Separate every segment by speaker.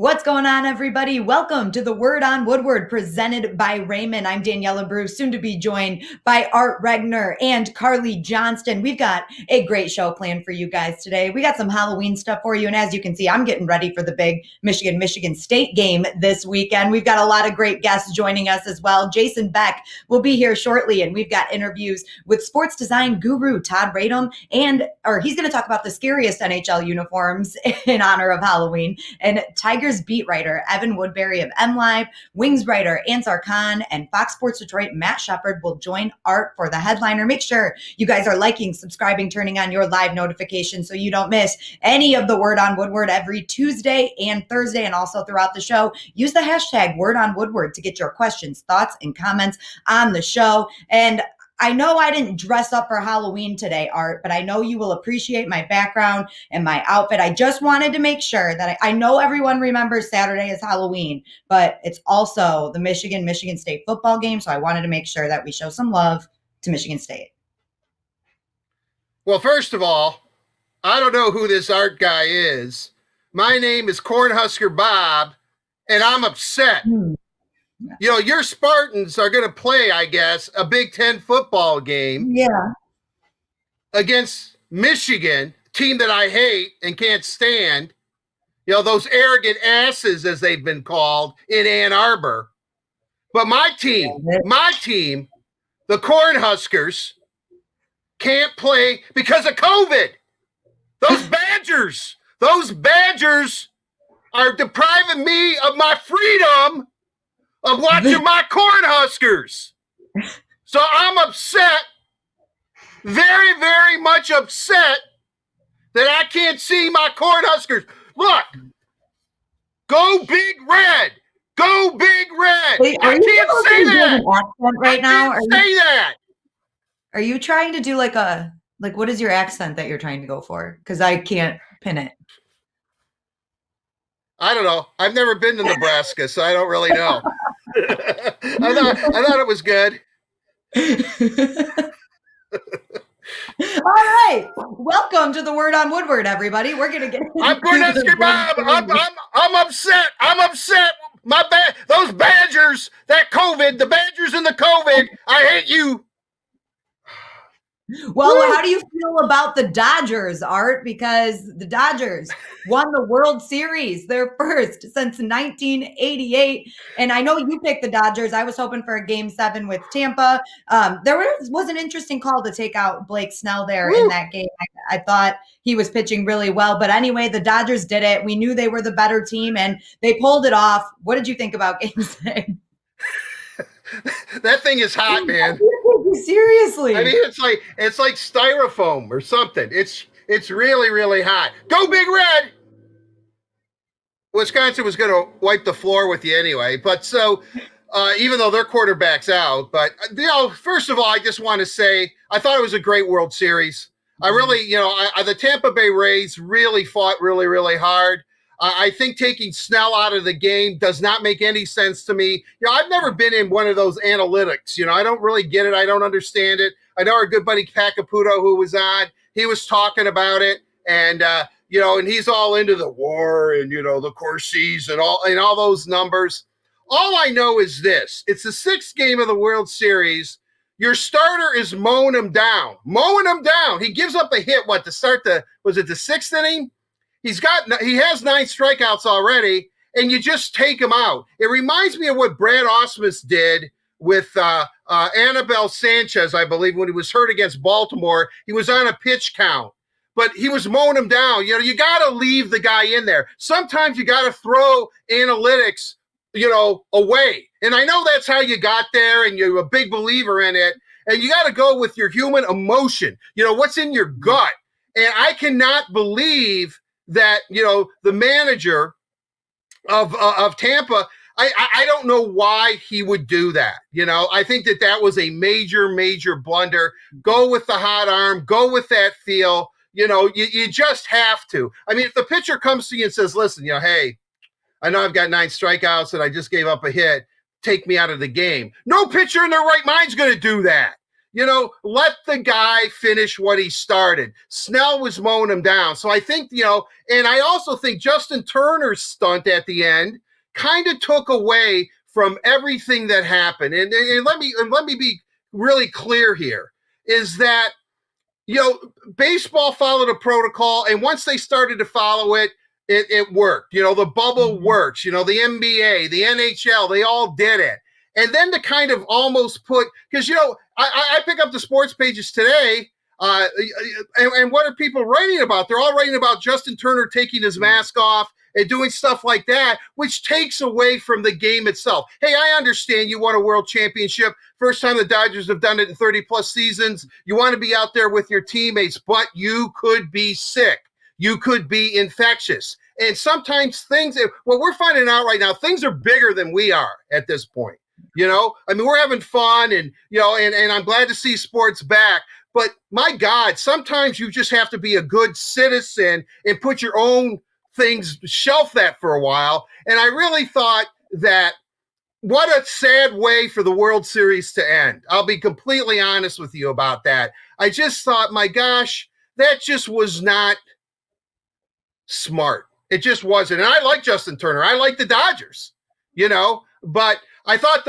Speaker 1: What's going on, everybody? Welcome to the Word on Woodward presented by Rehmann. I'm Daniela Bruce, soon to be joined by Art Regner and Carly Johnston. We've got a great show planned for you guys today. We got some Halloween stuff for you. And as you can see, I'm getting ready for the big Michigan State game this weekend. We've got a lot of great guests joining us as well. Jason Beck will be here shortly, and we've got interviews with sports design guru Todd Radom, he's going to talk about the scariest NHL uniforms in honor of Halloween. And Tigers beat writer Evan Woodbury of MLive, Wings writer Ansar, and Fox Sports Detroit Matt Shepard will join Art for the headliner. Make sure you guys are liking, subscribing, turning on your live notifications so you don't miss any of the Word on Woodward every Tuesday and Thursday, and also throughout the show. Use the hashtag Word on Woodward to get your questions, thoughts, and comments on the show. And I know I didn't dress up for Halloween today, Art, but I know you will appreciate my background and my outfit. I just wanted to make sure that I know everyone remembers Saturday is Halloween, but it's also the Michigan State football game. So I wanted to make sure that we show some love to Michigan State.
Speaker 2: Well, first of all, I don't know who this Art guy is. My name is Cornhusker Bob, and I'm upset. You know, your Spartans are going to play, I guess, a Big Ten football game against Michigan, team that I hate and can't stand. You know, those arrogant asses, as they've been called, in Ann Arbor. But my team, the Cornhuskers, can't play because of COVID. Those Badgers are depriving me of my freedom of watching my Cornhuskers. So I'm upset, very, very much upset that I can't see my Cornhuskers. Look, go Big Red. Go Big Red.
Speaker 1: Wait,
Speaker 2: I can't say that.
Speaker 1: Right now?
Speaker 2: Say that.
Speaker 1: Are you trying to do what is your accent that you're trying to go for? Because I can't pin it.
Speaker 2: I don't know. I've never been to Nebraska, so I don't really know. I thought it was good.
Speaker 1: All right. Welcome to the Word on Woodward, everybody. We're going to get
Speaker 2: I'm Cornhusker Bob. I'm upset. I'm upset. My bad. Those Badgers, that COVID, the Badgers and the COVID, I hate you.
Speaker 1: Well, how do you feel about the Dodgers, Art? Because the Dodgers won the World Series, their first since 1988. And I know you picked the Dodgers. I was hoping for a Game 7 with Tampa. There was an interesting call to take out Blake Snell there in that game. I thought he was pitching really well. But anyway, the Dodgers did it. We knew they were the better team, and they pulled it off. What did you think about Game 6?
Speaker 2: That thing is hot, man.
Speaker 1: Seriously.
Speaker 2: I mean, it's like styrofoam or something. It's really, really hot. Go Big Red. Wisconsin was going to wipe the floor with you anyway. But so, even though their quarterback's out, but first of all, I just want to say I thought it was a great World Series. I really, the Tampa Bay Rays really fought really, really hard. I think taking Snell out of the game does not make any sense to me. I've never been in one of those analytics. I don't really get it. I don't understand it. I know our good buddy Pat Caputo, who was on, he was talking about it, and and he's all into the WAR and the Corsies and all those numbers. All I know is this: it's the sixth game of the World Series. Your starter is mowing him down. He gives up a hit. To start was it the sixth inning? He has 9 strikeouts already, and you just take him out. It reminds me of what Brad Ausmus did with Anibal Sanchez, I believe, when he was hurt against Baltimore. He was on a pitch count, but he was mowing him down. You got to leave the guy in there. Sometimes you got to throw analytics, away. And I know that's how you got there, and you're a big believer in it. And you got to go with your human emotion. What's in your gut. And I cannot believe that the manager of Tampa, I don't know why he would do that. I think that was a major blunder. Go with the hot arm, go with that feel. You just have to. I mean, if the pitcher comes to you and says, listen, hey, I know I've got 9 strikeouts and I just gave up a hit, take me out of the game. No pitcher in their right mind's going to do that. let the guy finish what he started. Snell was mowing him down. So I think, and I also think Justin Turner's stunt at the end kind of took away from everything that happened. And let me be really clear here, is that, baseball followed a protocol, and once they started to follow it, it worked. The bubble works. The NBA, the NHL, they all did it. And then to kind of almost put, because, I pick up the sports pages today, and what are people writing about? They're all writing about Justin Turner taking his mask off and doing stuff like that, which takes away from the game itself. Hey, I understand you won a world championship. First time the Dodgers have done it in 30 plus seasons. You want to be out there with your teammates, but you could be sick. You could be infectious. And sometimes what we're finding out right now, things are bigger than we are at this point. We're having fun and I'm glad to see sports back. But my God, sometimes you just have to be a good citizen and put your own things, shelf that for a while. And I really thought that what a sad way for the World Series to end. I'll be completely honest with you about that. I just thought, my gosh, that just was not smart. It just wasn't. And I like Justin Turner. I like the Dodgers, but I thought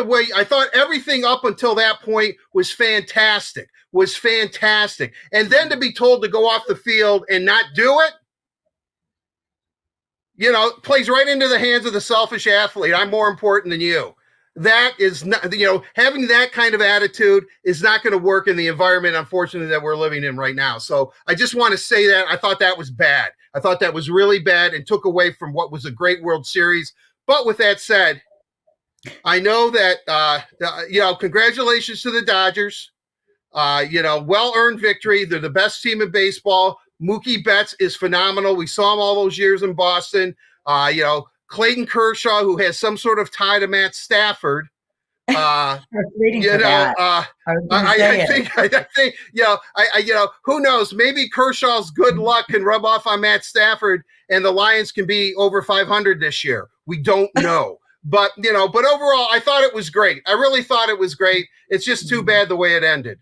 Speaker 2: everything up until that point was fantastic. And then to be told to go off the field and not do it, plays right into the hands of the selfish athlete. I'm more important than you. That is not, having that kind of attitude is not going to work in the environment, unfortunately, that we're living in right now. So I just want to say that I thought that was bad. I thought that was really bad and took away from what was a great World Series. But with that said, I know that, congratulations to the Dodgers. Well-earned victory. They're the best team in baseball. Mookie Betts is phenomenal. We saw him all those years in Boston. Clayton Kershaw, who has some sort of tie to Matt Stafford. I think, who knows? Maybe Kershaw's good luck can rub off on Matt Stafford, and the Lions can be over 500 this year. We don't know. But overall, I thought it was great. I really thought it was great. It's just too bad the way it ended.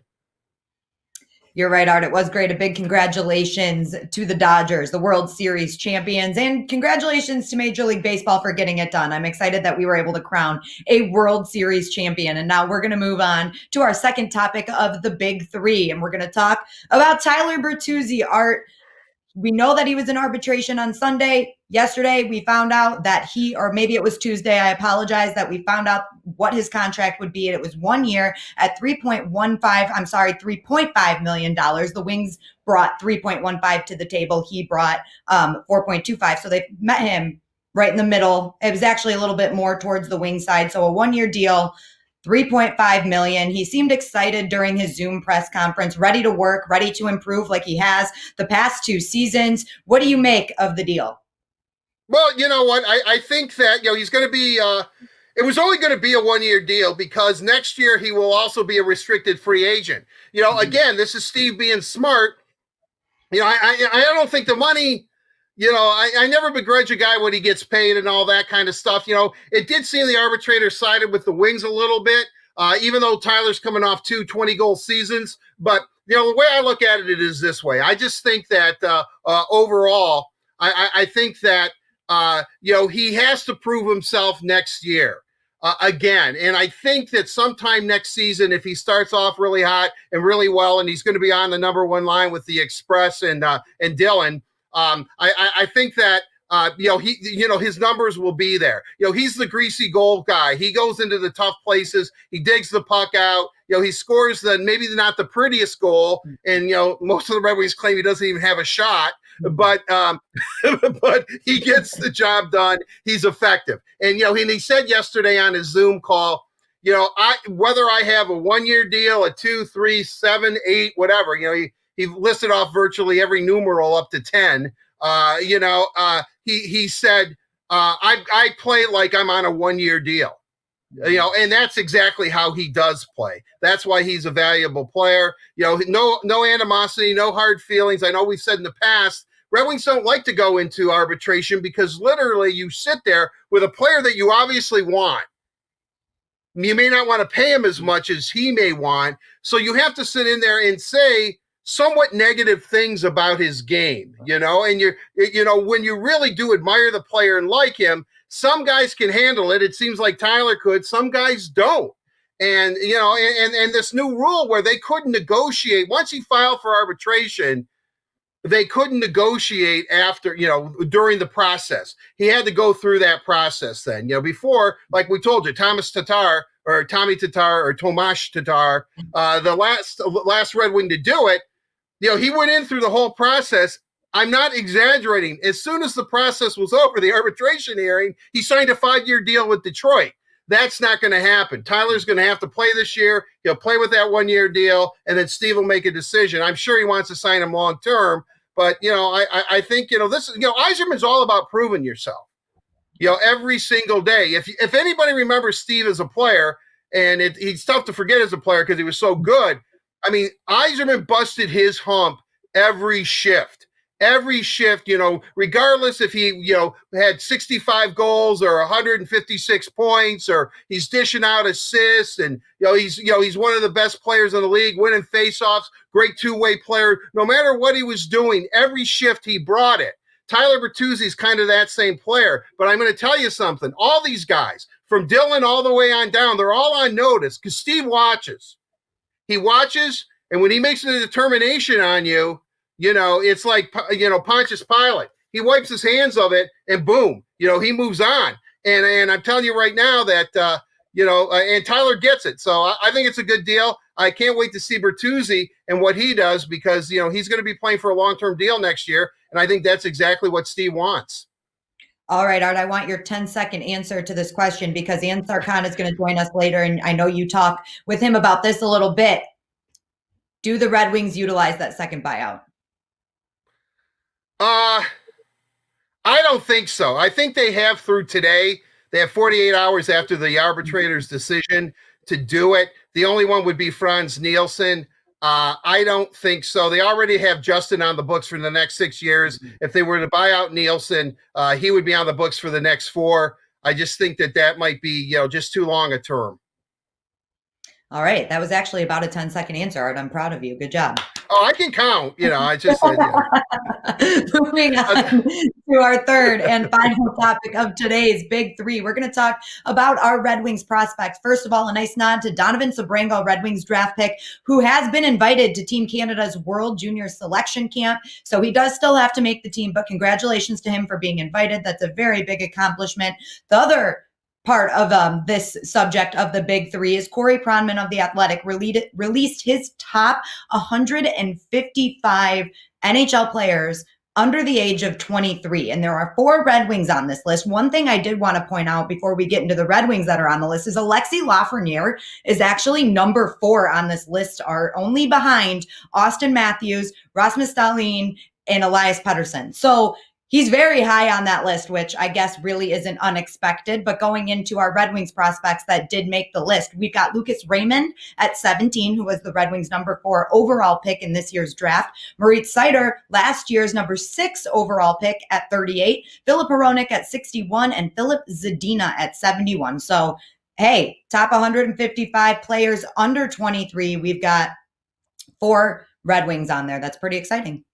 Speaker 1: You're right, Art. It was great. A big congratulations to the Dodgers, the World Series champions, and congratulations to Major League Baseball for getting it done. I'm excited that we were able to crown a World Series champion. And now we're going to move on to our second topic of the Big Three, and we're going to talk about Tyler Bertuzzi. Art, we know that he was in arbitration on Sunday. Yesterday, we found out that or maybe it was Tuesday, I apologize, that we found out what his contract would be. And it was 1 year at $3.5 million. The Wings brought 3.15 to the table. He brought 4.25. So they met him right in the middle. It was actually a little bit more towards the Wing side. So a 1-year deal, $3.5 million. He seemed excited during his Zoom press conference, ready to work, ready to improve like he has the past 2 seasons. What do you make of the deal?
Speaker 2: Well, you know what? I think that, he's going to be, it was only going to be a 1-year deal because next year he will also be a restricted free agent. Again, this is Steve being smart. I don't think the money, I never begrudge a guy when he gets paid and all that kind of stuff. It did seem the arbitrator sided with the Wings a little bit, even though Tyler's coming off 2 20-goal seasons. But, the way I look at it is this way. I just think that overall, I think that, he has to prove himself next year again. And I think that sometime next season, if he starts off really hot and really well, and he's going to be on the number 1 line with the Express and Dylan, I think that, his numbers will be there. He's the greasy goal guy. He goes into the tough places. He digs the puck out. He scores maybe not the prettiest goal. And, most of the Red Wings claim he doesn't even have a shot, but he gets the job done. He's effective. And, and he said yesterday on his Zoom call, whether I have a 1-year deal, a 2, 3, 7, 8, whatever, he listed off virtually every numeral up to 10. He said, I play like I'm on a 1-year deal, and that's exactly how he does play. That's why he's a valuable player. No animosity, no hard feelings. I know we've said in the past, Red Wings don't like to go into arbitration because literally you sit there with a player that you obviously want. You may not want to pay him as much as he may want. So you have to sit in there and say somewhat negative things about his game, and when you really do admire the player and like him, some guys can handle it. It seems like Tyler could, some guys don't. And, and this new rule where they couldn't negotiate once he filed for arbitration, they couldn't negotiate after, during the process. He had to go through that process then. Before, like we told you, Tommy Tatar or Tomasz Tatar, the last Red Wing to do it, he went in through the whole process. I'm not exaggerating. As soon as the process was over, the arbitration hearing, he signed a 5-year deal with Detroit. That's not going to happen. Tyler's going to have to play this year. He'll play with that 1-year deal, and then Steve will make a decision. I'm sure he wants to sign him long term, but I think this Yzerman's all about proving yourself. Every single day. If anybody remembers Steve as a player, and he's tough to forget as a player because he was so good. I mean, Yzerman busted his hump every shift. Every shift, regardless if he, had 65 goals or 156 points, or he's dishing out assists, and he's one of the best players in the league, winning faceoffs, great two-way player. No matter what he was doing, every shift he brought it. Tyler Bertuzzi is kind of that same player, but I'm going to tell you something. All these guys, from Dylan all the way on down, they're all on notice because Steve watches. He watches, and when he makes a determination on you, it's like, Pontius Pilate. He wipes his hands of it, and boom, he moves on. And I'm telling you right now that, and Tyler gets it. So I think it's a good deal. I can't wait to see Bertuzzi and what he does because, he's going to be playing for a long-term deal next year. And I think that's exactly what Steve wants.
Speaker 1: All right, Art, I want your 10-second answer to this question because Ansar Khan is going to join us later. And I know you talk with him about this a little bit. Do the Red Wings utilize that second buyout?
Speaker 2: I don't think so. I think they have through today. They have 48 hours after the arbitrator's decision to do it. The only one would be Franz Nielsen. I don't think so. They already have Justin on the books for the next 6 years. If they were to buy out Nielsen, he would be on the books for the next 4. I just think that might be, just too long a term.
Speaker 1: All right. That was actually about a 10-second answer, Art. I'm proud of you. Good job.
Speaker 2: Oh, I can count. I just said,
Speaker 1: Moving on to our third and final topic of today's Big Three. We're going to talk about our Red Wings prospects. First of all, a nice nod to Donovan Sebrango, Red Wings draft pick, who has been invited to Team Canada's World Junior Selection Camp. So he does still have to make the team, but congratulations to him for being invited. That's a very big accomplishment. The other part of this subject of the Big Three is Corey Pronman of The Athletic released his top 155 NHL players under the age of 23. And there are 4 Red Wings on this list. One thing I did want to point out before we get into the Red Wings that are on the list is Alexis Lafreniere is actually number 4 on this list, are only behind Austin Matthews, Rasmus Dahlin, and Elias Pettersson. So he's very high on that list, which I guess really isn't unexpected. But going into our Red Wings prospects that did make the list, we've got Lucas Rehmann at 17, who was the Red Wings number 4 overall pick in this year's draft. Moritz Seider, last year's number 6 overall pick at 38. Filip Hronek at 61 and Filip Zadina at 71. So, hey, top 155 players under 23. We've got 4 Red Wings on there. That's pretty exciting.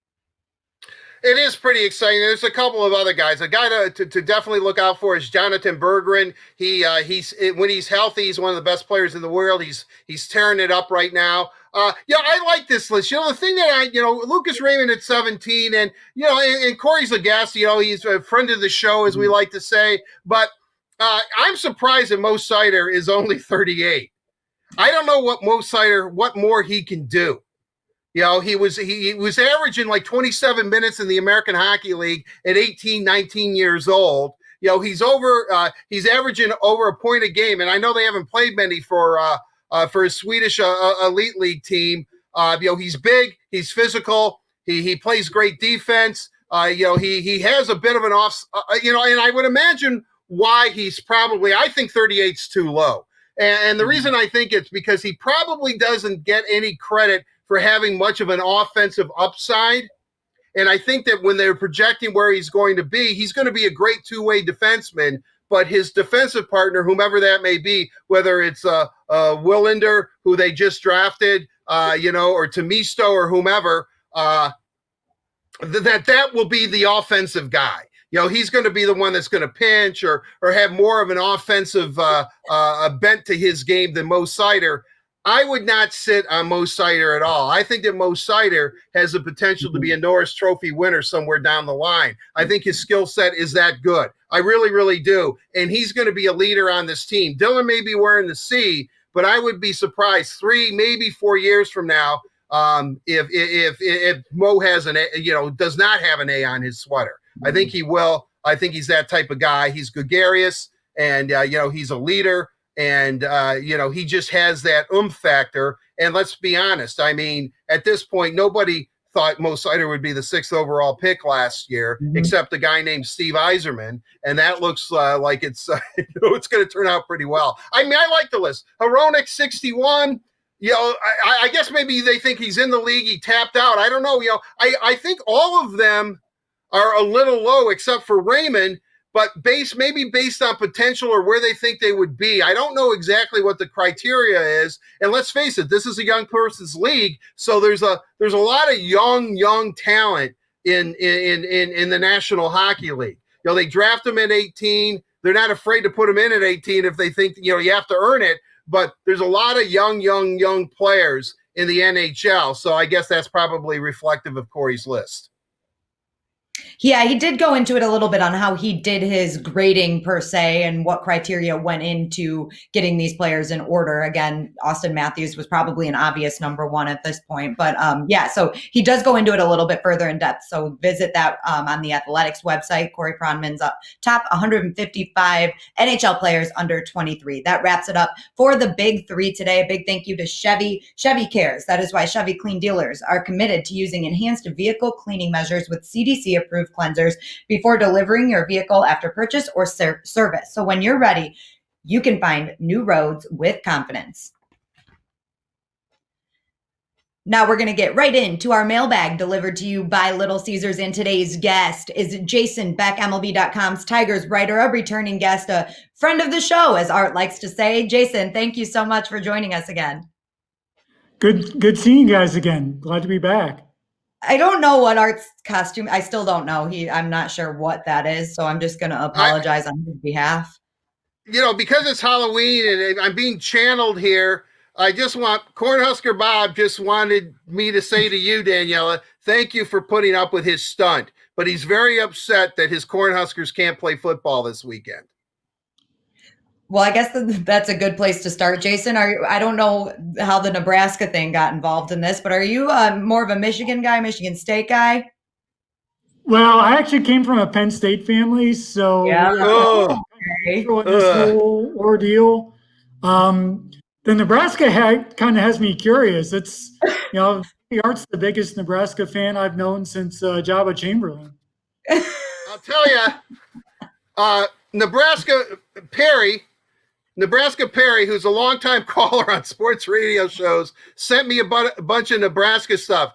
Speaker 2: It is pretty exciting. There's a couple of other guys. A guy to definitely look out for is Jonathan Berggren. He's when he's healthy, he's one of the best players in the world. He's tearing it up right now. I like this list. The thing that Lucas Raymond at 17, and and Corey's a guest. He's a friend of the show, as we like to say. But I'm surprised that Mo Seider is only 38. I don't know what more he can do. He was averaging like 27 minutes in the American Hockey League at 18, 19 years old. He's averaging over a point a game, and I know they haven't played many for a Swedish elite league team. He's big, he's physical, he plays great defense. He has a bit of an off, and I would imagine why I think 38's too low. And the reason I think it's because he probably doesn't get any credit for having much of an offensive upside. And I think that when they're projecting where he's going to be a great two-way defenseman, but his defensive partner, whomever that may be, whether it's Willander, who they just drafted, or Temisto or whomever, that will be the offensive guy. He's going to be the one that's going to pinch or have more of an offensive bent to his game than Mo Sider. I would not sit on Mo Sider at all. I think that Mo Sider has the potential to be a Norris Trophy winner somewhere down the line. I think his skill set is that good. I really, really do. And he's going to be a leader on this team. Dylan may be wearing the C, but I would be surprised 3, maybe 4 years from now if Mo has does not have an A on his sweater. I think he will. I think he's that type of guy. He's gregarious, and he's a leader, and he just has that factor. And let's be honest. I mean, at this point, nobody thought Mo Sider would be the 6th overall pick last year, except a guy named Steve Yzerman, and that looks like it's it's going to turn out pretty well. I mean, I like the list. Hronek 61. I guess maybe they think he's in the league. He tapped out. I don't know. I think all of them are a little low except for Rehmann, but maybe based on potential or where they think they would be. I don't know exactly what the criteria is. And let's face it, this is a young person's league, so there's a lot of young talent in the National Hockey League. They draft them at 18. They're not afraid to put them in at 18 if they think you have to earn it. But there's a lot of young players in the NHL, so I guess that's probably reflective of Corey's list.
Speaker 1: Yeah, he did go into it a little bit on how he did his grading per se and what criteria went into getting these players in order. Again, Austin Matthews was probably an obvious number 1 at this point. But so he does go into it a little bit further in depth. So visit that on the Athletics website. Corey Pronman's top 155 NHL players under 23. That wraps it up for the big 3 today. A big thank you to Chevy. Chevy cares. That is why Chevy Clean dealers are committed to using enhanced vehicle cleaning measures with CDC approved cleansers before delivering your vehicle after purchase or service. So when you're ready, you can find new roads with confidence. Now we're going to get right into our mailbag delivered to you by Little Caesars. And today's guest is Jason Beck, MLB.com's Tigers writer, a returning guest, a friend of the show, as Art likes to say. Jason, thank you so much for joining us again.
Speaker 3: Good seeing you guys again. Glad to be back.
Speaker 1: I don't know what Art's costume. I still don't know. I'm not sure what that is, so I'm just going to apologize on his behalf.
Speaker 2: Because it's Halloween and I'm being channeled here, I just want Cornhusker Bob just wanted me to say to you, Daniela, thank you for putting up with his stunt. But he's very upset that his Cornhuskers can't play football this weekend.
Speaker 1: Well, I guess that's a good place to start, Jason. I don't know how the Nebraska thing got involved in this, but are you more of a Michigan guy, Michigan State guy?
Speaker 3: Well, I actually came from a Penn State family, so
Speaker 1: this
Speaker 3: whole ordeal. The Nebraska kind of has me curious. It's Art's the biggest Nebraska fan I've known since Jabba Chamberlain.
Speaker 2: I'll tell you, Nebraska Perry, who's a longtime caller on sports radio shows, sent me a bunch of Nebraska stuff.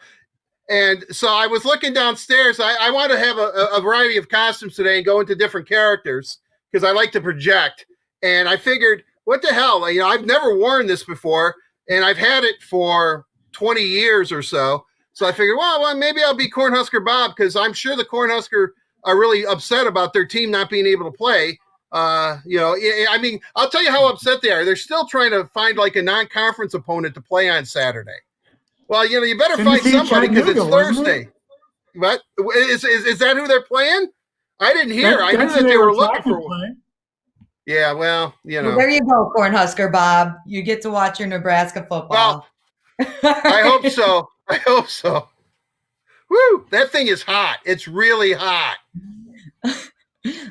Speaker 2: And so I was looking downstairs. I want to have a variety of costumes today and go into different characters because I like to project. And I figured, what the hell? I've never worn this before, and I've had it for 20 years or so. So I figured, well maybe I'll be Cornhusker Bob because I'm sure the Cornhusker are really upset about their team not being able to play. I mean, I'll tell you how upset they are. They're still trying to find like a non-conference opponent to play on Saturday. Well, you better find somebody because it's Thursday. What is that who they're playing? I didn't hear. I knew that they were looking for one. Yeah, well,
Speaker 1: Well, there you go, Cornhusker Bob. You get to watch your Nebraska football.
Speaker 2: Well, I hope so. I hope so. Woo! That thing is hot. It's really hot.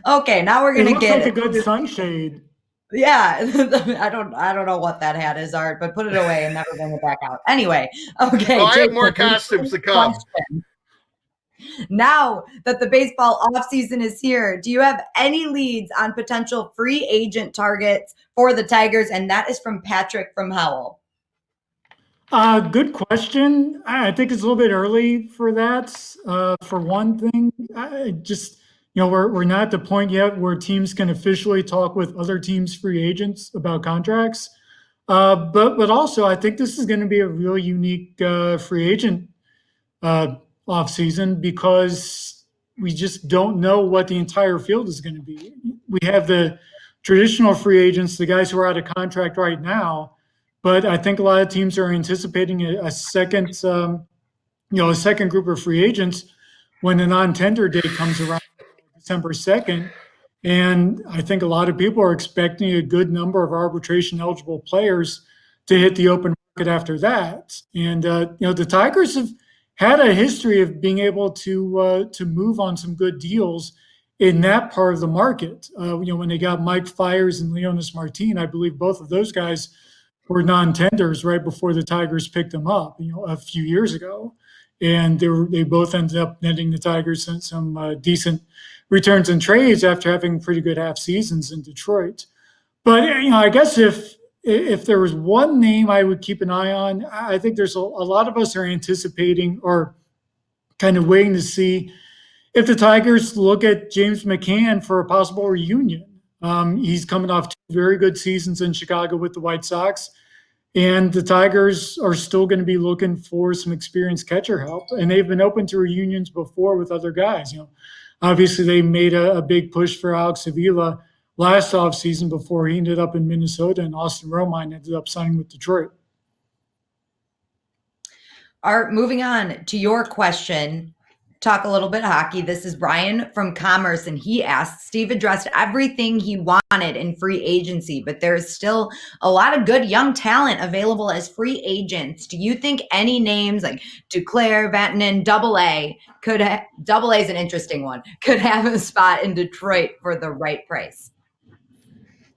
Speaker 1: Okay, now we're gonna get
Speaker 3: like a good sunshade.
Speaker 1: Yeah, I don't know what that hat is, Art, but put it away and never bring it back out. Anyway, okay.
Speaker 2: I have more costumes to come.
Speaker 1: Now that the baseball offseason is here, do you have any leads on potential free agent targets for the Tigers? And that is from Patrick from Howell.
Speaker 3: Good question. I think it's a little bit early for that. For one thing, we're not at the point yet where teams can officially talk with other teams' free agents about contracts. But also, I think this is going to be a really unique free agent off season because we just don't know what the entire field is going to be. We have the traditional free agents, the guys who are out of contract right now, but I think a lot of teams are anticipating a second, a second group of free agents when the non-tender date comes around December 2nd. And I think a lot of people are expecting a good number of arbitration eligible players to hit the open market after that. And, the Tigers have had a history of being able to move on some good deals in that part of the market. When they got Mike Fiers and Leonis Martin, I believe both of those guys were non-tenders right before the Tigers picked them up, a few years ago. And they both ended up netting the Tigers some decent returns and trades after having pretty good half seasons in Detroit. But I guess if there was one name I would keep an eye on, I think there's a lot of us are anticipating or kind of waiting to see if the Tigers look at James McCann for a possible reunion. He's coming off 2 very good seasons in Chicago with the White Sox. And the Tigers are still going to be looking for some experienced catcher help. And they've been open to reunions before with other guys. Obviously they made a big push for Alex Avila last offseason before he ended up in Minnesota, and Austin Romine ended up signing with Detroit.
Speaker 1: Art, moving on to your question, talk a little bit hockey. This is Brian from Commerce, and he asked, Steve addressed everything he wanted in free agency, but there's still a lot of good young talent available as free agents. Do you think any names like Duclair, Vatanen, AA AA is an interesting one, could have a spot in Detroit for the right price?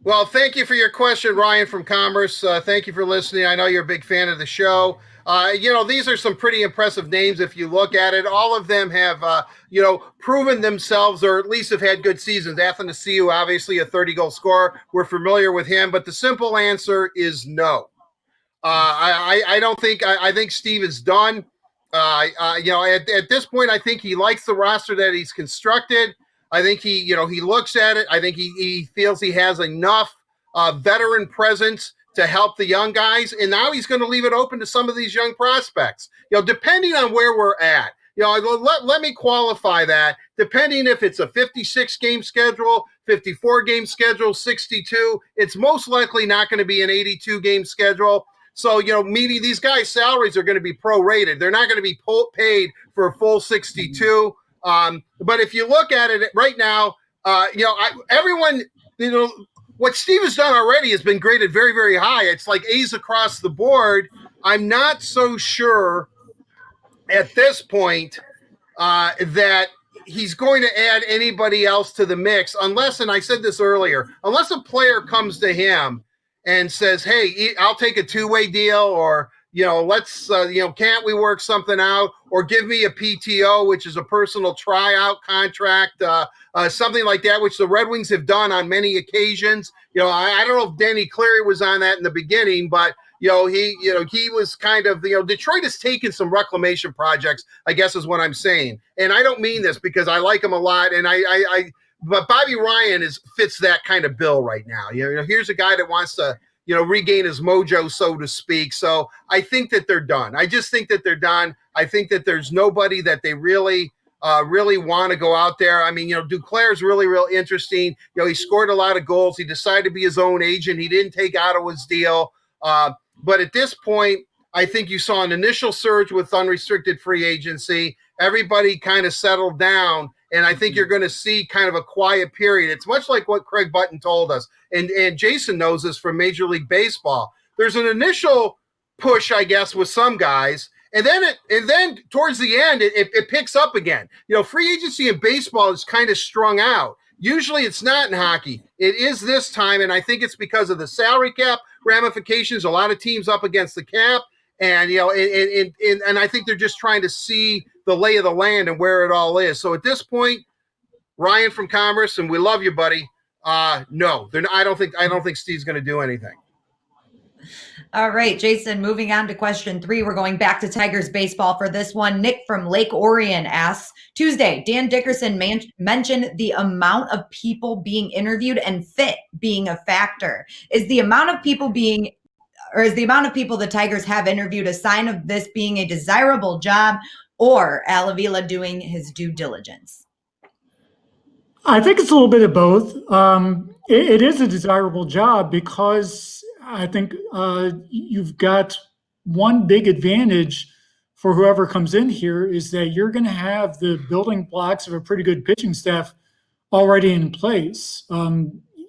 Speaker 2: Well, thank you for your question, Ryan from Commerce. Thank you for listening. I know you're a big fan of the show. These are some pretty impressive names if you look at it. All of them have, proven themselves or at least have had good seasons. Athanasiou, obviously a 30-goal scorer. We're familiar with him, but the simple answer is no. I don't think – I think Steve is done. At this point, I think he likes the roster that he's constructed. I think he looks at it. I think he feels he has enough veteran presence to help the young guys. And now he's going to leave it open to some of these young prospects, depending on where we're at. Let me qualify that. Depending if it's a 56-game schedule, 54-game schedule, 62, it's most likely not going to be an 82-game schedule. So, meaning these guys' salaries are going to be prorated. They're not going to be paid for a full 62. But if you look at it right now, everyone, what Steve has done already has been graded very, very high. It's like A's across the board. I'm not so sure at this point that he's going to add anybody else to the mix unless, and I said this earlier, unless a player comes to him and says, hey, I'll take a 2-way deal, or, let's, can't we work something out, or give me a PTO, which is a personal tryout contract, something like that, which the Red Wings have done on many occasions. I don't know if Danny Cleary was on that in the beginning, but he was kind of, Detroit has taken some reclamation projects, I guess is what I'm saying. And I don't mean this because I like him a lot, and but Bobby Ryan fits that kind of bill right now. Here's a guy that wants to, regain his mojo, so to speak. So I think that they're done. I just think that they're done. I think that there's nobody that they really want to go out there. I mean, Duclair is really, real interesting. He scored a lot of goals. He decided to be his own agent. He didn't take Ottawa's deal. But at this point, I think you saw an initial surge with unrestricted free agency. Everybody kind of settled down. And I think you're going to see kind of a quiet period. It's much like what Craig Button told us. And Jason knows this from Major League Baseball. There's an initial push, I guess, with some guys. And then towards the end, it picks up again. Free agency in baseball is kind of strung out. Usually it's not in hockey. It is this time, and I think it's because of the salary cap ramifications. A lot of teams up against the cap. And, and I think they're just trying to see the lay of the land and where it all is. So at this point, Ryan from Commerce, and we love you, buddy. No, I don't think Steve's going to do anything.
Speaker 1: All right, Jason, moving on to question 3. We're going back to Tigers baseball for this one. Nick from Lake Orion asks, Tuesday, Dan Dickerson mentioned the amount of people being interviewed and fit being a factor. Is the amount of people the Tigers have interviewed a sign of this being a desirable job, or Al Avila doing his due diligence?
Speaker 3: I think it's a little bit of both. It is a desirable job because I think you've got one big advantage for whoever comes in here is that you're going to have the building blocks of a pretty good pitching staff already in place.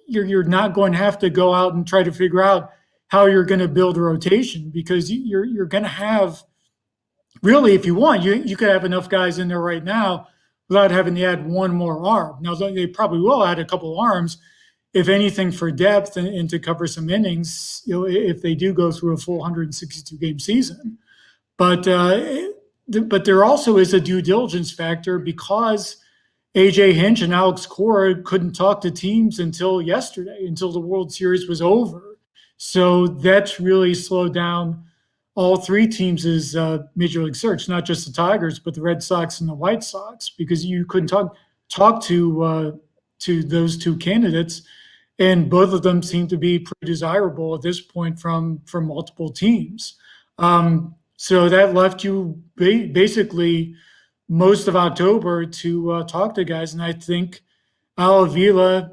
Speaker 3: You're not going to have to go out and try to figure out how you're going to build a rotation because you're going to have, really, if you want, you could have enough guys in there right now without having to add one more arm. Now, they probably will add a couple of arms, if anything, for depth and to cover some innings, if they do go through a full 162 game season. But there also is a due diligence factor because AJ Hinch and Alex Cora couldn't talk to teams until yesterday, until the World Series was over. So that's really slowed down all three teams' major league search, not just the Tigers, but the Red Sox and the White Sox, because you couldn't talk to those two candidates, and both of them seem to be pretty desirable at this point from multiple teams. So that left you basically most of October to talk to guys, and I think Al Avila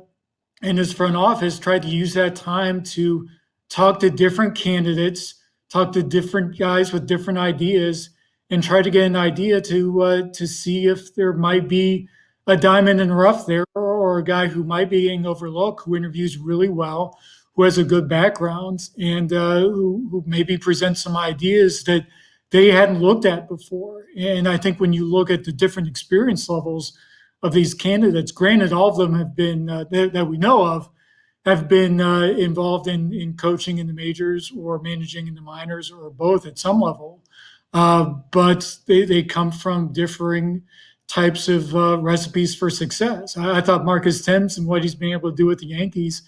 Speaker 3: and his front office tried to use that time to talk to different candidates, talk to different guys with different ideas, and try to get an idea to see if there might be a diamond in the rough there, or a guy who might be getting overlooked, who interviews really well, who has a good background, and who maybe presents some ideas that they hadn't looked at before. And I think when you look at the different experience levels of these candidates, granted, all of them have been that we know of, have been involved in coaching in the majors or managing in the minors or both at some level. But they come from differing types of recipes for success. I thought Marcus Thames and what he's been able to do with the Yankees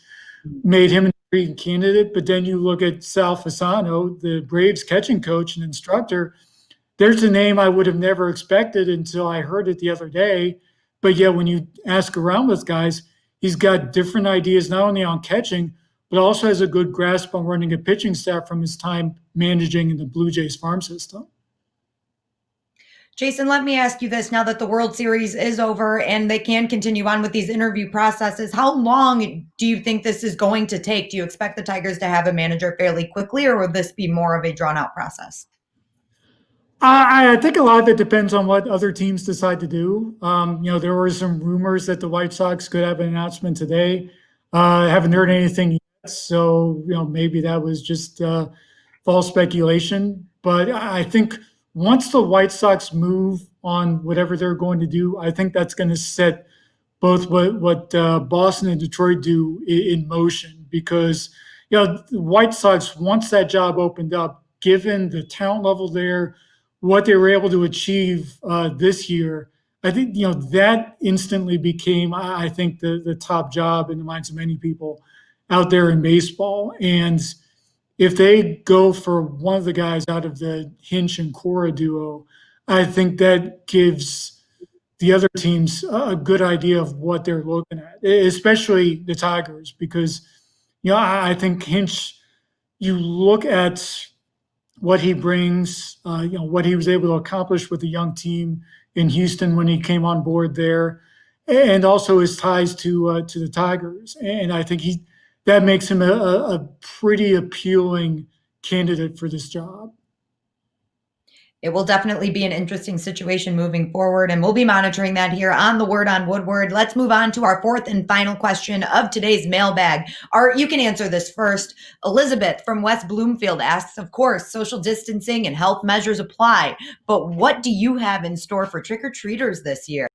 Speaker 3: made him an intriguing candidate. But then you look at Sal Fasano, the Braves catching coach and instructor. There's a name I would have never expected until I heard it the other day. But yet when you ask around with guys, he's got different ideas, not only on catching, but also has a good grasp on running a pitching staff from his time managing in the Blue Jays farm system.
Speaker 1: Jason, let me ask you this now that the World Series is over and they can continue on with these interview processes. How long do you think this is going to take? Do you expect the Tigers to have a manager fairly quickly, or will this be more of a drawn-out process?
Speaker 3: I think a lot of it depends on what other teams decide to do. There were some rumors that the White Sox could have an announcement today. I haven't heard anything yet, so maybe that was just false speculation. But I think once the White Sox move on whatever they're going to do, I think that's going to set both what Boston and Detroit do in motion. Because the White Sox, once that job opened up, given the talent level there, what they were able to achieve this year, I think that instantly became, I think, the top job in the minds of many people out there in baseball. And if they go for one of the guys out of the Hinch and Cora duo, I think that gives the other teams a good idea of what they're looking at, especially the Tigers, because I think Hinch, you look at what he brings, what he was able to accomplish with the young team in Houston when he came on board there, and also his ties to the Tigers. And I think that makes him a pretty appealing candidate for this job.
Speaker 1: It will definitely be an interesting situation moving forward, and we'll be monitoring that here on the Word on Woodward. Let's move on to our fourth and final question of today's mailbag. Art, you can answer this first. Elizabeth from West Bloomfield asks, of course, social distancing and health measures apply, but what do you have in store for trick-or-treaters this year?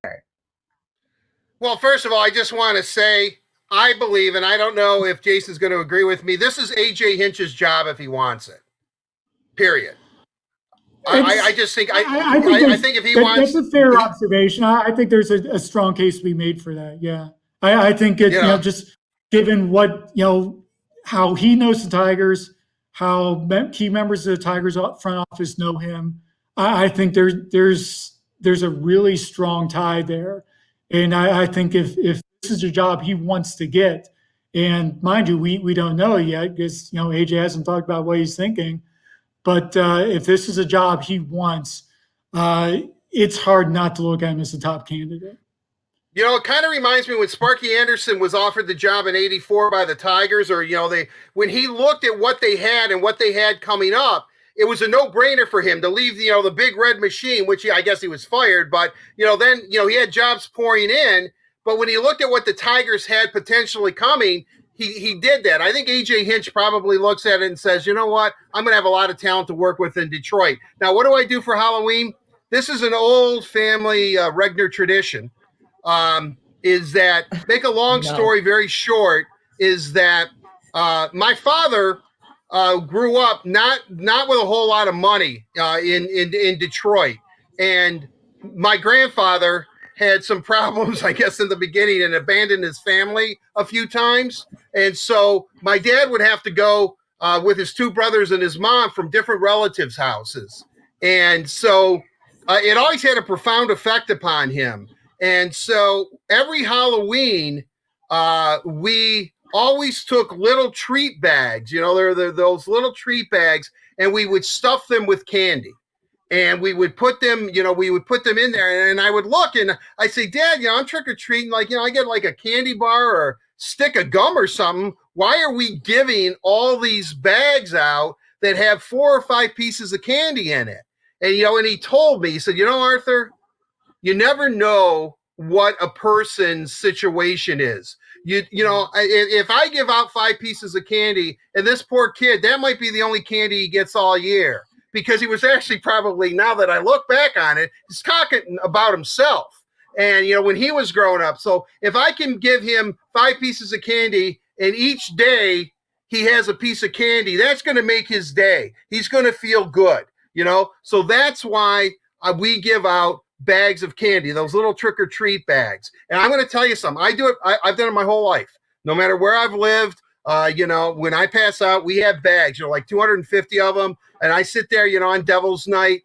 Speaker 2: Well, first of all, I just want to say, I believe, and I don't know if Jason's going to agree with me, this is AJ Hinch's job if he wants it. Period. I just think I think if he wants,
Speaker 3: that's a fair observation. I think there's a strong case to be made for that. Yeah, I think it. Just given what how he knows the Tigers, how key members of the Tigers front office know him. I think there's a really strong tie there, and I think if this is a job he wants to get, and mind you, we don't know yet because AJ hasn't talked about what he's thinking, but if this is a job he wants, it's hard not to look at him as the top candidate.
Speaker 2: It kind of reminds me when Sparky Anderson was offered the job in '84 by the Tigers, or when he looked at what they had and what they had coming up, it was a no-brainer for him to leave the big red machine, which I guess he was fired, but then he had jobs pouring in. But when he looked at what the Tigers had potentially coming, he did that. I think AJ Hinch probably looks at it and says, you know what, I'm going to have a lot of talent to work with in Detroit. Now, what do I do for Halloween? This is an old family Regner tradition. Is that, make a long story very short, is that my father grew up not with a whole lot of money in Detroit, and my grandfather had some problems, I guess, in the beginning and abandoned his family a few times, and so my dad would have to go with his two brothers and his mom from different relatives' houses, and so it always had a profound effect upon him. And so every Halloween, we always took little treat bags, they're those little treat bags, and we would stuff them with candy. And we would put them, in there. And I would look and I'd say, Dad, I'm trick-or-treating, I get like a candy bar or a stick of gum or something. Why are we giving all these bags out that have 4 or 5 pieces of candy in it? And, and he told me, he said, Arthur, you never know what a person's situation is. If I give out 5 pieces of candy and this poor kid, that might be the only candy he gets all year, because he was actually probably, now that I look back on it, he's talking about himself. And, when he was growing up. So if I can give him 5 pieces of candy and each day he has a piece of candy, that's going to make his day. He's going to feel good, So that's why we give out bags of candy, those little trick-or-treat bags. And I'm going to tell you something. I do it. I've done it my whole life. No matter where I've lived, when I pass out, we have bags, like 250 of them. And I sit there, on Devil's Night,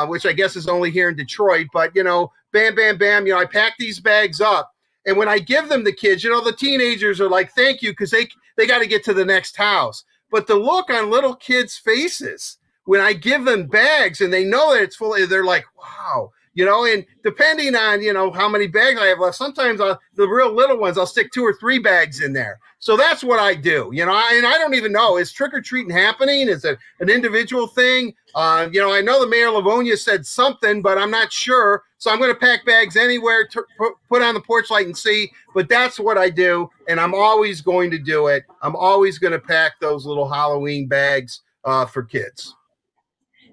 Speaker 2: which I guess is only here in Detroit. But, bam, bam, bam, I pack these bags up. And when I give them to kids, the teenagers are like, thank you, because they got to get to the next house. But the look on little kids' faces when I give them bags and they know that it's full, they're like, wow. And depending on, how many bags I have left, sometimes the real little ones, I'll stick 2 or 3 bags in there. So that's what I do, and I don't even know, is trick-or-treating happening? Is it an individual thing? I know the mayor of Livonia said something, but I'm not sure. So I'm going to pack bags anywhere, to put on the porch light and see, but that's what I do. And I'm always going to do it. I'm always going to pack those little Halloween bags for kids.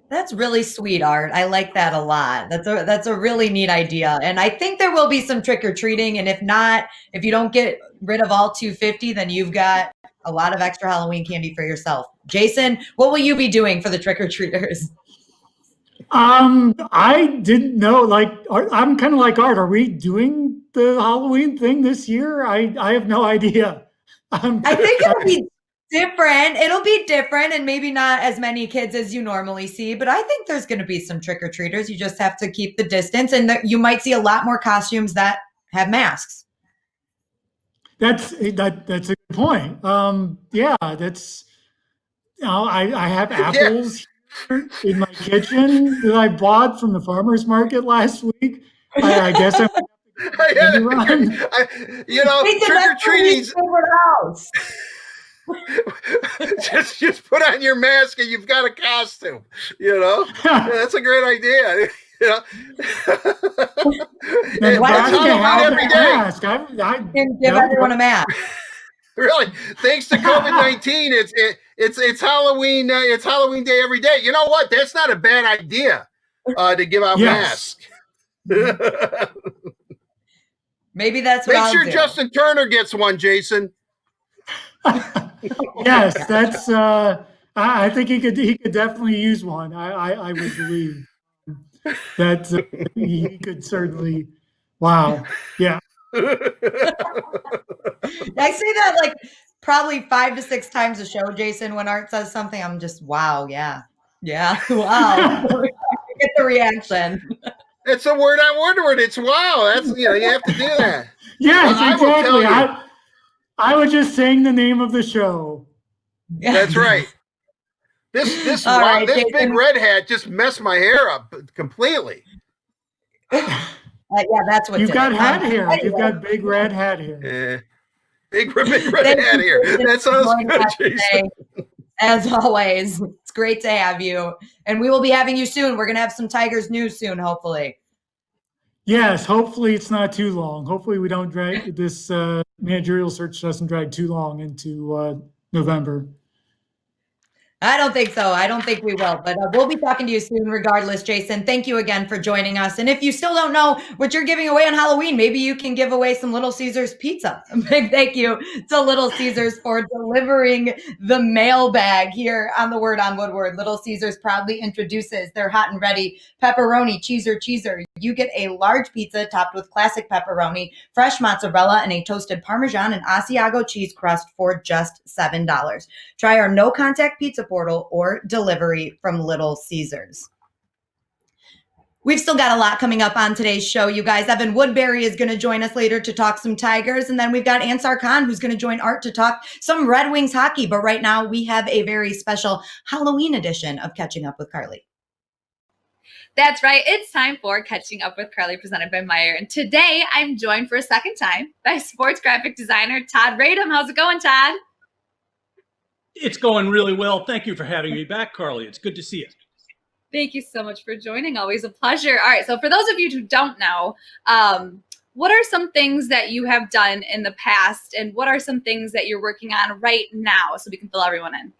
Speaker 1: That's really sweet, Art. I like that a lot. That's a really neat idea. And I think there will be some trick-or-treating. And if not, if you don't get rid of all 250, then you've got a lot of extra Halloween candy for yourself. Jason, what will you be doing for the trick-or-treaters?
Speaker 3: I didn't know, I'm kind of like Art. Are we doing the Halloween thing this year? I have no idea.
Speaker 1: I think it'll be different. It'll be different, and maybe not as many kids as you normally see, but I think there's going to be some trick-or-treaters. You just have to keep the distance, and you might see a lot more costumes that have masks.
Speaker 3: That's a good point. Yeah, that's, I have apples here in my kitchen that I bought from the farmer's market last week. I guess I'm
Speaker 2: trick-or-treating. just put on your mask and you've got a costume. Yeah, that's a great idea.
Speaker 1: And why don't you have every day? Give everyone a mask.
Speaker 2: Really, thanks to COVID-19, it's Halloween. It's Halloween day every day. You know what? That's not a bad idea to give out masks.
Speaker 1: Maybe that's what
Speaker 2: Make
Speaker 1: I'll
Speaker 2: sure
Speaker 1: do.
Speaker 2: Justin Turner gets one, Jason.
Speaker 3: Yes, that's. I think he could definitely use one. I would believe that he could certainly. Wow. Yeah.
Speaker 1: I say that probably 5 to 6 times a show, Jason, when Art says something, I'm just, wow, yeah, wow. Get the reaction.
Speaker 2: It's a word on Woodward. It's wow. That's you have to do that.
Speaker 3: Yes,
Speaker 2: I will
Speaker 3: exactly.
Speaker 2: tell you.
Speaker 3: I was just saying the name of the show.
Speaker 2: That's right. This
Speaker 1: Jason.
Speaker 2: big red hat just messed my hair up completely.
Speaker 1: Yeah, that's what
Speaker 3: You've got hat hair.
Speaker 1: Anyway.
Speaker 3: You've got big red hat hair.
Speaker 2: Big red hat here. That sounds good, Jason.
Speaker 1: As always, it's great to have you. And we will be having you soon. We're going to have some Tigers news soon, hopefully.
Speaker 3: Yes, hopefully it's not too long. Hopefully we don't drag this managerial search doesn't drag too long into November.
Speaker 1: I don't think so. I don't think we will, but we'll be talking to you soon regardless, Jason. Thank you again for joining us. And if you still don't know what you're giving away on Halloween, maybe you can give away some Little Caesars pizza. A big thank you to Little Caesars for delivering the mailbag here on the Word on Woodward. Little Caesars proudly introduces their hot and ready pepperoni cheeser. You get a large pizza topped with classic pepperoni, fresh mozzarella, and a toasted Parmesan and Asiago cheese crust for just $7. Try our no-contact pizza portal or delivery from Little Caesars. We've still got a lot coming up on today's show, you guys. Evan Woodbury is going to join us later to talk some Tigers. And then we've got Ansar Khan, who's going to join Art to talk some Red Wings hockey. But right now, we have a very special Halloween edition of Catching Up with Carly.
Speaker 4: That's right. It's time for Catching Up with Carly, presented by Meyer. And today, I'm joined for a second time by sports graphic designer Todd Radom. How's it going, Todd?
Speaker 5: It's going really well. Thank you for having me back, Carly. It's good to see you.
Speaker 4: Thank you so much for joining. Always a pleasure. All right. So for those of you who don't know, what are some things that you have done in the past, and what are some things that you're working on right now so we can fill everyone in?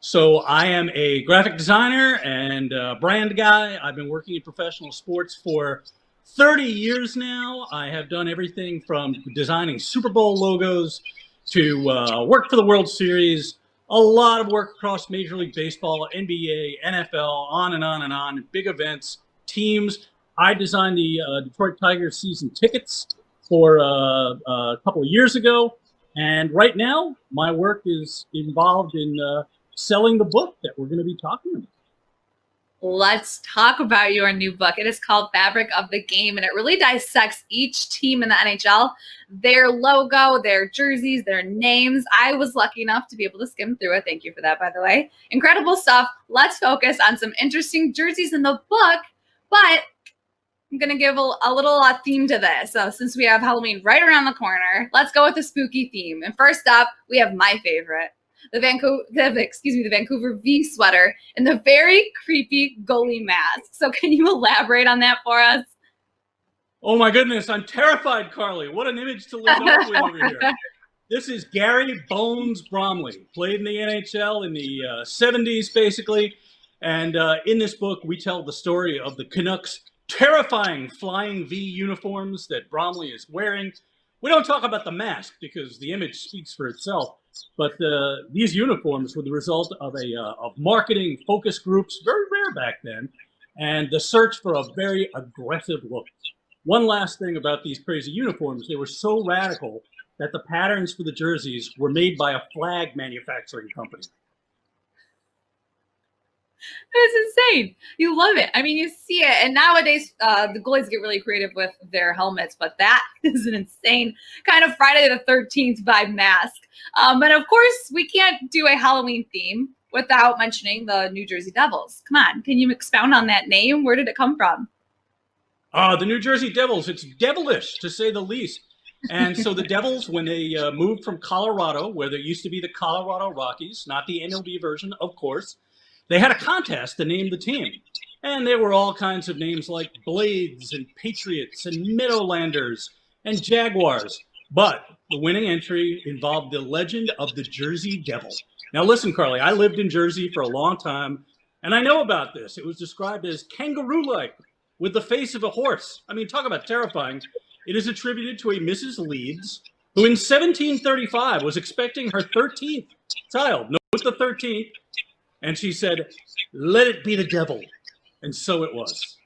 Speaker 5: So I am a graphic designer and a brand guy. I've been working in professional sports for 30 years now. I have done everything from designing Super Bowl logos to work for the World Series, a lot of work across Major League Baseball, NBA, NFL, on and on and on, big events, teams. I designed the Detroit Tigers season tickets for a couple of years ago. And right now, my work is involved in selling the book that we're going to be talking about.
Speaker 4: Let's talk about your new book. It is called Fabric of the Game, and it really dissects each team in the NHL, their logo, their jerseys, their names. I was lucky enough to be able to skim through it. Thank you for that, by the way. Incredible stuff. Let's focus on some interesting jerseys in the book, but I'm going to give a little theme to this. So since we have Halloween right around the corner, let's go with the spooky theme. And first up, we have my favorite, the Vancouver V sweater and the very creepy goalie mask. So can you elaborate on that for us?
Speaker 5: Oh my goodness, I'm terrified, Carly. What an image to live up with over here. This is Gary Bones Bromley, played in the NHL in the 70s, basically. And in this book, we tell the story of the Canucks' terrifying flying V uniforms that Bromley is wearing. We don't talk about the mask because the image speaks for itself. But these uniforms were the result of of marketing focus groups, very rare back then, and the search for a very aggressive look. One last thing about these crazy uniforms, they were so radical that the patterns for the jerseys were made by a flag manufacturing company.
Speaker 4: That's insane. You love it. I mean, you see it. And nowadays, the goalies get really creative with their helmets, but that is an insane kind of Friday the 13th vibe mask. But of course, we can't do a Halloween theme without mentioning the New Jersey Devils. Come on. Can you expound on that name? Where did it come from?
Speaker 5: The New Jersey Devils. It's devilish, to say the least. And so the Devils, when they moved from Colorado, where there used to be the Colorado Rockies, not the MLB version, of course, they had a contest to name the team. And there were all kinds of names like Blades and Patriots and Meadowlanders and Jaguars. But the winning entry involved the legend of the Jersey Devil. Now listen, Carly, I lived in Jersey for a long time, and I know about this. It was described as kangaroo-like, with the face of a horse. I mean, talk about terrifying. It is attributed to a Mrs. Leeds, who in 1735 was expecting her 13th child. Note the 13th. And she said, "Let it be the devil." And so it was.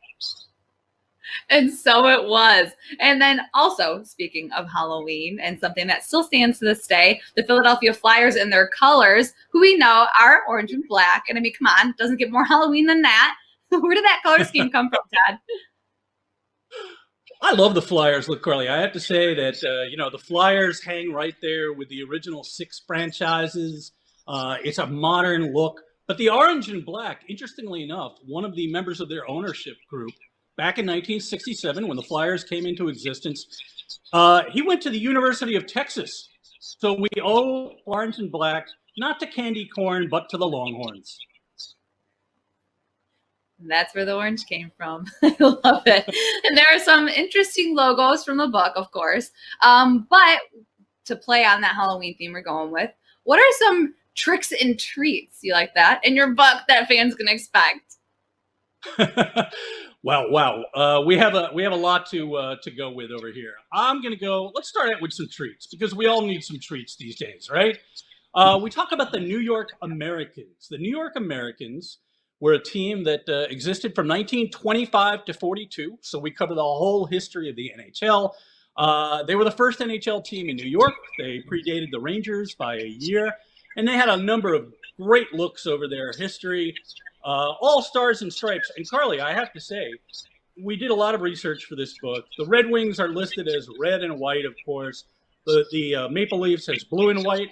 Speaker 4: And so it was. And then also, speaking of Halloween and something that still stands to this day, the Philadelphia Flyers in their colors, who we know are orange and black. And I mean, come on, doesn't get more Halloween than that. Where did that color scheme come from, Todd?
Speaker 5: I love the Flyers. Look, Carly, I have to say that, the Flyers hang right there with the original 6 franchises. It's a modern look. But the orange and black, interestingly enough, one of the members of their ownership group, back in 1967, when the Flyers came into existence, he went to the University of Texas. So we owe orange and black, not to candy corn, but to the Longhorns.
Speaker 4: That's where the orange came from. I love it. And there are some interesting logos from the book, of course. But to play on that Halloween theme we're going with, what are some tricks and treats, you like that, in your book that fans can expect?
Speaker 5: Wow. We have a lot to go with over here. I'm going to go, let's start out with some treats, because we all need some treats these days, right? We talk about the New York Americans. The New York Americans were a team that existed from 1925 to 42. So we cover the whole history of the NHL. They were the first NHL team in New York. They predated the Rangers by a year. And they had a number of great looks over their history. All stars and stripes. And Carly, I have to say, we did a lot of research for this book. The Red Wings are listed as red and white, of course. The Maple Leafs as blue and white.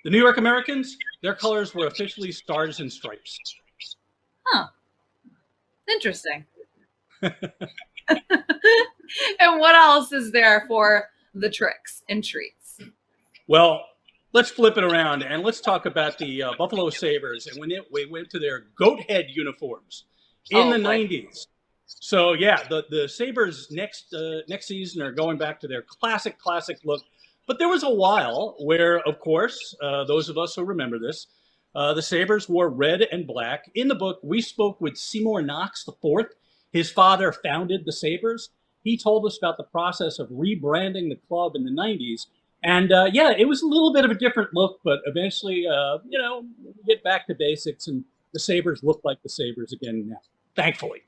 Speaker 5: The New York Americans, their colors were officially stars and stripes.
Speaker 4: Huh. Interesting. And what else is there for the tricks and treats?
Speaker 5: Well, let's flip it around and let's talk about the Buffalo Sabres and when we went to their goat head uniforms in the 90s. So yeah, the Sabres next season are going back to their classic look. But there was a while where, of course, those of us who remember this, the Sabres wore red and black. In the book, we spoke with Seymour Knox IV. His father founded the Sabres. He told us about the process of rebranding the club in the 90s. And it was a little bit of a different look, but eventually, get back to basics, and the Sabres look like the Sabres again now, thankfully.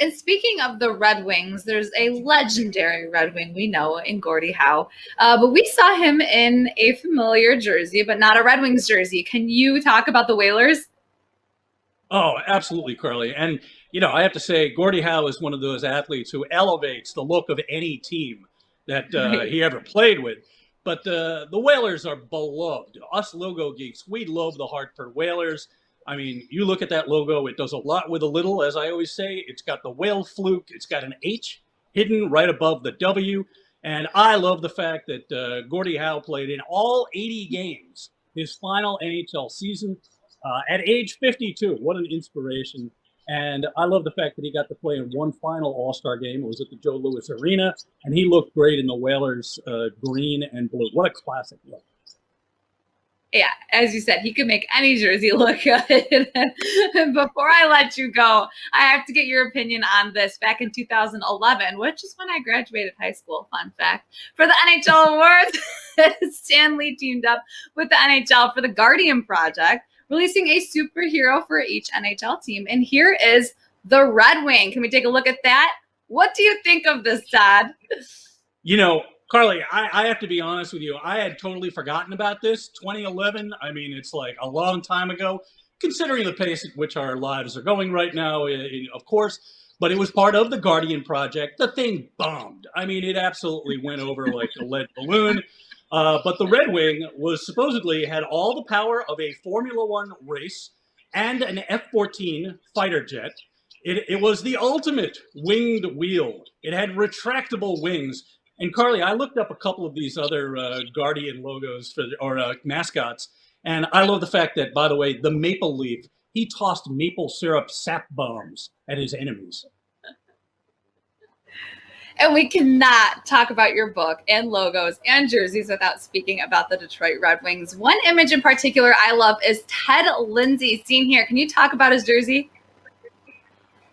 Speaker 4: And speaking of the Red Wings, there's a legendary Red Wing we know in Gordie Howe. But we saw him in a familiar jersey, but not a Red Wings jersey. Can you talk about the Whalers?
Speaker 5: Oh, absolutely, Carly. And, I have to say, Gordie Howe is one of those athletes who elevates the look of any team that he ever played with. But the Whalers are beloved. Us logo geeks, we love the Hartford Whalers. I mean, you look at that logo, it does a lot with a little, as I always say. It's got the whale fluke. It's got an H hidden right above the W. And I love the fact that Gordie Howe played in all 80 games, his final NHL season, at age 52. What an inspiration. And I love the fact that he got to play in one final All-Star game. It was at the Joe Louis Arena, and he looked great in the Whalers green and blue. What a classic look.
Speaker 4: Yeah, as you said, he could make any jersey look good. Before I let you go, I have to get your opinion on this. Back in 2011, which is when I graduated high school, fun fact, for the NHL Awards, Stan Lee teamed up with the NHL for the Guardian Project, releasing a superhero for each NHL team. And here is the Red Wing. Can we take a look at that? What do you think of this, Todd?
Speaker 5: Carly, I have to be honest with you. I had totally forgotten about this. 2011, I mean, it's like a long time ago, considering the pace at which our lives are going right now, of course. But it was part of the Guardian Project. The thing bombed. I mean, it absolutely went over like a lead balloon. But the Red Wing was supposedly had all the power of a Formula One race and an F-14 fighter jet. It was the ultimate winged wheel. It had retractable wings. And Carly, I looked up a couple of these other Guardian logos or mascots, and I love the fact that, by the way, the Maple Leaf, he tossed maple syrup sap bombs at his enemies.
Speaker 4: And we cannot talk about your book and logos and jerseys without speaking about the Detroit Red Wings. One image in particular I love is Ted Lindsay, seen here. Can you talk about his jersey?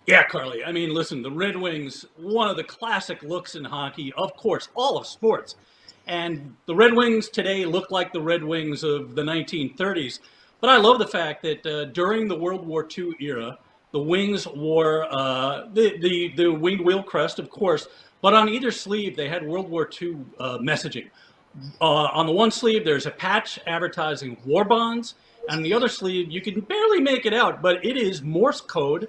Speaker 5: Yeah, Carly. I mean, listen, the Red Wings, one of the classic looks in hockey, of course, all of sports. And the Red Wings today look like the Red Wings of the 1930s. But I love the fact that during the World War II era, The wings wore the winged wheel crest, of course, but on either sleeve they had World War II messaging. On the one sleeve, there's a patch advertising war bonds. On the other sleeve, you can barely make it out, but it is Morse code,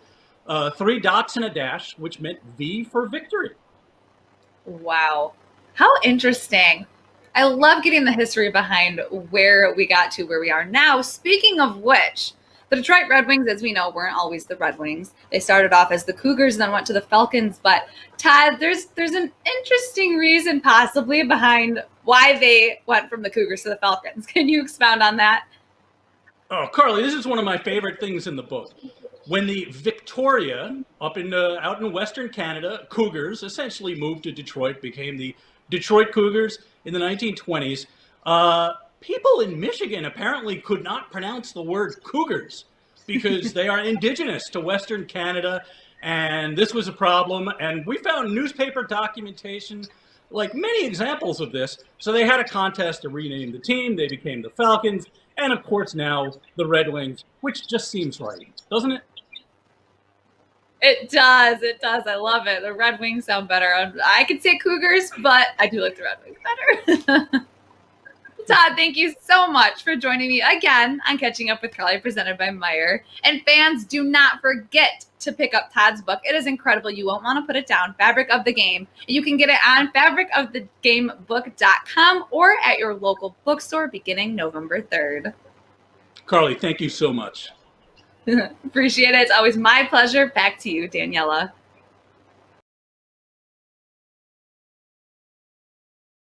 Speaker 5: 3 dots and a dash, which meant V for victory.
Speaker 4: Wow. How interesting. I love getting the history behind where we got to where we are now. Speaking of which, the Detroit Red Wings, as we know, weren't always the Red Wings. They started off as the Cougars and then went to the Falcons. But Todd, there's an interesting reason possibly behind why they went from the Cougars to the Falcons. Can you expound on that?
Speaker 5: Oh, Carly, this is one of my favorite things in the book. When the Victoria, out in Western Canada, Cougars essentially moved to Detroit, became the Detroit Cougars in the 1920s. People in Michigan apparently could not pronounce the word Cougars because they are indigenous to Western Canada, and this was a problem. And we found newspaper documentation, like many examples of this. So they had a contest to rename the team. They became the Falcons, and of course now the Red Wings, which just seems right, doesn't it?
Speaker 4: It does. It does. I love it. The Red Wings sound better. I could say Cougars, but I do like the Red Wings better. Todd, thank you so much for joining me again on Catching Up with Carly, presented by Meyer. And fans, do not forget to pick up Todd's book. It is incredible. You won't want to put it down. Fabric of the Game. You can get it on fabricofthegamebook.com or at your local bookstore beginning November 3rd.
Speaker 5: Carly, thank you so much.
Speaker 4: Appreciate it. It's always my pleasure. Back to you, Daniela.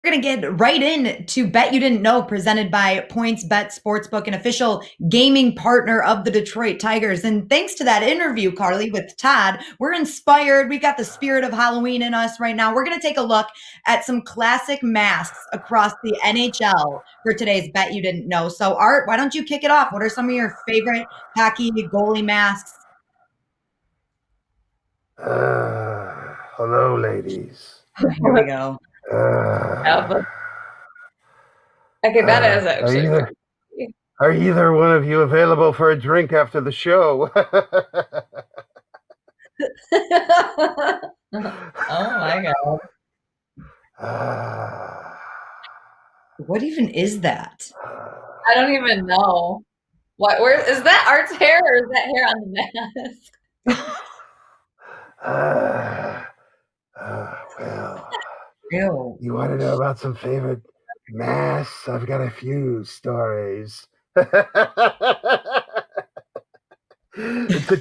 Speaker 1: We're going to get right in to Bet You Didn't Know, presented by PointsBet Sportsbook, an official gaming partner of the Detroit Tigers. And thanks to that interview, Carly, with Todd, we're inspired. We've got the spirit of Halloween in us right now. We're going to take a look at some classic masks across the NHL for today's Bet You Didn't Know. So, Art, why don't you kick it off? What are some of your favorite hockey goalie masks?
Speaker 6: Hello, ladies.
Speaker 1: Here we go.
Speaker 4: Okay, that is actually.
Speaker 6: Are either one of you available for a drink after the show?
Speaker 1: Oh my God. What even is that?
Speaker 4: I don't even know. Where is that Art's hair or is that hair on the mask?
Speaker 6: Well,
Speaker 1: Ew.
Speaker 6: you want to know about some favorite masks? I've got a few stories to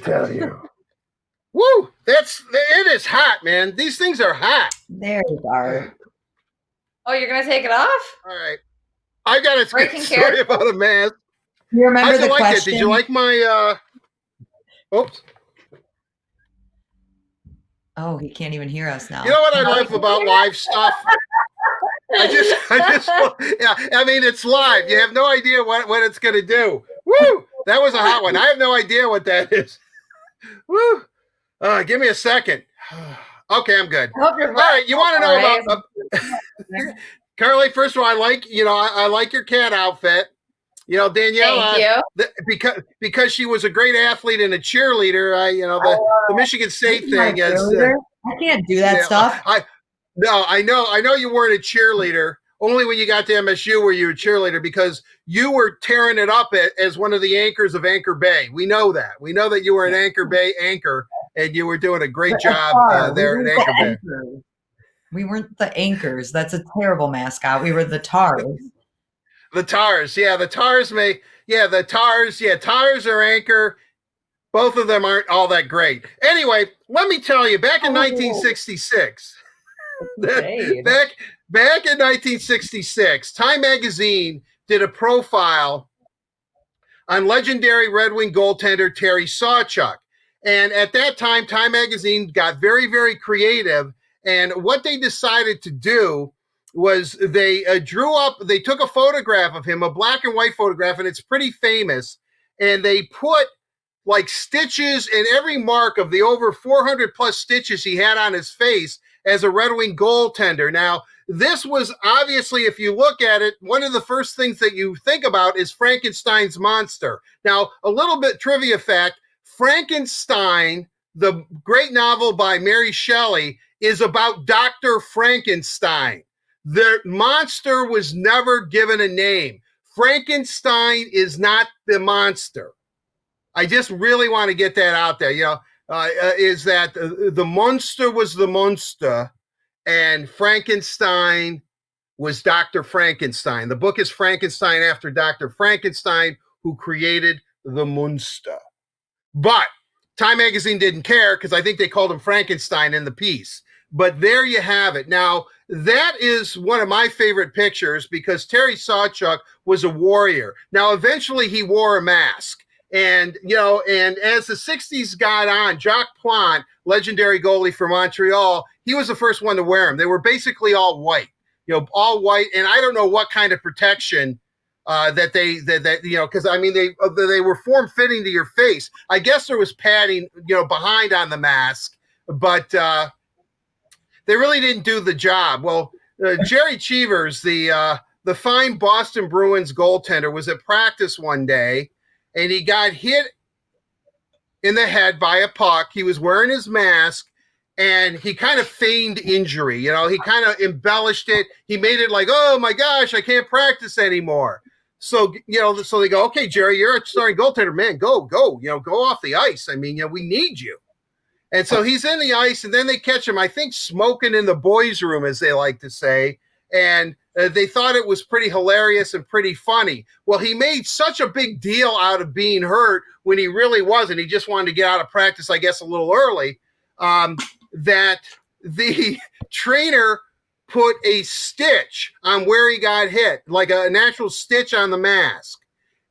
Speaker 6: tell you.
Speaker 2: Woo! It is hot, man. These things are hot.
Speaker 1: There's Art.
Speaker 4: Oh, you're gonna take it off?
Speaker 2: All right. I got a
Speaker 4: Breaking
Speaker 2: story
Speaker 4: character.
Speaker 2: about a mask.
Speaker 1: You remember
Speaker 2: How'd you
Speaker 1: the
Speaker 2: like
Speaker 1: question?
Speaker 2: it? Did you like my oops.
Speaker 1: Oh, he can't even hear us now.
Speaker 2: You know what I love about live stuff? I just yeah, I mean it's live. You have no idea what it's gonna do. Woo! That was a hot one. I have no idea what that is. Woo! Give me a second. Okay, I'm good.
Speaker 4: I hope you're
Speaker 2: All right, you want to know about Carly? First of all, I like your cat outfit. You know, Danielle.
Speaker 4: Thank you.
Speaker 2: Because she was a great athlete and a cheerleader. The Michigan State thing is.
Speaker 1: I can't do that stuff.
Speaker 2: I know you weren't a cheerleader. Only when you got to MSU were you a cheerleader because you were tearing it up as one of the anchors of Anchor Bay. We know that. We know that you were an Anchor Bay anchor and you were doing a great job there at Anchor Bay.
Speaker 1: We weren't the anchors. That's a terrible mascot. We were the Tars.
Speaker 2: The Tars. Yeah, the Tars the Tars. Yeah, Tars are anchor. Both of them aren't all that great. Anyway, let me tell you, back in 1966, back in 1966, Time Magazine did a profile on legendary Red Wing goaltender Terry Sawchuk. And at that time, Time Magazine got very, very creative. And what they decided to do was they took a photograph of him, a black and white photograph, and it's pretty famous. And they put like stitches in every mark of the over 400 plus stitches he had on his face as a Red Wing goaltender. Now, this was obviously, if you look at it, one of the first things that you think about is Frankenstein's monster. Now, a little bit trivia fact, Frankenstein, the great novel by Mary Shelley, is about Dr. Frankenstein. The monster was never given a name. Frankenstein is not the monster. I just really want to get that out there. Is that the monster was the monster, and Frankenstein was Dr. Frankenstein. The book is Frankenstein after Dr. Frankenstein, who created the monster. But Time Magazine didn't care because I think they called him Frankenstein in the piece. But there you have it. Now, that is one of my favorite pictures because Terry Sawchuk was a warrior. Now, eventually he wore a mask. And as the 60s got on, Jacques Plante, legendary goalie for Montreal, he was the first one to wear them. They were basically all white, all white. And I don't know what kind of protection because I mean, they were form-fitting to your face. I guess there was padding, behind on the mask, but they really didn't do the job. Well, Jerry Cheevers, the fine Boston Bruins goaltender, was at practice one day, and he got hit in the head by a puck. He was wearing his mask, and he kind of feigned injury. He kind of embellished it. He made it like, oh my gosh, I can't practice anymore. So, so they go, okay, Jerry, you're a starting goaltender, man, go, go off the ice. I mean, we need you. And so he's in the ice, and then they catch him, I think, smoking in the boys' room, as they like to say. And they thought it was pretty hilarious and pretty funny. Well, he made such a big deal out of being hurt when he really wasn't. He just wanted to get out of practice, I guess, a little early, that the trainer put a stitch on where he got hit, like a natural stitch on the mask.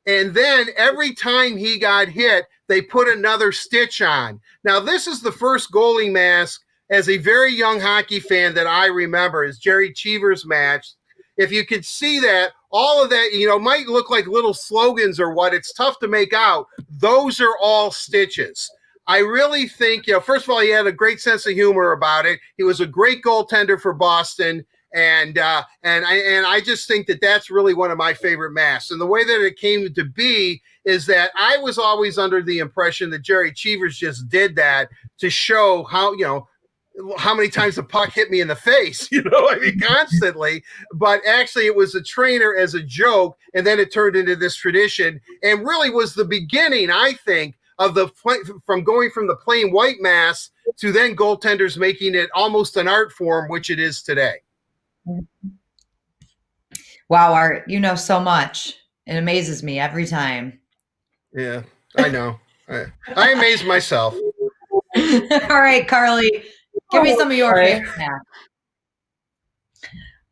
Speaker 2: And then every time he got hit, they put another stitch on. Now, this is the first goalie mask as a very young hockey fan that I remember, is Jerry Cheevers' match. If you could see that, all of that, might look like little slogans or what, it's tough to make out. Those are all stitches. I really think, first of all, he had a great sense of humor about it. He was a great goaltender for Boston. And I just think that that's really one of my favorite masks. And the way that it came to be is that I was always under the impression that Jerry Cheevers just did that to show how many times the puck hit me in the face, constantly. But actually it was a trainer as a joke. And then it turned into this tradition and really was the beginning, I think, of from going from the plain white mask to then goaltenders making it almost an art form, which it is today.
Speaker 1: Wow, Art, you know so much. It amazes me every time.
Speaker 2: Yeah, I know. I amaze myself.
Speaker 1: All right, Carly, give me some of your favorite masks.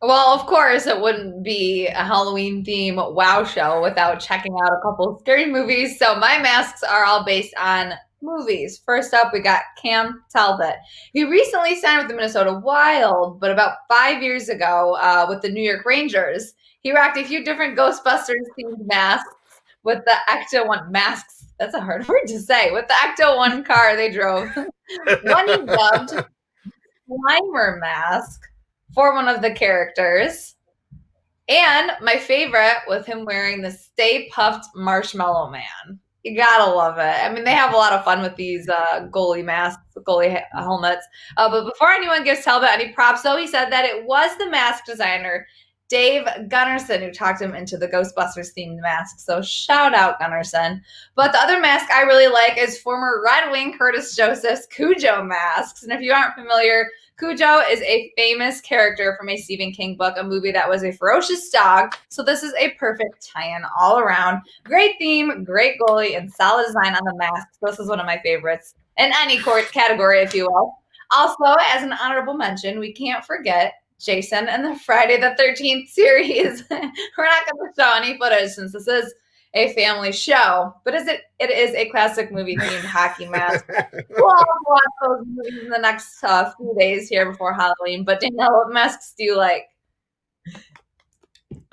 Speaker 4: Well, of course, it wouldn't be a Halloween theme wow show without checking out a couple of scary movies. So my masks are all based on movies. First up, we got Cam Talbot. He recently signed with the Minnesota Wild, but about 5 years ago with the New York Rangers, he rocked a few different Ghostbusters themed masks with the Ecto 1 masks. That's a hard word to say. With the Ecto 1 car they drove. One he dubbed Slimer mask for one of the characters. And my favorite, with him wearing the Stay Puft Marshmallow Man. You gotta love it. I mean, they have a lot of fun with these goalie masks, goalie helmets. But before anyone gives Talbot any props, though, he said that it was the mask designer, Dave Gunnarsson, who talked him into the Ghostbusters themed mask. So shout out Gunnarsson. But the other mask I really like is former Red Wing Curtis Joseph's Cujo masks. And if you aren't familiar, Cujo is a famous character from a Stephen King book, a movie that was a ferocious dog. So this is a perfect tie-in all around. Great theme, great goalie, and solid design on the mask. This is one of my favorites in any category, if you will. Also, as an honorable mention, we can't forget Jason and the Friday the 13th series. We're not going to show any footage since this is a family show, but it is a classic movie themed hockey mask. We'll all watch those movies in the next few days here before Halloween. But Danielle, what masks do you like?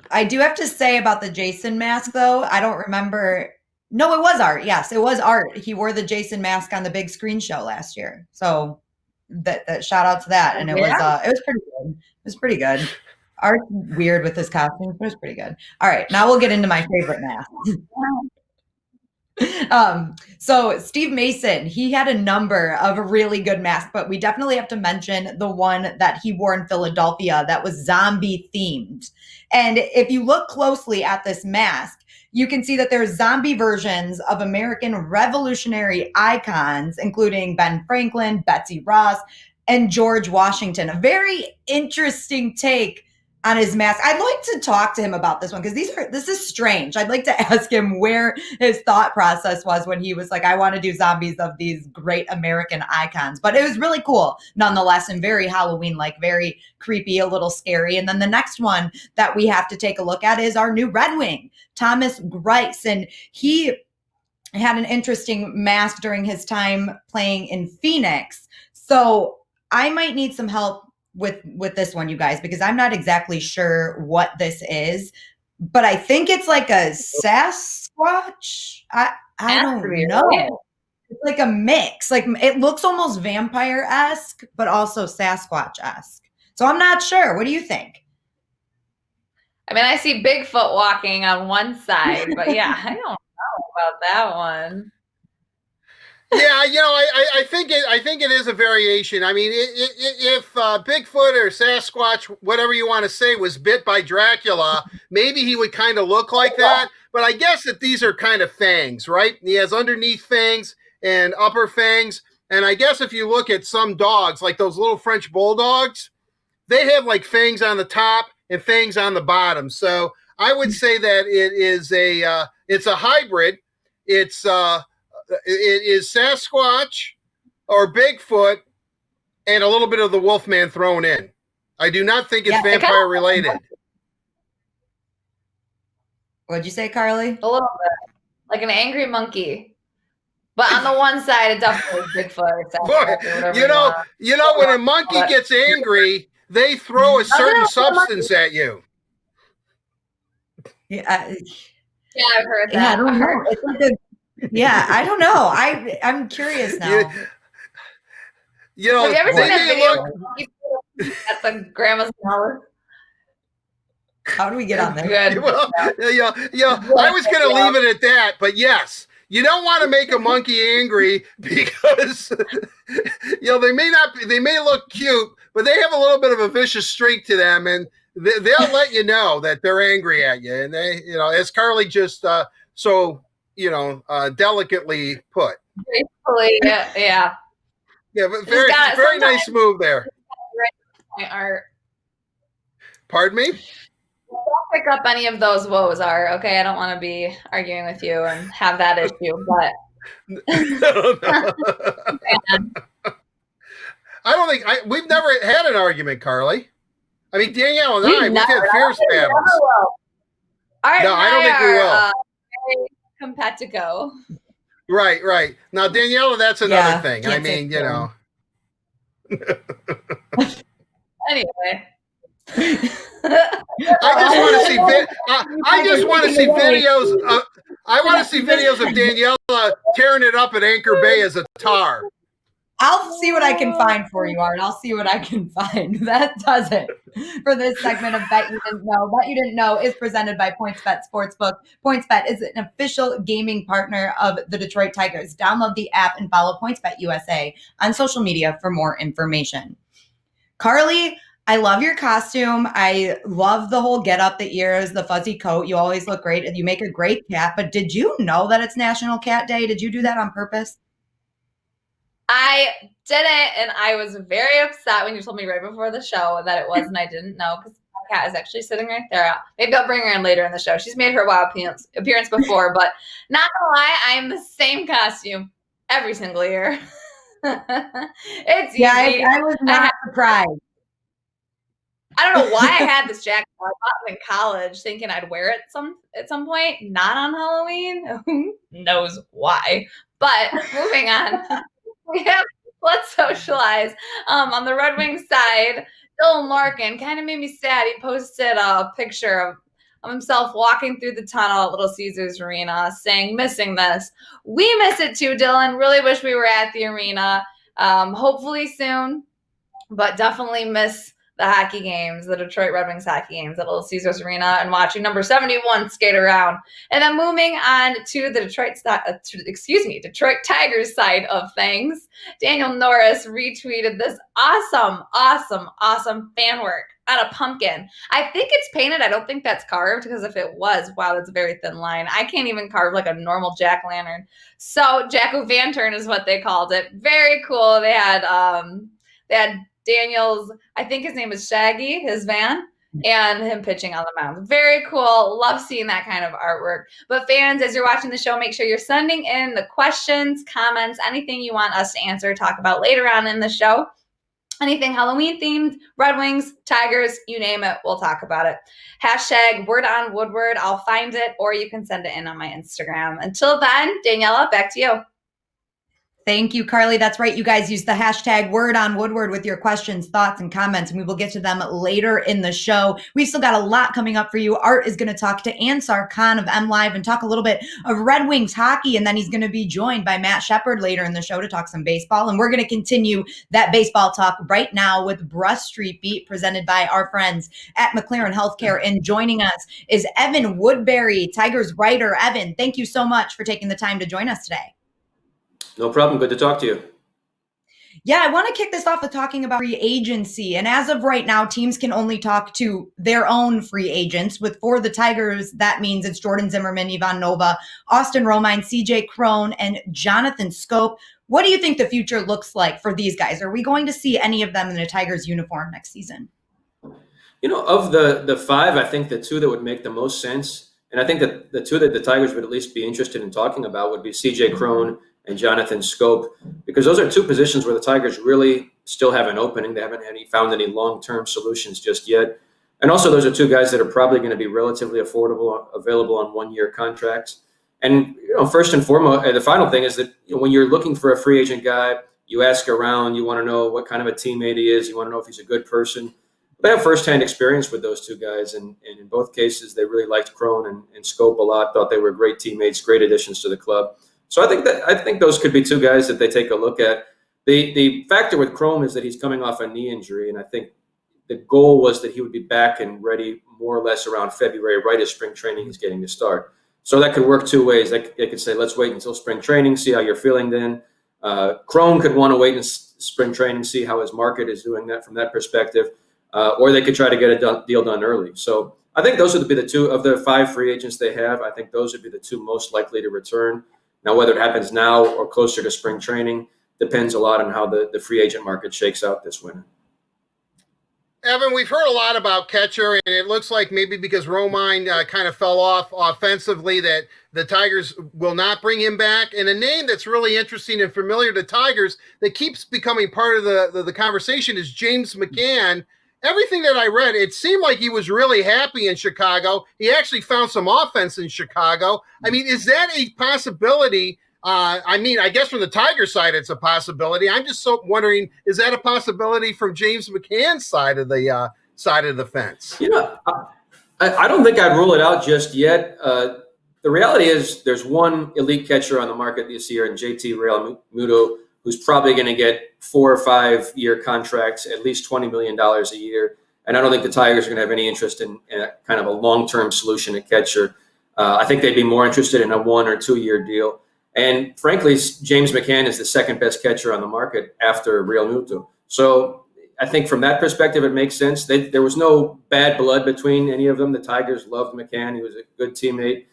Speaker 1: I do have to say about the Jason mask, though. I don't remember. No, it was Art. Yes, it was Art. He wore the Jason mask on the big screen show last year. So that shout out to that. And it was pretty good. It was pretty good. Art's weird with his costumes, but it's pretty good. All right, now we'll get into my favorite mask. So Steve Mason, he had a number of really good masks, but we definitely have to mention the one that he wore in Philadelphia that was zombie themed. And if you look closely at this mask, you can see that there's zombie versions of American revolutionary icons, including Ben Franklin, Betsy Ross, and George Washington. A very interesting take on his mask. I'd like to talk to him about this one because this is strange. I'd like to ask him where his thought process was when he was like, I want to do zombies of these great American icons. But it was really cool nonetheless, and very Halloween-like, very creepy, a little scary. And then the next one that we have to take a look at is our new Red Wing, Thomas Grice. And he had an interesting mask during his time playing in Phoenix. So I might need some help with this one, you guys, because I'm not exactly sure what this is, but I think it's like a Sasquatch. I don't know. It's like a mix. Like it looks almost vampire-esque, but also Sasquatch-esque. So I'm not sure. What do you think?
Speaker 7: I mean, I see Bigfoot walking on one side, but yeah, I don't know about that one.
Speaker 2: Yeah, I think it is a variation. I mean, if Bigfoot or Sasquatch, whatever you want to say, was bit by Dracula, maybe he would kind of look like that. But I guess that these are kind of fangs, right? He has underneath fangs and upper fangs. And I guess if you look at some dogs, like those little French bulldogs, they have like fangs on the top and fangs on the bottom. So I would say that it's a hybrid. It is Sasquatch or Bigfoot and a little bit of the Wolfman thrown in. I do not think it's vampire related.
Speaker 1: What'd you say, Carly?
Speaker 7: A little bit. Like an angry monkey. But on the one side, it definitely is Bigfoot or Sasquatch or whatever.
Speaker 2: You know, when a monkey gets angry, they throw a certain substance at you.
Speaker 1: Yeah,
Speaker 7: I've heard that.
Speaker 1: Yeah, I don't know. It's like I don't know. I'm curious now.
Speaker 7: Have you ever seen that video at the grandma's house?
Speaker 1: How do we get on there?
Speaker 7: Good.
Speaker 2: Well, I was going to leave it at that, but yes, you don't want to make a monkey angry because they may look cute, but they have a little bit of a vicious streak to them, and they'll let you know that they're angry at you. And they, as Carly just delicately put.
Speaker 7: Gracefully, yeah.
Speaker 2: Yeah, but very nice move there.
Speaker 7: Art.
Speaker 2: Pardon me?
Speaker 7: Don't pick up any of those woes, Art. Okay, I don't want to be arguing with you and have that issue, but
Speaker 2: no. I don't think we've never had an argument, Carly. I mean, Danielle and we've had fierce battles.
Speaker 7: Art
Speaker 2: no, I don't think we will.
Speaker 7: Competico.
Speaker 2: Right. Now, Daniela, that's another thing. I mean,
Speaker 7: Anyway.
Speaker 2: I just want to see videos. I want to see videos of Daniela tearing it up at Anchor Bay as a tar.
Speaker 1: I'll see what I can find for you, Art. I'll see what I can find. That does it for this segment of Bet You Didn't Know. Bet You Didn't Know is presented by PointsBet Sportsbook. PointsBet is an official gaming partner of the Detroit Tigers. Download the app and follow PointsBet USA on social media for more information. Carly, I love your costume. I love the whole getup, the ears, the fuzzy coat. You always look great, and you make a great cat. But did you know that it's National Cat Day? Did you do that on purpose?
Speaker 7: I didn't, and I was very upset when you told me right before the show that it was, and I didn't know because my cat is actually sitting right there. Maybe I'll bring her in later in the show. She's made her wild appearance before, but not gonna lie, I'm the same costume every single year. It's easy.
Speaker 1: I was not surprised.
Speaker 7: I don't know why I had this jacket. I bought it in college thinking I'd wear it at some point, not on Halloween. Who knows why? But moving on. Let's socialize. On the Red Wings side, Dylan Larkin kind of made me sad. He posted a picture of himself walking through the tunnel at Little Caesars Arena saying, missing this. We miss it too, Dylan. Really wish we were at the arena. Hopefully soon, but definitely miss the hockey games, the Detroit Red Wings hockey games at Little Caesars Arena and watching number 71 skate around. And then moving on to the Detroit Tigers side of things, Daniel Norris retweeted this awesome fan work on a pumpkin. I think it's painted. I don't think that's carved, because if it was, wow, that's a very thin line. I can't even carve like a normal jack-o'-lantern. So jack-o'-lantern is what they called it. Very cool. They had Daniel's, I think his name is Shaggy, his van, and him pitching on the mound. Very cool. Love seeing that kind of artwork. But fans, as you're watching the show, make sure you're sending in the questions, comments, anything you want us to answer, talk about later on in the show. Anything Halloween themed, Red Wings, Tigers, you name it, we'll talk about it. Hashtag Word on Woodward. I'll find it, or you can send it in on my Instagram. Until then, Daniela, back to you.
Speaker 1: Thank you, Carly. That's right. You guys use the hashtag Word on Woodward with your questions, thoughts, and comments, and we will get to them later in the show. We've still got a lot coming up for you. Art is going to talk to Ansar Khan of MLive and talk a little bit of Red Wings hockey, and then he's going to be joined by Matt Shepard later in the show to talk some baseball. And we're going to continue that baseball talk right now with Brush Street Beat, presented by our friends at McLaren Healthcare. And joining us is Evan Woodbury, Tigers writer. Evan, thank you so much for taking the time to join us today.
Speaker 8: No problem. Good to talk to you.
Speaker 1: Yeah, I want to kick this off with talking about free agency. And as of right now, teams can only talk to their own free agents. For the Tigers, that means it's Jordan Zimmerman, Ivan Nova, Austin Romine, CJ Crone, and Jonathan Scope. What do you think the future looks like for these guys? Are we going to see any of them in a Tigers uniform next season?
Speaker 8: You know, of the five, I think the two that would make the most sense, and I think that the two that the Tigers would at least be interested in talking about would be CJ Crone and Jonathan Scope, because those are two positions where the Tigers really still have an opening. They haven't found any long-term solutions just yet. And also, those are two guys that are probably going to be relatively affordable, available on one-year contracts. And, you know, first and foremost, the final thing is that, you know, when you're looking for a free agent guy, you ask around, you want to know what kind of a teammate he is, you want to know if he's a good person. They have firsthand experience with those two guys, and in both cases, they really liked Crone and Scope a lot, thought they were great teammates, great additions to the club. So I think those could be two guys that they take a look at. The factor with Crone is that he's coming off a knee injury, and I think the goal was that he would be back and ready more or less around February, right as spring training is getting to start. So that could work two ways. They could say, let's wait until spring training, see how you're feeling then. Crone could want to wait in spring training, see how his market is doing that from that perspective, or they could try to get a deal done early. So I think those would be the two of the five free agents they have. I think those would be the two most likely to return. Now, whether it happens now or closer to spring training depends a lot on how the free agent market shakes out this winter.
Speaker 2: Evan, we've heard a lot about catcher, and it looks like maybe because Romine kind of fell off offensively that the Tigers will not bring him back. And a name that's really interesting and familiar to Tigers that keeps becoming part of the conversation is James McCann. Everything that I read, it seemed like he was really happy in Chicago. He actually found some offense in Chicago. I mean, is that a possibility? I guess from the Tiger side, it's a possibility. I'm just wondering, is that a possibility from James McCann's side of the fence?
Speaker 8: You know, I don't think I'd rule it out just yet. The reality is there's one elite catcher on the market this year in JT Realmuto, who's probably going to get 4 or 5 year contracts, at least $20 million a year. And I don't think the Tigers are going to have any interest in a kind of a long-term solution at catcher. I think they'd be more interested in a 1 or 2 year deal. And frankly, James McCann is the second best catcher on the market after Realmuto. So I think from that perspective, it makes sense. There was no bad blood between any of them. The Tigers loved McCann. He was a good teammate.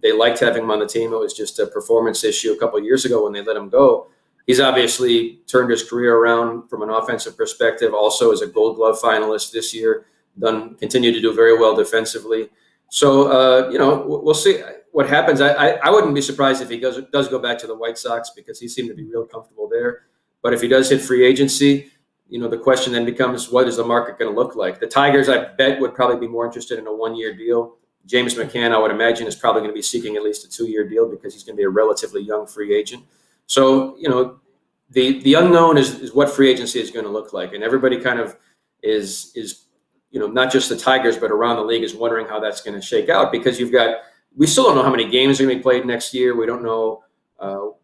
Speaker 8: They liked having him on the team. It was just a performance issue a couple of years ago when they let him go. He's obviously turned his career around from an offensive perspective, also as a Gold Glove finalist this year, continued to do very well defensively. So, we'll see what happens. I wouldn't be surprised if he does go back to the White Sox, because he seemed to be real comfortable there. But if he does hit free agency, the question then becomes, what is the market going to look like? The Tigers, I bet, would probably be more interested in a 1 year deal. James McCann, I would imagine, is probably going to be seeking at least a 2 year deal because he's going to be a relatively young free agent. So, the unknown is what free agency is going to look like. And everybody kind of is not just the Tigers, but around the league is wondering how that's going to shake out, because we still don't know how many games are going to be played next year. We don't know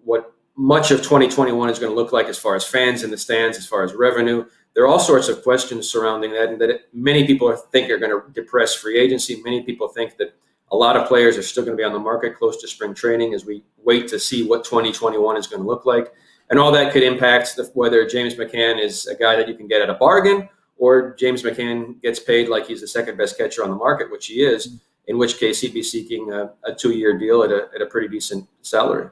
Speaker 8: what much of 2021 is going to look like as far as fans in the stands, as far as revenue. There are all sorts of questions surrounding that, and many people think are going to depress free agency. Many people think that a lot of players are still going to be on the market close to spring training as we wait to see what 2021 is going to look like. And all that could impact whether James McCann is a guy that you can get at a bargain, or James McCann gets paid like he's the second best catcher on the market, which he is, in which case he'd be seeking a 2-year deal at a pretty decent salary.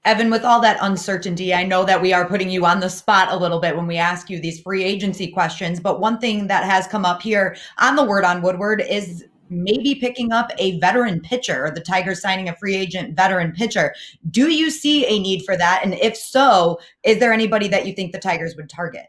Speaker 1: Evan, with all that uncertainty, I know that we are putting you on the spot a little bit when we ask you these free agency questions, but one thing that has come up here on the Word on Woodward is maybe picking up a veteran pitcher, or the Tigers signing a free agent veteran pitcher. Do you see a need for that? And if so, is there anybody that you think the Tigers would target?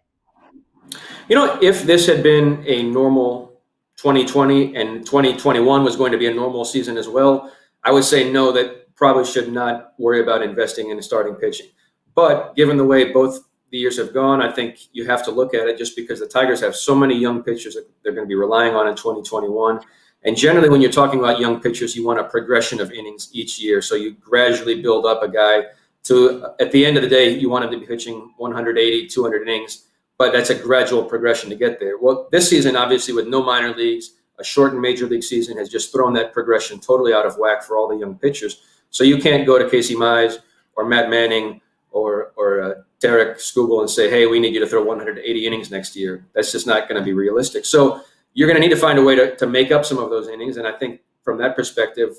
Speaker 8: If this had been a normal 2020 and 2021 was going to be a normal season as well, I would say no, that probably should not worry about investing in starting pitching. But given the way both the years have gone, I think you have to look at it just because the Tigers have so many young pitchers that they're going to be relying on in 2021. And generally, when you're talking about young pitchers, you want a progression of innings each year. So you gradually build up a guy to, at the end of the day, you want him to be pitching 180, 200 innings, but that's a gradual progression to get there. Well, this season, obviously, with no minor leagues, a shortened major league season has just thrown that progression totally out of whack for all the young pitchers. So you can't go to Casey Mize or Matt Manning or Derek Skubal and say, hey, we need you to throw 180 innings next year. That's just not going to be realistic. So you're going to need to find a way to make up some of those innings. And I think from that perspective,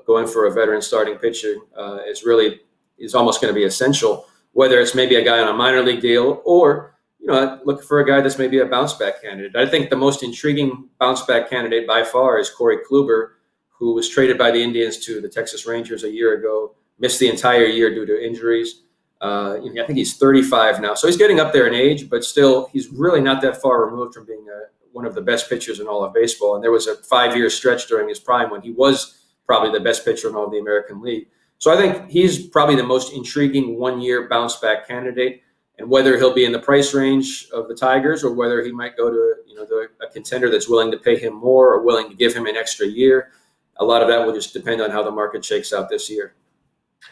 Speaker 8: going for a veteran starting pitcher is almost going to be essential, whether it's maybe a guy on a minor league deal or, look for a guy that's maybe a bounce back candidate. I think the most intriguing bounce back candidate by far is Corey Kluber, who was traded by the Indians to the Texas Rangers a year ago, missed the entire year due to injuries. I think he's 35 now. So he's getting up there in age, but still he's really not that far removed from being one of the best pitchers in all of baseball. And there was a 5-year stretch during his prime when he was probably the best pitcher in all of the American League. So I think he's probably the most intriguing 1-year bounce back candidate. And whether he'll be in the price range of the Tigers or whether he might go to a contender that's willing to pay him more or willing to give him an extra year, a lot of that will just depend on how the market shakes out this year.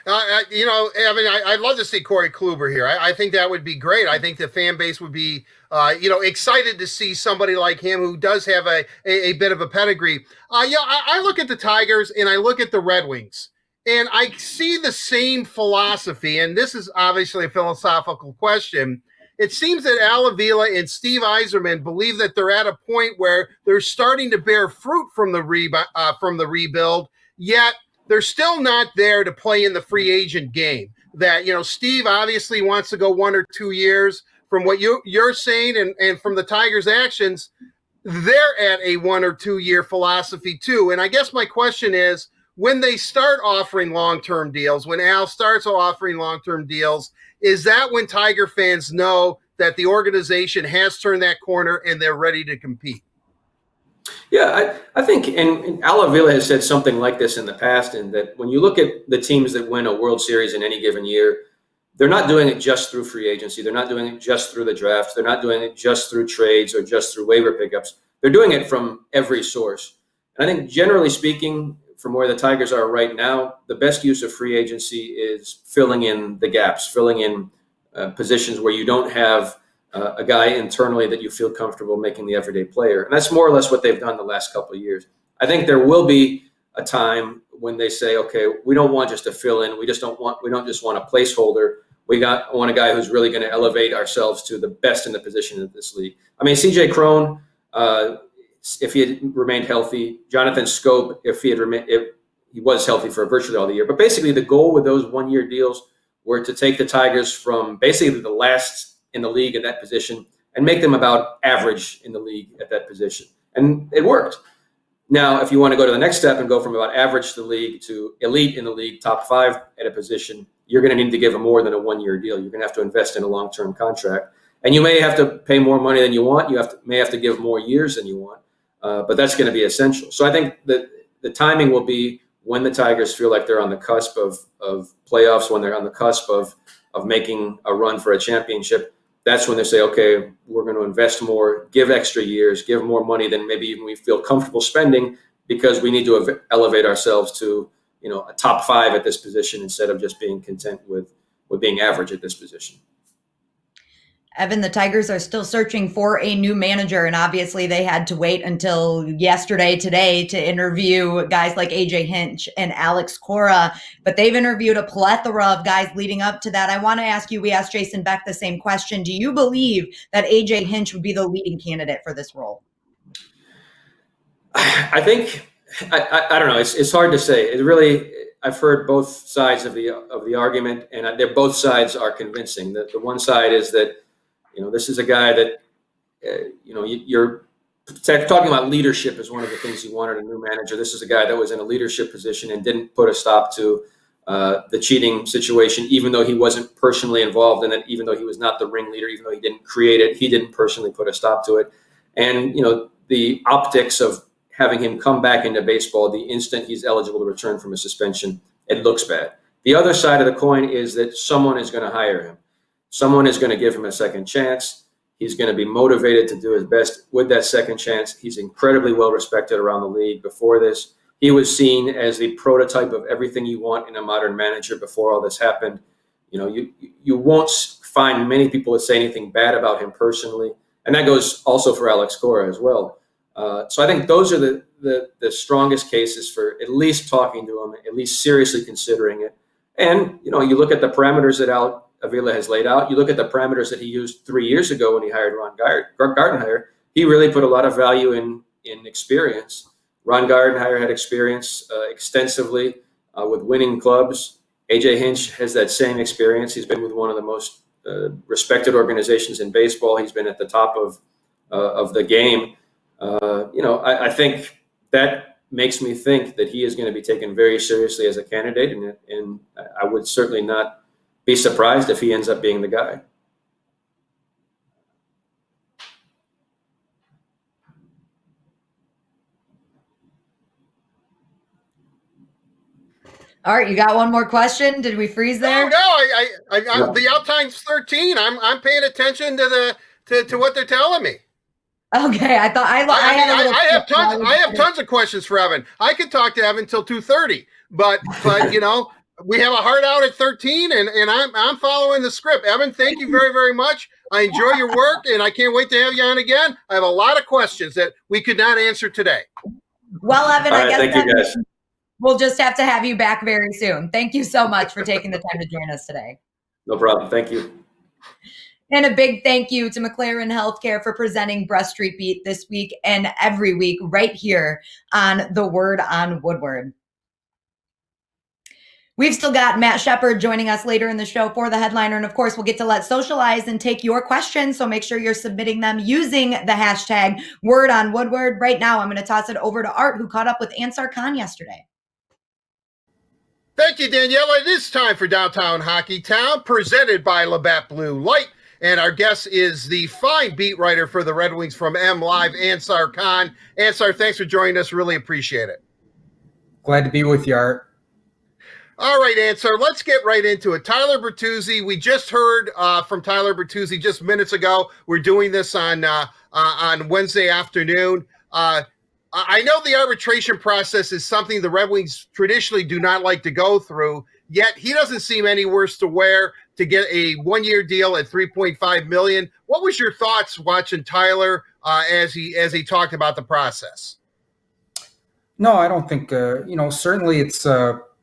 Speaker 2: Evan, I'd love to see Corey Kluber here. I think that would be great. I think the fan base would be, excited to see somebody like him who does have a bit of a pedigree. I look at the Tigers and I look at the Red Wings, and I see the same philosophy. And this is obviously a philosophical question. It seems that Al Avila and Steve Yzerman believe that they're at a point where they're starting to bear fruit from the rebuild, yet they're still not there to play in the free agent game. That, Steve obviously wants to go 1 or 2 years. From what you're saying and from the Tigers' actions, they're at a 1 or 2 year philosophy too. And I guess my question is, when they start offering long-term deals, when Al starts offering long-term deals, is that when Tiger fans know that the organization has turned that corner and they're ready to compete?
Speaker 8: Yeah, I think, and Al Avila has said something like this in the past, in that when you look at the teams that win a World Series in any given year, they're not doing it just through free agency. They're not doing it just through the drafts. They're not doing it just through trades or just through waiver pickups. They're doing it from every source. And I think generally speaking, from where the Tigers are right now, the best use of free agency is filling in the gaps, filling in positions where you don't have a guy internally that you feel comfortable making the everyday player. And that's more or less what they've done the last couple of years. I think there will be a time when they say, okay, we don't want just to fill in. We don't just want a placeholder. We want a guy who's really going to elevate ourselves to the best in the position in this league. I mean, CJ Cron, if he had remained healthy, Jonathan Scope, if he was healthy for virtually all the year. But basically the goal with those 1-year deals were to take the Tigers from basically the last in the league at that position and make them about average in the league at that position. And it worked. Now, if you want to go to the next step and go from about average to the league to elite in the league, top 5 at a position, you're going to need to give them more than a 1-year deal. You're going to have to invest in a long-term contract. And you may have to pay more money than you want. You may have to give more years than you want. But that's going to be essential. So I think that the timing will be when the Tigers feel like they're on the cusp of playoffs, when they're on the cusp of making a run for a championship. That's when they say, okay, we're going to invest more, give extra years, give more money than maybe even we feel comfortable spending, because we need to elevate ourselves to, a top 5 at this position instead of just being content with being average at this position.
Speaker 1: Evan, the Tigers are still searching for a new manager, and obviously they had to wait until today, to interview guys like AJ Hinch and Alex Cora, but they've interviewed a plethora of guys leading up to that. I want to ask you, we asked Jason Beck the same question. Do you believe that AJ Hinch would be the leading candidate for this role?
Speaker 8: I think, I don't know, it's hard to say. It really, I've heard both sides of the argument, and they're both sides are convincing. The one side is that, this is a guy that, you're talking about leadership is one of the things you wanted a new manager. This is a guy that was in a leadership position and didn't put a stop to the cheating situation, even though he wasn't personally involved in it, even though he was not the ringleader, even though he didn't create it, he didn't personally put a stop to it. And, the optics of having him come back into baseball the instant he's eligible to return from a suspension, it looks bad. The other side of the coin is that someone is going to hire him. Someone is going to give him a second chance. He's going to be motivated to do his best with that second chance. He's incredibly well respected around the league. Before this, he was seen as the prototype of everything you want in a modern manager before all this happened. You won't find many people that say anything bad about him personally. And that goes also for Alex Cora as well. So I think those are the strongest cases for at least talking to him, at least seriously considering it. And, you look at the parameters that Avila has laid out. You look at the parameters that he used 3 years ago when he hired Ron Gardenhire. He really put a lot of value in experience. Ron Gardenhire had experience extensively with winning clubs. AJ Hinch has that same experience. He's been with one of the most respected organizations in baseball. He's been at the top of the game. I think that makes me think that he is going to be taken very seriously as a candidate, and I would certainly not be surprised if he ends up being the guy.
Speaker 1: All right, you got one more question? Did we freeze there?
Speaker 2: No, the out time's 13. I'm paying attention to what they're telling me.
Speaker 1: Okay, I thought
Speaker 2: I have tons of questions for Evan. I could talk to Evan till 2:30, but we have a hard out at 13, and I'm following the script. Evan, thank you very, very much. I enjoy your work, and I can't wait to have you on again. I have a lot of questions that we could not answer today.
Speaker 1: Well, Evan, I guess
Speaker 8: thank you guys.
Speaker 1: We'll just have to have you back very soon. Thank you so much for taking the time to join us today.
Speaker 8: No problem. Thank you.
Speaker 1: And a big thank you to McLaren Healthcare for presenting Breast Street Beat this week and every week right here on The Word on Woodward. We've still got Matt Shepard joining us later in the show for the headliner. And of course, we'll get to Let's Socialize and take your questions. So make sure you're submitting them using the hashtag Word on Woodward. Right now, I'm going to toss it over to Art, who caught up with Ansar yesterday.
Speaker 2: Thank you, Daniela. It is time for Downtown Hockey Town, presented by Labatt Blue Light. And our guest is the fine beat writer for the Red Wings from MLive, Ansar Khan. Ansar, thanks for joining us. Really appreciate it.
Speaker 9: Glad to be with you, Art.
Speaker 2: All right, Ansar, let's get right into it. Tyler Bertuzzi, we just heard from Tyler Bertuzzi just minutes ago. We're doing this on Wednesday afternoon. I know the arbitration process is something the Red Wings traditionally do not like to go through, yet he doesn't seem any worse to wear to get a one-year deal at $3.5 million. What was your thoughts watching Tyler as he talked about the process?
Speaker 9: No, I don't think, certainly it's,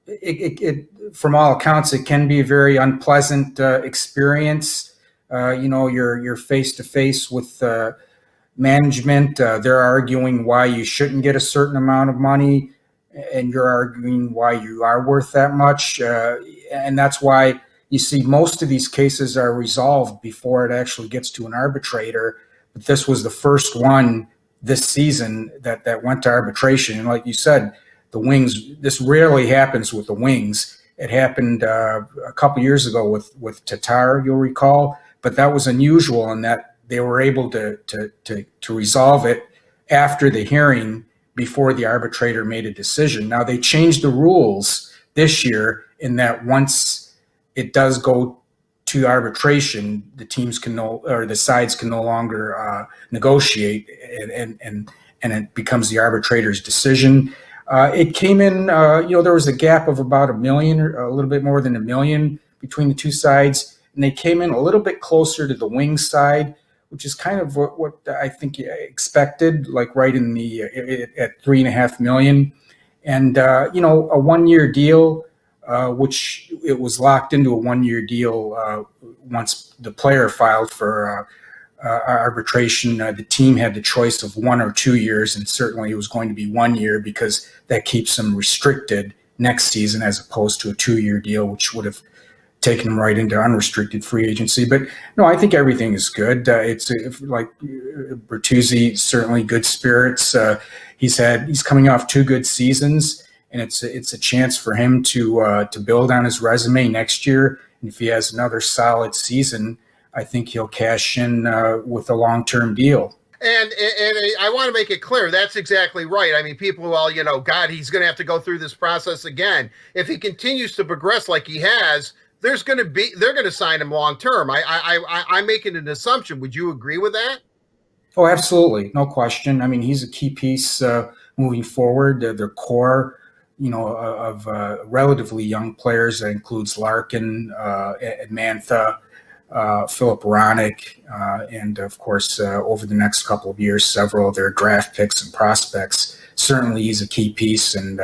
Speaker 9: it from all accounts, it can be a very unpleasant experience. You're face-to-face with management. They're arguing why you shouldn't get a certain amount of money, and you're arguing why you are worth that much. And that's why you see most of these cases are resolved before it actually gets to an arbitrator. But this was the first one this season that went to arbitration. And like you said, the Wings, this rarely happens with the Wings. It happened a couple years ago with Tatar, you'll recall, but that was unusual in that they were able to resolve it after the hearing before the arbitrator made a decision. Now, they changed the rules this year in that once it does go to arbitration, the sides can no longer negotiate, and it becomes the arbitrator's decision. It came in, there was a gap of about $1 million, or a little bit more than $1 million between the two sides. and they came in a little bit closer to the wing side, which is kind of what I think you expected, like right in the at $3.5 million, and a 1-year deal, which it was locked into a 1-year deal once the player filed for arbitration. The team had the choice of 1 or 2 years, and certainly it was going to be 1 year because that keeps them restricted next season as opposed to a 2-year deal, which would have taken him right into unrestricted free agency. But no, I think everything is good. It's like Bertuzzi, certainly good spirits. He's coming off 2 good seasons, and it's a chance for him to build on his resume next year. And if he has another solid season, I think he'll cash in with a long-term deal.
Speaker 2: And I want to make it clear, that's exactly right. I mean, people, well, God, he's going to have to go through this process again. If he continues to progress like he has, they're going to sign him long term. I'm making an assumption. Would you agree with that?
Speaker 9: Oh, absolutely, no question. I mean, he's a key piece moving forward. Their core, of relatively young players that includes Larkin, Mantha, Philip Ronick, and of course, over the next couple of years, several of their draft picks and prospects. Certainly, he's a key piece, and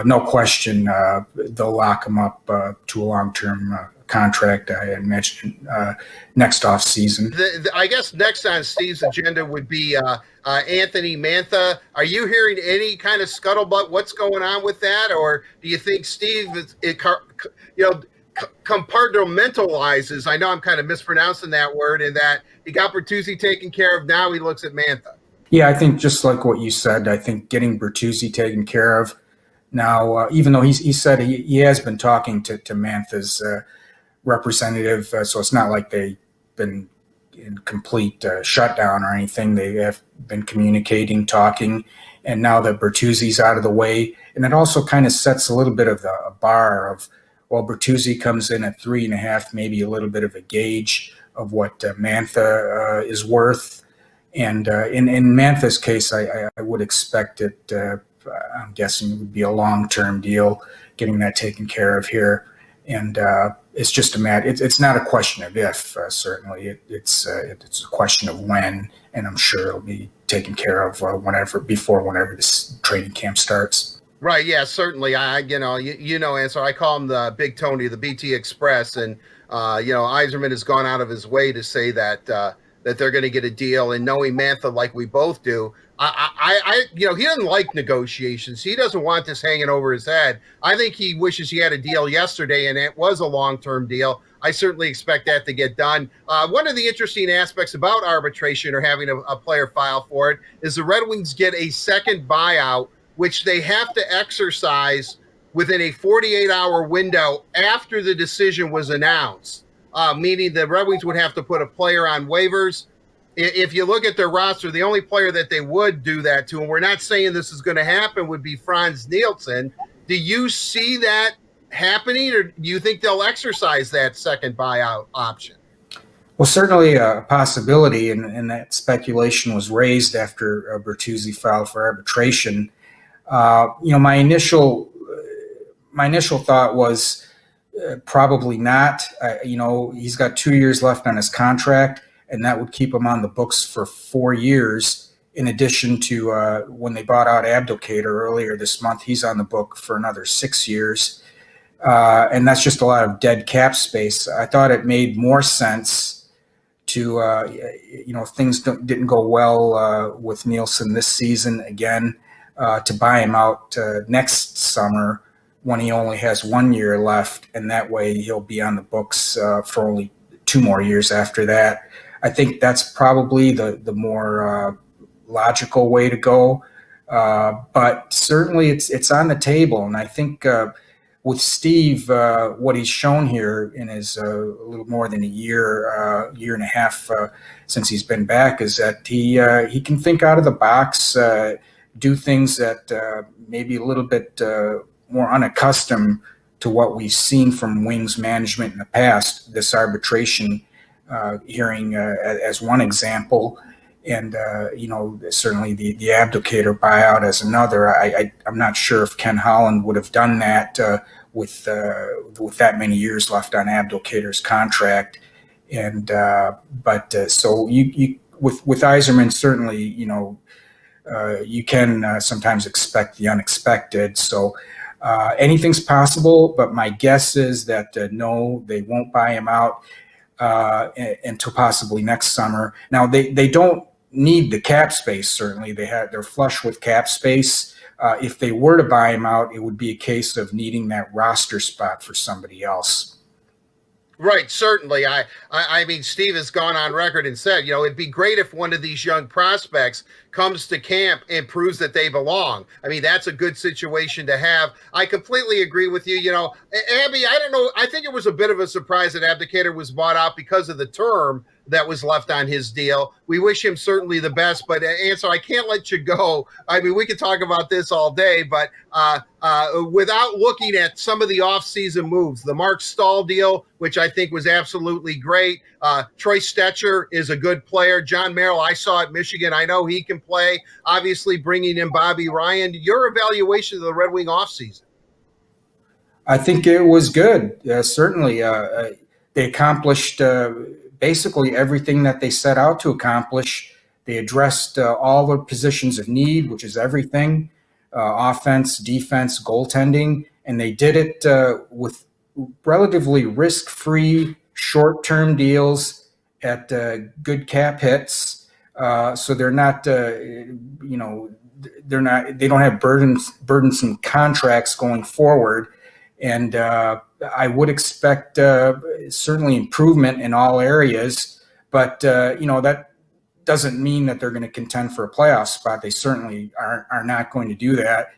Speaker 9: no question, they'll lock him up to a long-term contract, I imagine, next offseason.
Speaker 2: I guess next on Steve's agenda would be Anthony Mantha. Are you hearing any kind of scuttlebutt? What's going on with that? Or do you think Steve compartmentalizes? I know I'm kind of mispronouncing that word, in that he got Bertuzzi taken care of. Now he looks at Mantha.
Speaker 9: Yeah, I think just like what you said, I think getting Bertuzzi taken care of now, even though he said he has been talking to Mantha's representative, so it's not like they've been in complete shutdown or anything. They have been communicating, talking, and now that Bertuzzi's out of the way, and it also kind of sets a little bit of a bar of, well, Bertuzzi comes in at 3.5, maybe a little bit of a gauge of what Mantha is worth. And in Mantha's case, I would expect it, I'm guessing it would be a long-term deal, getting that taken care of here. And it's just a matter, it's not a question of if, certainly. It's a question of when, and I'm sure it'll be taken care of whenever this training camp starts.
Speaker 2: Right. Yeah, certainly. Ansar, I call him the Big Tony, the BT Express. And, Yzerman has gone out of his way to say that they're going to get a deal. And knowing Mantha like we both do, he doesn't like negotiations. He doesn't want this hanging over his head. I think he wishes he had a deal yesterday, and it was a long-term deal. I certainly expect that to get done. One of the interesting aspects about arbitration, or having a player file for it, is the Red Wings get a second buyout, which they have to exercise within a 48-hour window after the decision was announced, meaning the Red Wings would have to put a player on waivers. If you look at their roster, the only player that they would do that to, and we're not saying this is going to happen, would be Franz Nielsen. Do you see that happening, or do you think they'll exercise that second buyout option?
Speaker 9: Well, certainly a possibility, and that speculation was raised after Bertuzzi filed for arbitration. My initial thought was probably not. He's got 2 years left on his contract, and that would keep him on the books for 4 years. In addition to when they bought out Abdelkader earlier this month, he's on the book for another 6 years. And that's just a lot of dead cap space. I thought it made more sense to, if things didn't go well with Nielsen this season again, to buy him out next summer when he only has 1 year left, and that way he'll be on the books for only 2 more years after that. I think that's probably the more logical way to go, but certainly it's on the table. And I think with Steve, what he's shown here in his a little more than a year and a half since he's been back, is that he can think out of the box, do things that maybe a little bit more unaccustomed to what we've seen from Wings management in the past. This arbitration hearing as one example, and certainly the Abdelkader buyout as another. I'm not sure if Ken Holland would have done that with that many years left on Abdelkader's contract. And so you with Yzerman, certainly, you can sometimes expect the unexpected. So anything's possible, but my guess is that no, they won't buy him out until possibly next summer. Now they don't need the cap space. Certainly, they're flush with cap space. If they were to buy him out, it would be a case of needing that roster spot for somebody else.
Speaker 2: Right, certainly. I mean, Steve has gone on record and said, it'd be great if one of these young prospects comes to camp and proves that they belong. I mean, that's a good situation to have. I completely agree with you. Abby, I don't know. I think it was a bit of a surprise that Abdelkader was bought out because of the term that was left on his deal. We wish him certainly the best, but Ansar, I can't let you go. I mean, we could talk about this all day, but without looking at some of the offseason moves, the Mark Stahl deal, which I think was absolutely great. Troy Stetcher is a good player. John Merrill, I saw at Michigan. I know he can play. Obviously, bringing in Bobby Ryan. Your evaluation of the Red Wing offseason?
Speaker 9: I think it was good. Certainly, they accomplished basically everything that they set out to accomplish. They addressed all the positions of need, which is everything, offense, defense, goaltending, and they did it with relatively risk-free short-term deals at good cap hits. So they're not, they don't have burdensome contracts going forward. And I would expect certainly improvement in all areas, but that doesn't mean that they're going to contend for a playoff spot. They certainly are not going to do that.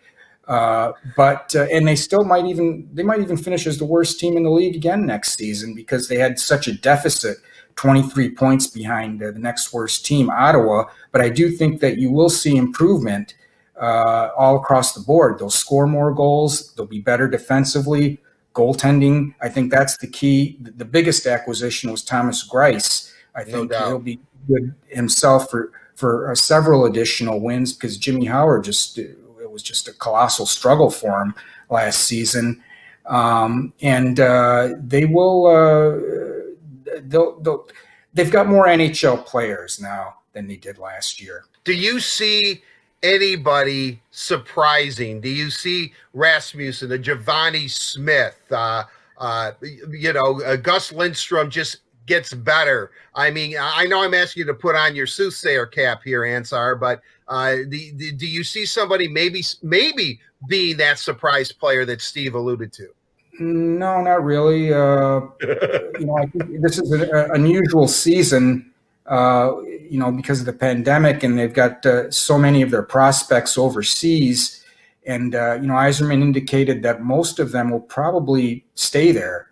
Speaker 9: And they still might even finish as the worst team in the league again next season because they had such a deficit, 23 points behind the next worst team, Ottawa. But I do think that you will see improvement all across the board. They'll score more goals. They'll be better defensively. Goaltending, I think that's the key. The biggest acquisition was Thomas Greiss. I think he'll be good himself for several additional wins because Jimmy Howard it was just a colossal struggle for him last season. They will they've got more NHL players now than they did last year.
Speaker 2: Do you see anybody surprising? Do you see Rasmussen, a Giovanni Smith, Gus Lindstrom just gets better? I mean, I know I'm asking you to put on your soothsayer cap here, Ansar, but do you see somebody maybe being that surprise player that Steve alluded to?
Speaker 9: No, not really. I think this is an unusual season, because of the pandemic, and they've got so many of their prospects overseas. And, Yzerman indicated that most of them will probably stay there.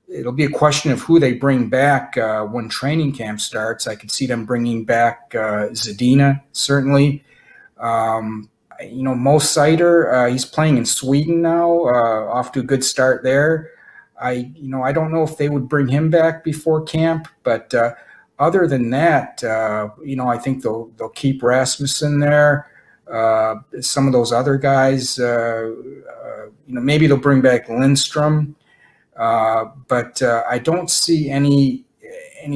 Speaker 9: It'll be a question of who they bring back when training camp starts. I could see them bringing back Zadina, certainly. Mo Seider, he's playing in Sweden now, off to a good start there. I don't know if they would bring him back before camp, but other than that, I think they'll keep Rasmussen there. Some of those other guys, maybe they'll bring back Lindstrom, but I don't see any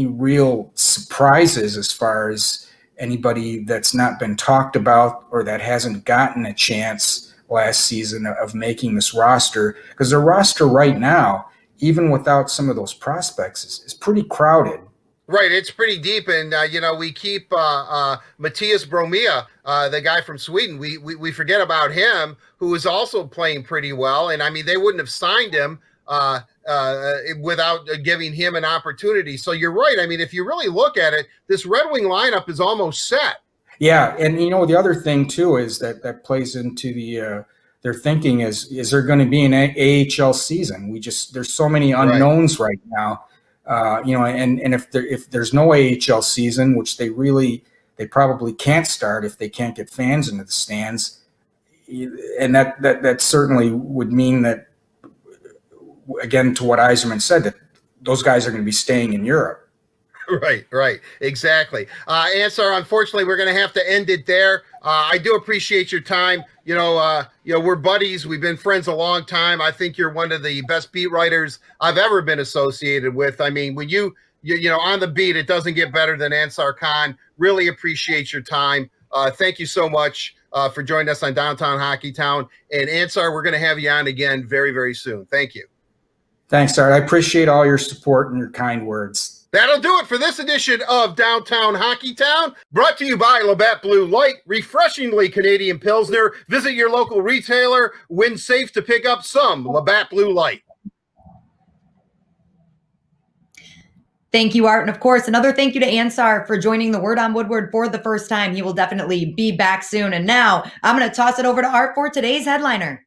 Speaker 9: real surprises as far as anybody that's not been talked about or that hasn't gotten a chance last season of making this roster, because their roster right now, even without some of those prospects, is pretty crowded.
Speaker 2: Right, it's pretty deep, and we keep Matthias Bromia, the guy from Sweden. We forget about him, who is also playing pretty well. And I mean, they wouldn't have signed him without giving him an opportunity. So you're right. I mean, if you really look at it, this Red Wing lineup is almost set.
Speaker 9: Yeah, and the other thing too is that plays into their thinking is there going to be an AHL season? There's so many unknowns right now. And if there's no AHL season, which they probably can't start if they can't get fans into the stands, and that certainly would mean that, again, to what Yzerman said, that those guys are going to be staying in Europe.
Speaker 2: Right, exactly. Ansar, unfortunately, we're going to have to end it there. I do appreciate your time. We're buddies. We've been friends a long time. I think you're one of the best beat writers I've ever been associated with. I mean, when you on the beat, it doesn't get better than Ansar Khan. Really appreciate your time. Thank you so much for joining us on Downtown Hockey Town. And Ansar, we're going to have you on again very, very soon. Thank you.
Speaker 9: Thanks, Art. I appreciate all your support and your kind words.
Speaker 2: That'll do it for this edition of Downtown Hockey Town, brought to you by Labatt Blue Light, refreshingly Canadian Pilsner. Visit your local retailer. Win safe to pick up some Labatt Blue Light.
Speaker 1: Thank you, Art. And of course, another thank you to Ansar for joining the Word on Woodward for the first time. He will definitely be back soon. And now I'm going to toss it over to Art for today's headliner.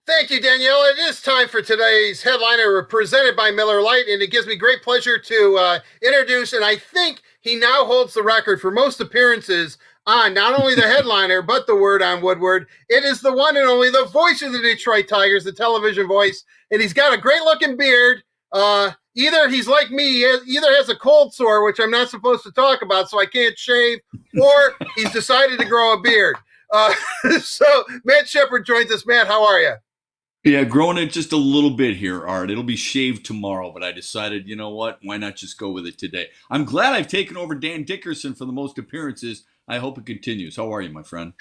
Speaker 2: Thank you, Danielle. It is time for today's headliner presented by Miller Lite, and it gives me great pleasure to introduce, and I think he now holds the record for most appearances on not only the headliner, but the Word on Woodward. It is the one and only, the voice of the Detroit Tigers, the television voice, and he's got a great-looking beard. Either he's like me, either has a cold sore, which I'm not supposed to talk about, so I can't shave, or he's decided to grow a beard. So Matt Shepard joins us. Matt, how are you?
Speaker 10: Yeah, growing it just a little bit here, Art. It'll be shaved tomorrow, but I decided, you know what? Why not just go with it today? I'm glad I've taken over Dan Dickerson for the most appearances. I hope it continues. How are you, my friend?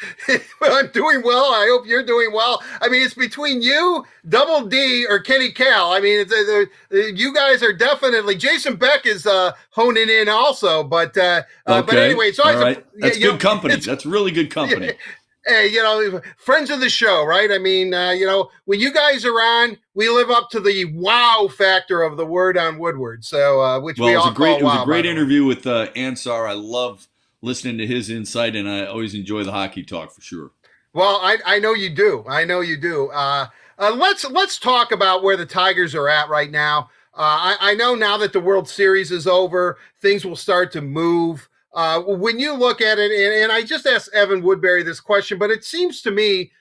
Speaker 2: Well, I'm doing well. I hope you're doing well. I mean, it's between you, Double D, or Kenny Cal. I mean, you guys are definitely. Jason Beck is honing in also, but anyway, it's always
Speaker 10: all right. That's good company. That's really good company.
Speaker 2: Yeah. Hey, friends of the show, right? I mean, when you guys are on, we live up to the wow factor of the Word on Woodward. So, which we all call wow. It was a great
Speaker 10: interview with Ansar. I love listening to his insight, and I always enjoy the hockey talk for sure.
Speaker 2: Well, I know you do. I know you do. Let's talk about where the Tigers are at right now. I know now that the World Series is over, things will start to move. When you look at it, and I just asked Evan Woodbury this question, but it seems to me,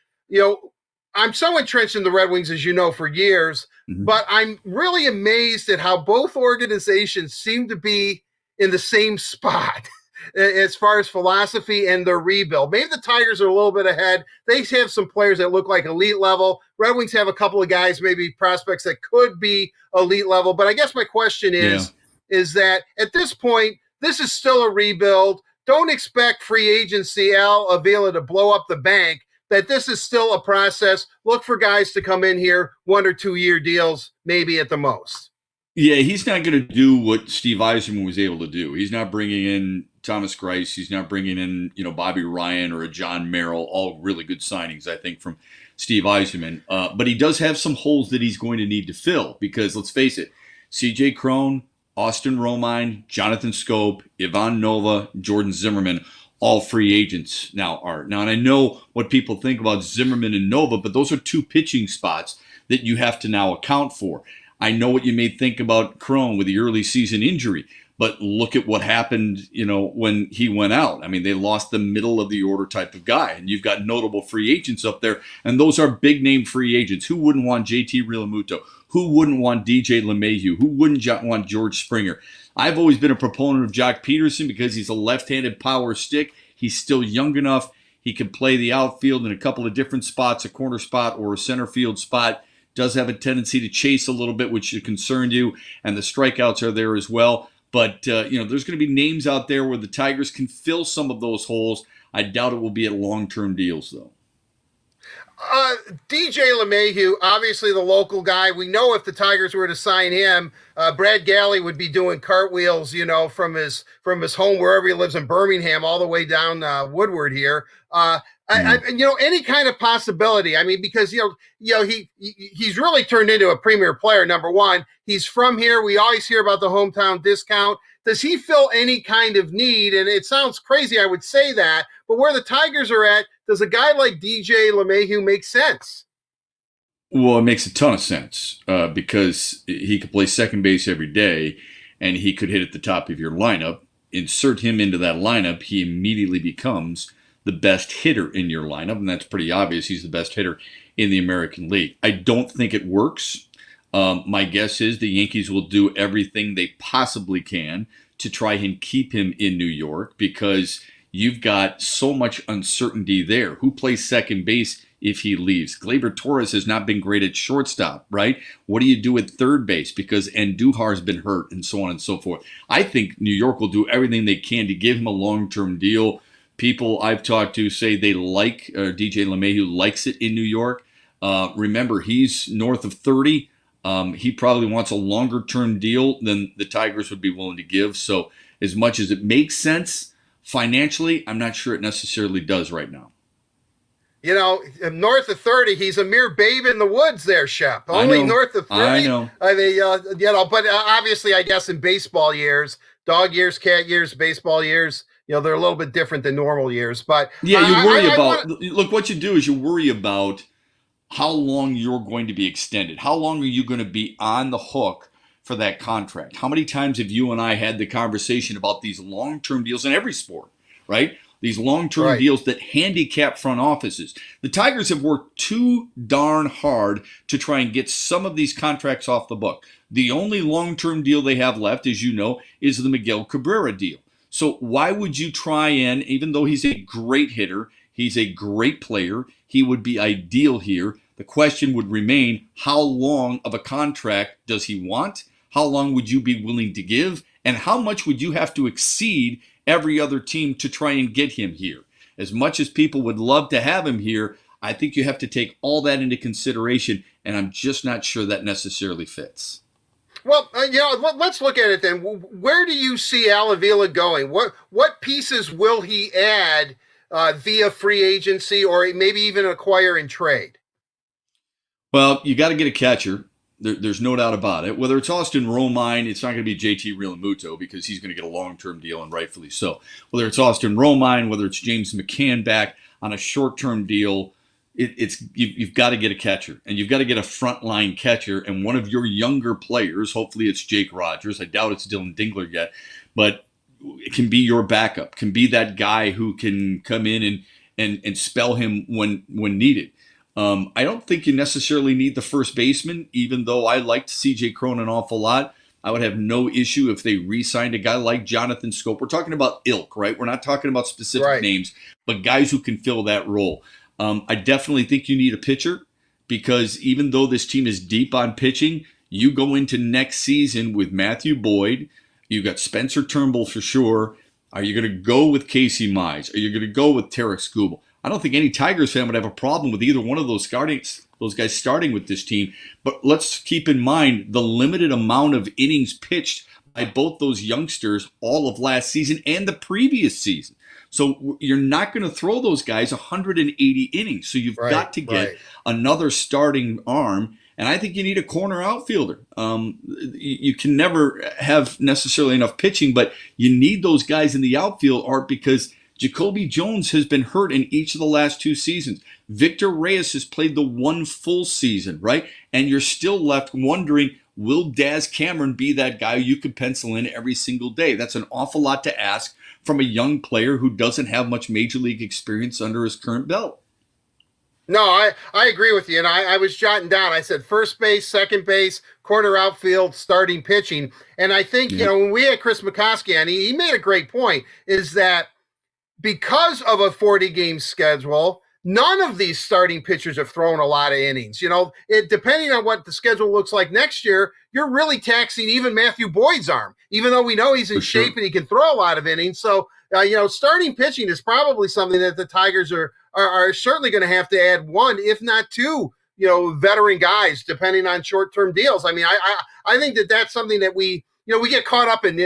Speaker 2: I'm so entrenched in the Red Wings, as you know, for years, but I'm really amazed at how both organizations seem to be in the same spot as far as philosophy and their rebuild. Maybe the Tigers are a little bit ahead. They have some players that look like elite level. Red Wings have a couple of guys, maybe prospects that could be elite level. But I guess my question is that at this point, this is still a rebuild. Don't expect free agency, Al Avila, to blow up the bank, that this is still a process. Look for guys to come in here, 1 or 2 year deals, maybe at the most.
Speaker 10: Yeah, he's not going to do what Steve Yzerman was able to do. He's not bringing in Thomas Greiss. He's not bringing in, Bobby Ryan or a John Merrill, all really good signings, I think, from Steve Yzerman. But he does have some holes that he's going to need to fill because, let's face it, C.J. Cron, Austin Romine, Jonathan Scope, Ivan Nova, Jordan Zimmerman, all free agents now are. Now, and I know what people think about Zimmerman and Nova, but those are 2 pitching spots that you have to now account for. I know what you may think about Cron with the early season injury, but look at what happened, when he went out. I mean, they lost the middle of the order type of guy, and you've got notable free agents up there, and those are big name free agents. Who wouldn't want JT Realmuto? Who wouldn't want DJ LeMahieu? Who wouldn't want George Springer? I've always been a proponent of Jock Peterson because he's a left-handed power stick. He's still young enough. He can play the outfield in a couple of different spots, a corner spot or a center field spot. Does have a tendency to chase a little bit, which should concern you, and the strikeouts are there as well. But, there's going to be names out there where the Tigers can fill some of those holes. I doubt it will be at long-term deals, though.
Speaker 2: DJ LeMahieu, obviously the local guy. We know if the Tigers were to sign him, Brad Galley would be doing cartwheels, from his home wherever he lives in Birmingham all the way down Woodward here. Any kind of possibility. I mean, because he's really turned into a premier player. Number one, he's from here. We always hear about the hometown discount. Does he fill any kind of need? And it sounds crazy, I would say that, but where the Tigers are at, does a guy like DJ LeMahieu make sense?
Speaker 10: Well, it makes a ton of sense because he could play second base every day, and he could hit at the top of your lineup. Insert him into that lineup, he immediately becomes the best hitter in your lineup, and that's pretty obvious. He's the best hitter in the American League. I don't think it works. My guess is the Yankees will do everything they possibly can to try and keep him in New York because you've got so much uncertainty there. Who plays second base if he leaves? Gleyber Torres has not been great at shortstop, right? What do you do at third base because Andujar's been hurt and so on and so forth? I think New York will do everything they can to give him a long-term deal. People I've talked to say they like DJ LeMahieu likes it in New York. Remember, he's north of 30. He probably wants a longer-term deal than the Tigers would be willing to give. So as much as it makes sense financially, I'm not sure it necessarily does right now.
Speaker 2: You know, north of 30, he's a mere babe in the woods there, Shep. Only north of 30.
Speaker 10: I know.
Speaker 2: I mean, but obviously, I guess in baseball years, dog years, cat years, baseball years, they're a little bit different than normal years. But
Speaker 10: yeah, you worry look, what you do is you worry about how long you're going to be extended. How long are you going to be on the hook for that contract? How many times have you and I had the conversation about these long-term deals in every sport, right? These long-term deals that handicap front offices. The Tigers have worked too darn hard to try and get some of these contracts off the book. The only long-term deal they have left, as you know, is the Miguel Cabrera deal. So why would you try and, even though he's a great hitter, he's a great player, he would be ideal here. The question would remain, how long of a contract does he want? How long would you be willing to give? And how much would you have to exceed every other team to try and get him here? As much as people would love to have him here, I think you have to take all that into consideration, and I'm just not sure that necessarily fits.
Speaker 2: Well, let's look at it then. Where do you see Al Avila going? What pieces will he add via free agency or maybe even acquire in trade?
Speaker 10: Well, you got to get a catcher. There's no doubt about it. Whether it's Austin Romine, it's not going to be JT Realmuto because he's going to get a long-term deal, and rightfully so. Whether it's Austin Romine, whether it's James McCann back on a short-term deal, you've got to get a catcher, and you've got to get a frontline catcher, and one of your younger players, hopefully it's Jake Rogers. I doubt it's Dylan Dingler yet, but it can be your backup, can be that guy who can come in and spell him when needed. I don't think you necessarily need the first baseman, even though I liked CJ Cron an awful lot. I would have no issue if they re-signed a guy like Jonathan Scope. We're talking about ilk, right? We're not talking about specific names, but guys who can fill that role. I definitely think you need a pitcher because even though this team is deep on pitching, you go into next season with Matthew Boyd. You got Spencer Turnbull for sure. Are you going to go with Casey Mize? Are you going to go with Tarek Skubal? I don't think any Tigers fan would have a problem with either one of those guys starting with this team. But let's keep in mind the limited amount of innings pitched by both those youngsters all of last season and the previous season. So you're not going to throw those guys 180 innings. So you've got to get another starting arm. And I think you need a corner outfielder. You can never have necessarily enough pitching, but you need those guys in the outfield, Art, because Jacoby Jones has been hurt in each of the last two seasons. Victor Reyes has played the one full season, right? And you're still left wondering, will Daz Cameron be that guy you could pencil in every single day? That's an awful lot to ask from a young player who doesn't have much major league experience under his current belt.
Speaker 2: No, I agree with you. And I was jotting down. I said first base, second base, corner outfield, starting pitching. And I think, when we had Chris McCoskey on, he made a great point, is that because of a 40-game schedule, none of these starting pitchers have thrown a lot of innings. Depending on what the schedule looks like next year, you're really taxing even Matthew Boyd's arm, even though we know he's in shape and he can throw a lot of innings. So, starting pitching is probably something that the Tigers are certainly going to have to add one, if not two, veteran guys, depending on short-term deals. I mean, I think that's something that we get caught up in,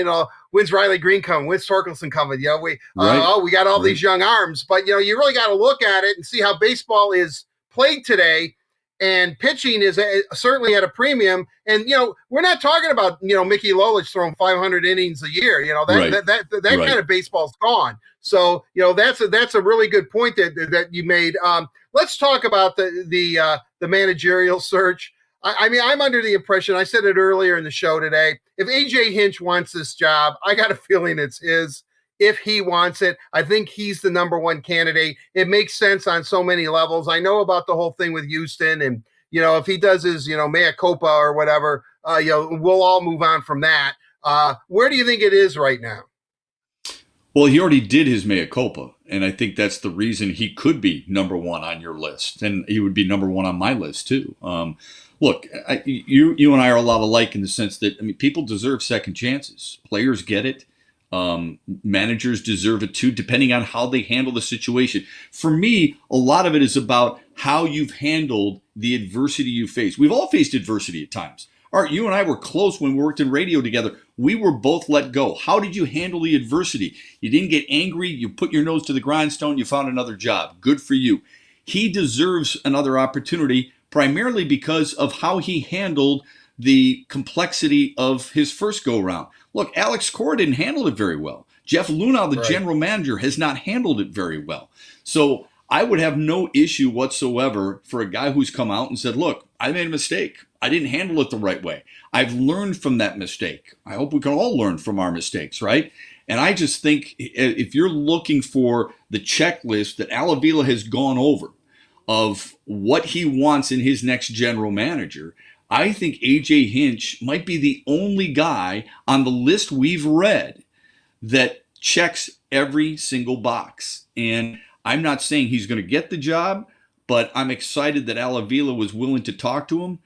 Speaker 2: when's Riley Green coming? When's Torkelson coming? We got all these young arms, but you really got to look at it and see how baseball is played today. And pitching is certainly at a premium. And we're not talking about Mickey Lolich throwing 500 innings a year. That kind of baseball's gone. So that's a really good point that you made. Let's talk about the managerial search. I mean, I'm under the impression, I said it earlier in the show today, if AJ Hinch wants this job, I got a feeling it's his. If he wants it, I think he's the number one candidate. It makes sense on so many levels. I know about the whole thing with Houston and, if he does his, mea culpa or whatever, we'll all move on from that. Where do you think it is right now?
Speaker 10: Well, he already did his mea culpa, and I think that's the reason he could be number one on your list, and he would be number one on my list too. Look, you and I are a lot alike in the sense that, people deserve second chances. Players get it. Managers deserve it too, depending on how they handle the situation. For me, a lot of it is about how you've handled the adversity you face. We've all faced adversity at times. Art, you and I were close when we worked in radio together. We were both let go. How did you handle the adversity? You didn't get angry. You put your nose to the grindstone. You found another job. Good for you. He deserves another opportunity, primarily because of how he handled the complexity of his first go-round. Look, Alex Cora didn't handle it very well. Jeff Luhnow, the general manager, has not handled it very well. So I would have no issue whatsoever for a guy who's come out and said, look, I made a mistake. I didn't handle it the right way. I've learned from that mistake. I hope we can all learn from our mistakes, right? And I just think if you're looking for the checklist that Al Avila has gone over of what he wants in his next general manager, I think AJ Hinch might be the only guy on the list we've read that checks every single box. And I'm not saying he's going to get the job, but I'm excited that Al Avila was willing to talk to him.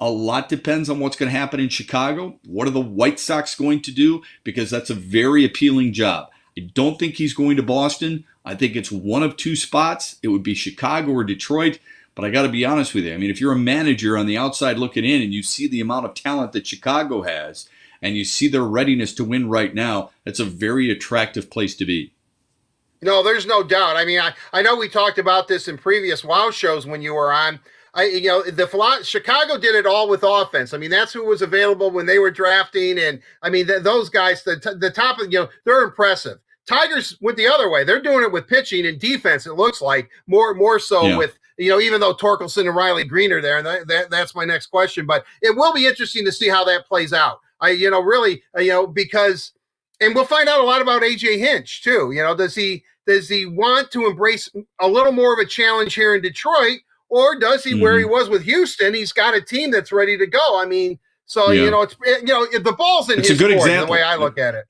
Speaker 10: A lot depends on what's going to happen in Chicago. What are the White Sox going to do? Because that's a very appealing job. I don't think he's going to Boston. I think it's one of two spots. It would be Chicago or Detroit. But I got to be honest with you. If you're a manager on the outside looking in and you see the amount of talent that Chicago has and you see their readiness to win right now, it's a very attractive place to be.
Speaker 2: No, there's no doubt. I know we talked about this in previous WOW shows when you were on. Chicago did it all with offense. That's who was available when they were drafting. And those guys, the top of, they're impressive. Tigers went the other way. They're doing it with pitching and defense. It looks like more so with, even though Torkelson and Riley Green are there, and that's my next question, but it will be interesting to see how that plays out. Because, and we'll find out a lot about AJ Hinch too. Does he want to embrace a little more of a challenge here in Detroit, or does he, where he was with Houston, he's got a team that's ready to go? It's the ball's in his court, the way I look at it.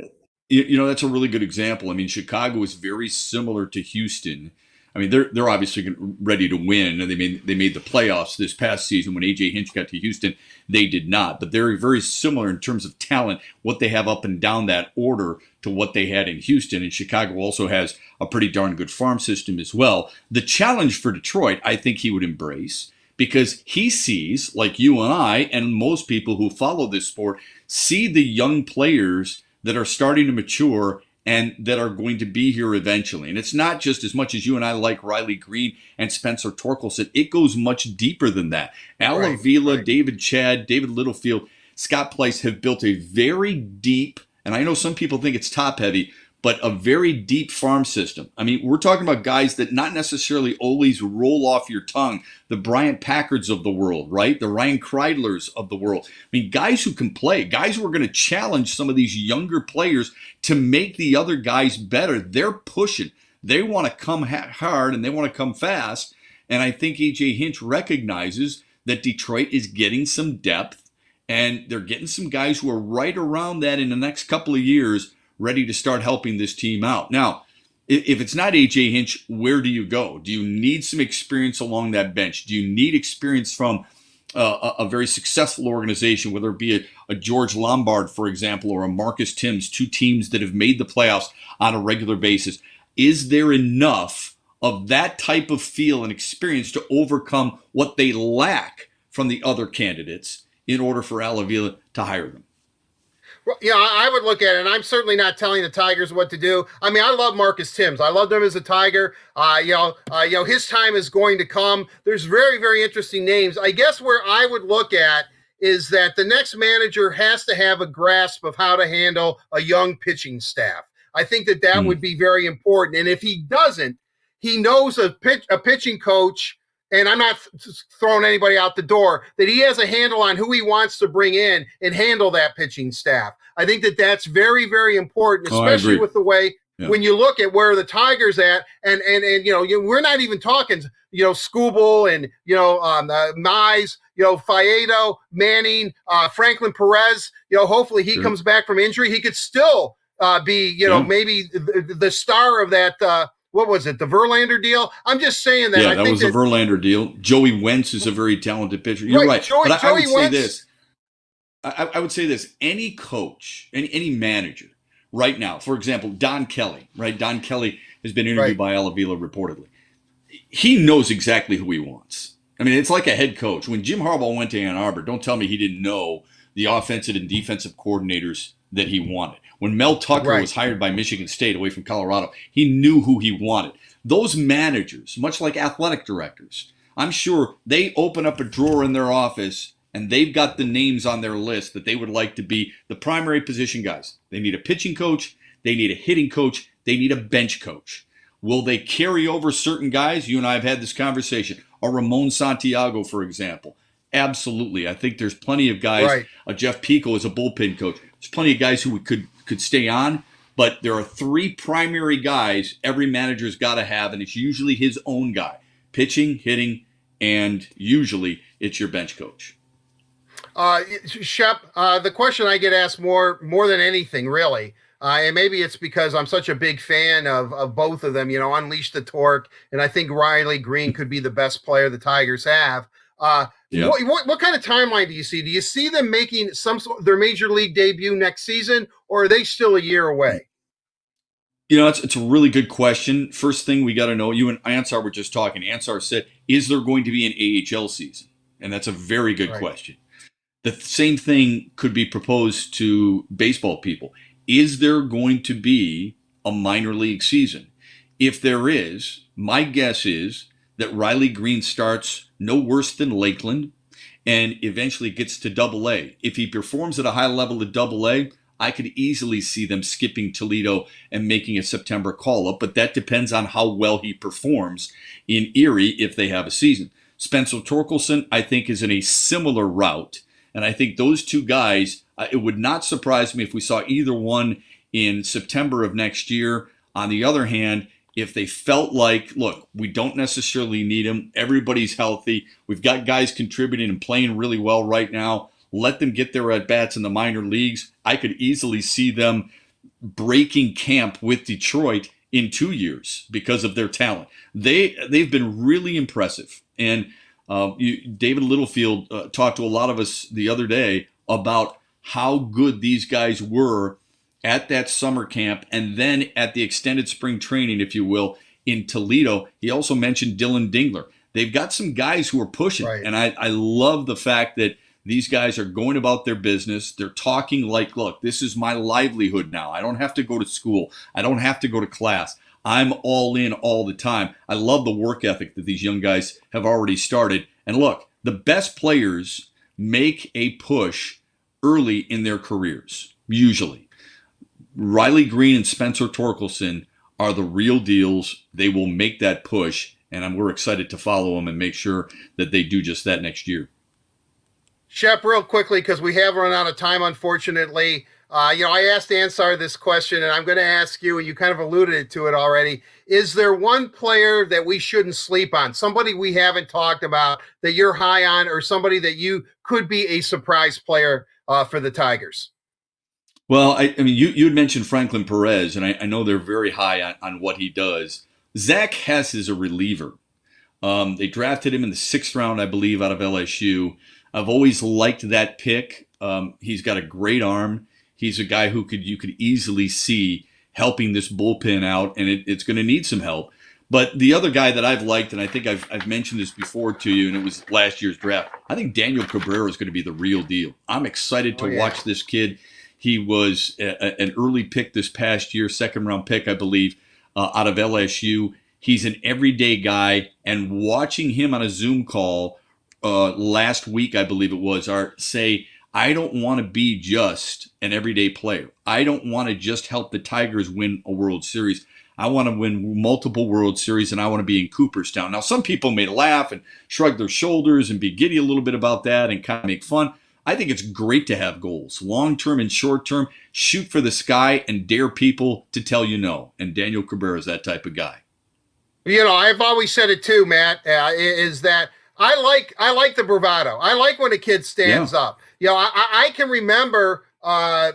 Speaker 10: That's a really good example. Chicago is very similar to Houston. They're obviously ready to win, and they made the playoffs this past season. When AJ Hinch got to Houston, they did not. But they're very similar in terms of talent, what they have up and down that order to what they had in Houston. And Chicago also has a pretty darn good farm system as well. The challenge for Detroit, I think he would embrace, because he sees, like you and I and most people who follow this sport, see the young players that are starting to mature and that are going to be here eventually. And it's not just as much as you and I like Riley Green and Spencer Torkelson. It goes much deeper than that. Al Avila, David Chad, David Littlefield, Scott Place have built a very deep, and I know some people think it's top heavy, but a very deep farm system. We're talking about guys that not necessarily always roll off your tongue. The Bryant Packards of the world, right? The Ryan Kreidlers of the world. Guys who can play, guys who are going to challenge some of these younger players to make the other guys better. They're pushing. They want to come hard and they want to come fast. And I think AJ Hinch recognizes that Detroit is getting some depth, and they're getting some guys who are right around that in the next couple of years, ready to start helping this team out. Now, if it's not AJ Hinch, where do you go? Do you need some experience along that bench? Do you need experience from a very successful organization, whether it be a George Lombard, for example, or a Marcus Timms, two teams that have made the playoffs on a regular basis? Is there enough of that type of feel and experience to overcome what they lack from the other candidates in order for Al Avila to hire them?
Speaker 2: Well, I would look at it, and I'm certainly not telling the Tigers what to do. I love Marcus Timms. I loved him as a Tiger. His time is going to come. There's very, very interesting names. I guess where I would look at is that the next manager has to have a grasp of how to handle a young pitching staff. I think that would be very important. And if he doesn't, he knows a pitching coach, and I'm not throwing anybody out the door, that he has a handle on who he wants to bring in and handle that pitching staff. I think that that's very, very important, especially with the way when you look at where the Tigers at, and we're not even talking, Skubal and Mize, Faedo, Manning, Franklin Perez. Hopefully he comes back from injury. He could still be, maybe the star of that. What was it? The Verlander deal? I'm just saying that.
Speaker 10: Yeah,
Speaker 2: I
Speaker 10: that
Speaker 2: think
Speaker 10: was a Verlander deal. Joey Wentz is a very talented pitcher. You're right. But I would say this. I would say this. Any coach, any manager right now, for example, Don Kelly, right? Don Kelly has been interviewed by Al Avila reportedly. He knows exactly who he wants. I mean, it's like a head coach. When Jim Harbaugh went to Ann Arbor, don't tell me he didn't know the offensive and defensive coordinators that he wanted. When Mel Tucker was hired by Michigan State away from Colorado, he knew who he wanted. Those managers, much like athletic directors, I'm sure they open up a drawer in their office and they've got the names on their list that they would like to be the primary position guys. They need a pitching coach. They need a hitting coach. They need a bench coach. Will they carry over certain guys? You and I have had this conversation. A Ramon Santiago, for example. Absolutely. I think there's plenty of guys. Jeff Pico is a bullpen coach. There's plenty of guys who could stay on, but there are three primary guys every manager's got to have, and it's usually his own guy. Pitching, hitting, and usually it's your bench coach.
Speaker 2: Shep, the question I get asked more than anything, really, and maybe it's because I'm such a big fan of both of them, Unleash the Torque, and I think Riley Green could be the best player the Tigers have. What kind of timeline do you see? Do you see them making their major league debut next season, or are they still a year away?
Speaker 10: It's a really good question. First thing we got to know, you and Ansar were just talking. Ansar said, is there going to be an AHL season? And that's a very good question. The same thing could be proposed to baseball people. Is there going to be a minor league season? If there is, my guess is that Riley Green starts no worse than Lakeland and eventually gets to Double-A. If he performs at a high level at Double-A, I could easily see them skipping Toledo and making a September call-up, but that depends on how well he performs in Erie if they have a season. Spencer Torkelson, I think, is in a similar route, and I think those two guys, it would not surprise me if we saw either one in September of next year. On the other hand, if they felt like, look, we don't necessarily need him, everybody's healthy, we've got guys contributing and playing really well right now, let them get their at-bats in the minor leagues. I could easily see them breaking camp with Detroit in 2 years because of their talent. They've been really impressive. And David Littlefield talked to a lot of us the other day about how good these guys were at that summer camp and then at the extended spring training, if you will, in Toledo. He also mentioned Dylan Dingler. They've got some guys who are pushing. And I love the fact that these guys are going about their business. They're talking like, look, this is my livelihood now. I don't have to go to school. I don't have to go to class. I'm all in all the time. I love the work ethic that these young guys have already started. And look, the best players make a push early in their careers, usually. Riley Green and Spencer Torkelson are the real deals. They will make that push, and we're excited to follow them and make sure that they do just that next year.
Speaker 2: Shep, real quickly, because we have run out of time, unfortunately. I asked Ansar this question, and I'm going to ask you, and you kind of alluded to it already. Is there one player that we shouldn't sleep on, somebody we haven't talked about that you're high on, or somebody that you could be a surprise player for the Tigers?
Speaker 10: Well, I mean, you had mentioned Franklin Perez, and I know they're very high on what he does. Zach Hess is a reliever. They drafted him in the 6th round, I believe, out of LSU. I've always liked that pick. He's got a great arm. He's a guy who you could easily see helping this bullpen out, and it's going to need some help. But the other guy that I've liked, and I think I've mentioned this before to you, and it was last year's draft, I think Daniel Cabrera is going to be the real deal. I'm excited to watch this kid. He was an early pick this past year, 2nd-round pick, I believe, out of LSU. He's an everyday guy, and watching him on a Zoom call last week, I believe it was, say, I don't want to be just an everyday player. I don't want to just help the Tigers win a World Series. I want to win multiple World Series, and I want to be in Cooperstown. Now, some people may laugh and shrug their shoulders and be giddy a little bit about that and kind of make fun. I think it's great to have goals, long-term and short-term. Shoot for the sky and dare people to tell you no. And Daniel Cabrera is that type of guy.
Speaker 2: You know, I've always said it too, Matt, is that I like the bravado. I like when a kid stands up. You know, I can remember, I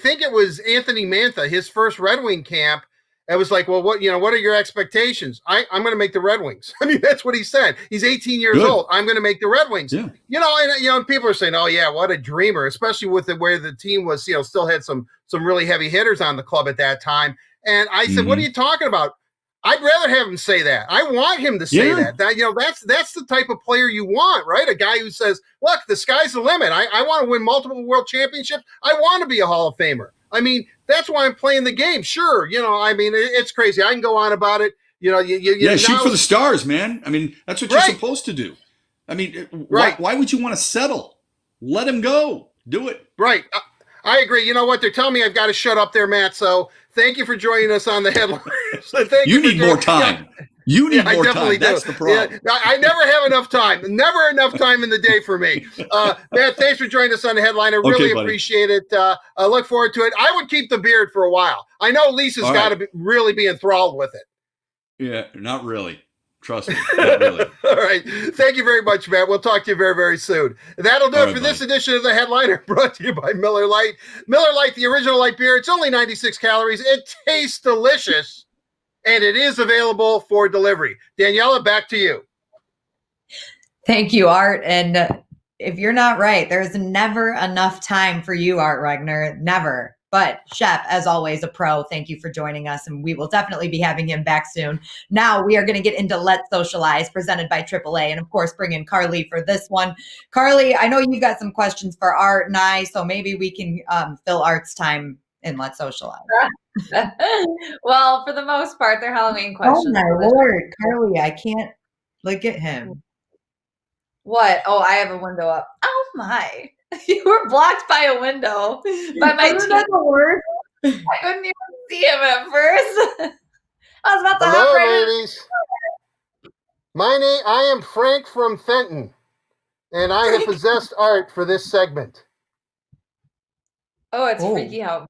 Speaker 2: think it was Anthony Mantha, his first Red Wing camp. It was like, well, what are your expectations? I'm going to make the Red Wings. I mean, that's what he said. He's 18 years old. I'm going to make the Red Wings. Yeah. And people are saying, oh yeah, what a dreamer, especially with the way the team was, still had some really heavy hitters on the club at that time. And I said, what are you talking about? I'd rather have him say that. I want him to say that. That's the type of player you want, right? A guy who says, look, the sky's the limit. I want to win multiple world championships. I want to be a Hall of Famer. I mean, that's why I'm playing the game. Sure. It's crazy. I can go on about it.
Speaker 10: Shoot for the stars, man. I mean, that's what you're supposed to do. I mean, why would you want to settle? Let him go. Do it.
Speaker 2: Right. I agree. You know what? They're telling me I've got to shut up there, Matt. So thank you for joining us on the headline.
Speaker 10: You need more time. You need more time. That's the problem.
Speaker 2: Yeah, I never have enough time. Never enough time in the day for me. Matt, thanks for joining us on the headline. I really appreciate it. I look forward to it. I would keep the beard for a while. I know Lisa's got to really be enthralled with it.
Speaker 10: Yeah, not really. Trust me. Not really.
Speaker 2: All right. Thank you very much, Matt. We'll talk to you very, very soon. That'll do it for this edition of the Headliner, brought to you by Miller Lite. Miller Lite, the original light beer. It's only 96 calories. It tastes delicious, and it is available for delivery. Daniela, back to you.
Speaker 1: Thank you, Art. And if you're not right, there's never enough time for you, Art Regner. Never. But Shep, as always, a pro. Thank you for joining us, and we will definitely be having him back soon. Now we are going to get into Let's Socialize, presented by AAA, and of course, bring in Carly for this one. Carly, I know you've got some questions for Art and I, so maybe we can fill Art's time in Let's Socialize.
Speaker 7: Well, for the most part, they're Halloween questions.
Speaker 1: Oh my Lord, Carly, I can't look at him.
Speaker 7: What? Oh, I have a window up. Oh my. You were blocked by a window by my team. I couldn't even see him at first. I was about to hop right in.
Speaker 2: Ladies. I am Frank from Fenton, and I have possessed Art for this segment.
Speaker 7: Oh, it's freaky how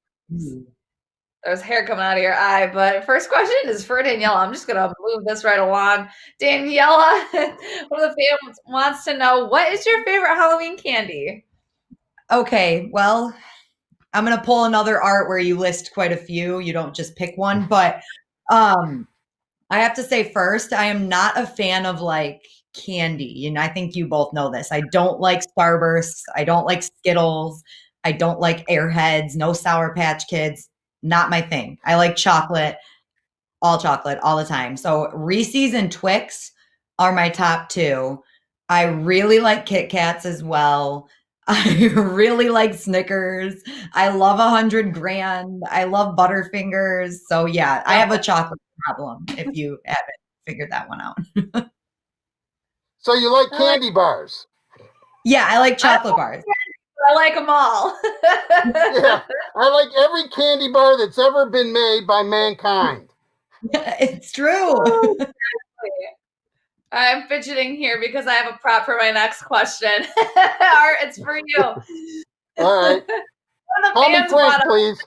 Speaker 7: there's hair coming out of your eye. But first question is for Daniela. I'm just going to move this right along. Daniela, one of the fans wants to know, what is your favorite Halloween candy?
Speaker 1: Okay, well, I'm going to pull another Art where you list quite a few. You don't just pick one. But I have to say first, I am not a fan of like candy. And I think you both know this. I don't like Starbursts. I don't like Skittles. I don't like Airheads. No Sour Patch Kids. Not my thing. I like chocolate all the time. So Reese's and Twix are my top two. I really like Kit Kats as well. I really like Snickers. I love 100 Grand. I love Butterfingers. So yeah, I have a chocolate problem if you haven't figured that one out.
Speaker 2: So you like candy bars?
Speaker 1: Yeah, I like chocolate bars.
Speaker 7: I like them all.
Speaker 2: Yeah, I like every candy bar that's ever been made by mankind.
Speaker 1: It's true.
Speaker 7: I'm fidgeting here because I have a prop for my next question. Art, it's for you.
Speaker 2: All right.
Speaker 7: Call me
Speaker 2: Frank, please.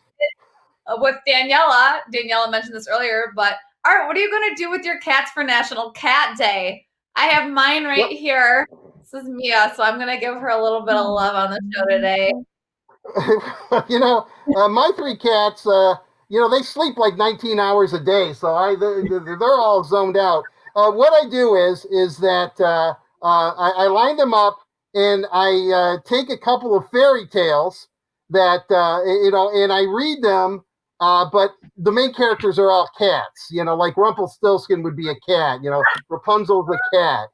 Speaker 7: With Daniela. Daniela mentioned this earlier, but Art, what are you going to do with your cats for National Cat Day? I have mine right here. This is Mia, so I'm going to give her a little bit of love on the show today.
Speaker 2: My three cats, they sleep like 19 hours a day, so they're all zoned out. What I do is that I line them up and I take a couple of fairy tales that, and I read them, but the main characters are all cats, like Rumpelstiltskin would be a cat, Rapunzel's a cat,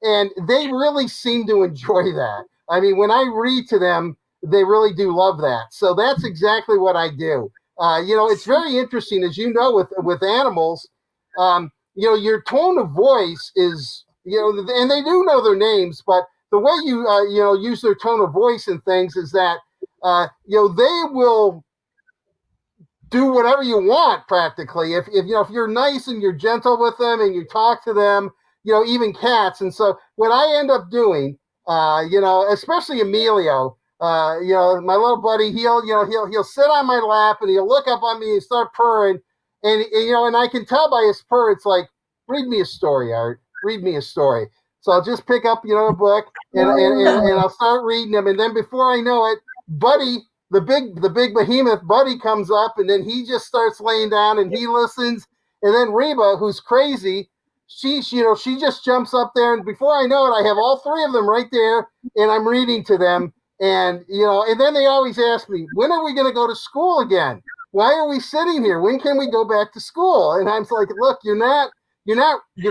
Speaker 2: and they really seem to enjoy that. I mean, when I read to them, they really do love that. So that's exactly what I do. It's very interesting, as you know, with animals, your tone of voice is, and they do know their names, but the way you, use their tone of voice and things is that, they will do whatever you want practically. If you're nice and you're gentle with them and you talk to them, even cats. And so what I end up doing Especially Emilio. My little buddy, he'll sit on my lap and he'll look up on me and start purring. And I can tell by his purr, it's like, read me a story, Art. Read me a story. So I'll just pick up, a book and I'll start reading them. And then before I know it, Buddy, the big behemoth Buddy comes up, and then he just starts laying down and he listens. And then Reba, who's crazy, she just jumps up there, and before I know it, I have all three of them right there, and I'm reading to them. And and then they always ask me, when are we going to go to school again? Why are we sitting here? When can we go back to school? And I'm like, look, you're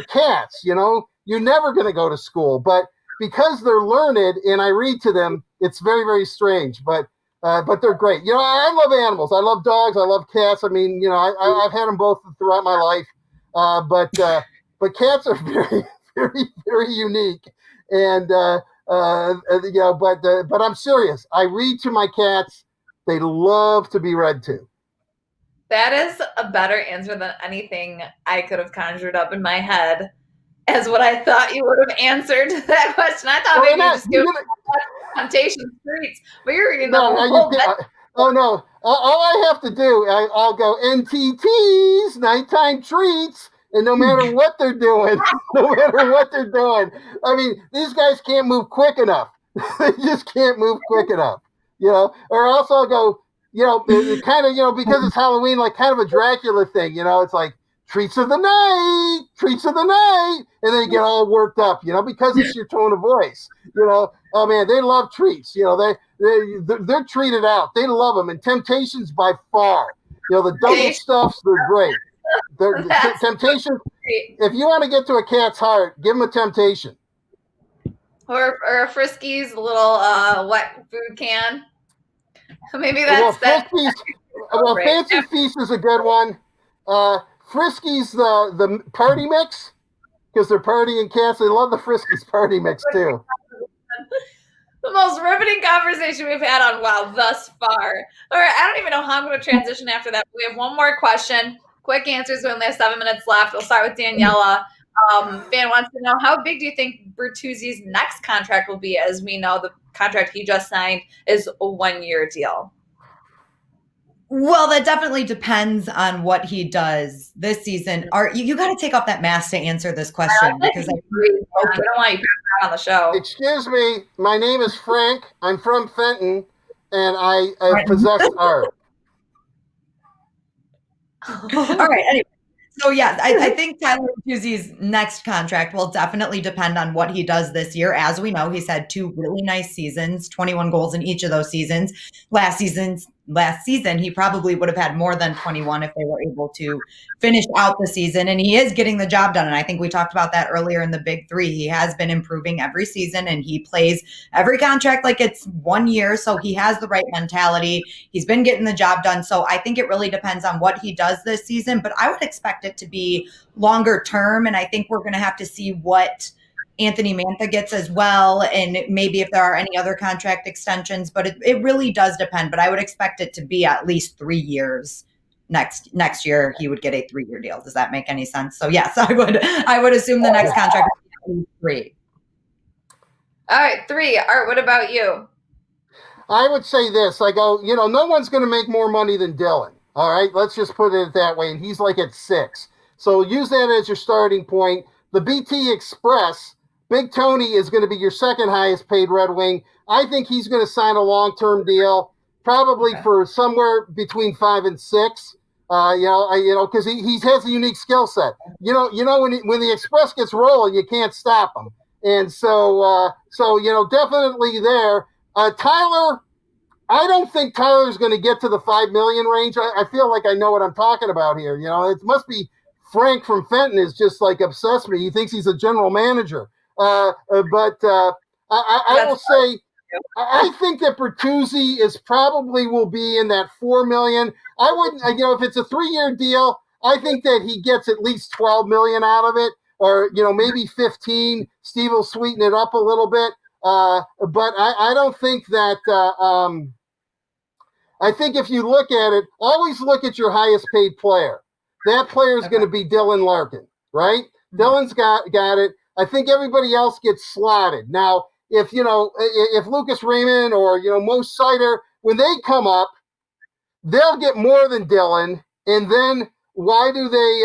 Speaker 2: cats, you're never going to go to school. But because they're learned and I read to them, it's very, very strange. But they're great. I love animals. I love dogs. I love cats. I mean, I've had them both throughout my life. But cats are very, very, very unique. And, but I'm serious. I read to my cats. They love to be read to.
Speaker 7: That is a better answer than anything I could have conjured up in my head as what I thought you would have answered to that question. I thought maybe you just give Temptation Streets, but you're reading the whole bit.
Speaker 2: Oh, no. All I have to do, I'll go NTTs, nighttime treats, and no matter what they're doing, I mean, these guys can't move quick enough. They just can't move quick enough, Or also I'll go, kind of, because it's Halloween, like kind of a Dracula thing, it's like treats of the night, and they get all worked up, because it's your tone of voice, Oh man, they love treats, they're treated out, they love them, and Temptations by far, the double stuffs, they're great. Temptation. If you want to get to a cat's heart, give them a Temptation,
Speaker 7: or a Friskies little wet food can. Maybe that's
Speaker 2: Friskies. Well, Fancy Feast is a good one. Friskies, the party mix, because they're partying cats. They love the Friskies party mix too.
Speaker 7: The most riveting conversation we've had on WoW thus far. All right, I don't even know how I'm going to transition after that. We have one more question. Quick answers. We only have 7 minutes left. We'll start with Daniela. Fan wants to know, how big do you think Bertuzzi's next contract will be? As we know, the contract he just signed is a 1-year deal.
Speaker 1: Well, that definitely depends on what he does this season. You got to take off that mask to answer this question, because
Speaker 7: I don't want you on the show.
Speaker 2: Excuse me, my name is Frank. I'm from Fenton, and I possess art.
Speaker 1: All right. Anyway. So yeah, I think Tyler Bertuzzi's next contract will definitely depend on what he does this year. As we know, he's had 2 really nice seasons, 21 goals in each of those seasons. Last season, he probably would have had more than 21 if they were able to finish out the season. And he is getting the job done. And I think we talked about that earlier in the Big Three. He has been improving every season, and he plays every contract like it's 1 year. So he has the right mentality. He's been getting the job done. So I think it really depends on what he does this season, but I would expect it to be longer term. And I think we're going to have to see what Anthony Mantha gets as well, and maybe if there are any other contract extensions, but it really does depend. But I would expect it to be at least 3 years. Next year he would get a 3-year deal. Does that make any sense? So yes, I would assume the next contract would be 3.
Speaker 7: All right, 3. Art, what about you?
Speaker 2: I would say this. I go, no one's going to make more money than Dylan. All right, let's just put it that way. And he's like at 6. So use that as your starting point. The BT Express, Big Tony is going to be your second highest paid Red Wing. I think he's going to sign a long-term deal, probably for somewhere between 5 and 6. Because he has a unique skill set. When the Express gets rolling, you can't stop him. And so definitely there. Tyler, I don't think Tyler's going to get to the 5 million range. I feel like I know what I'm talking about here. It must be Frank from Fenton is just like obsessed with me. He thinks he's a general manager. I will say, I think that Bertuzzi will be in that 4 million. I wouldn't, if it's a 3-year deal, I think that he gets at least 12 million out of it, or maybe 15. Steve will sweeten it up a little bit. But I don't think that. I think if you look at it, always look at your highest paid player. That player is going to be Dylan Larkin, right? Dylan's got it. I think everybody else gets slotted. Now, if Lucas Raymond or Mo Sider, when they come up, they'll get more than Dylan, and then why do they?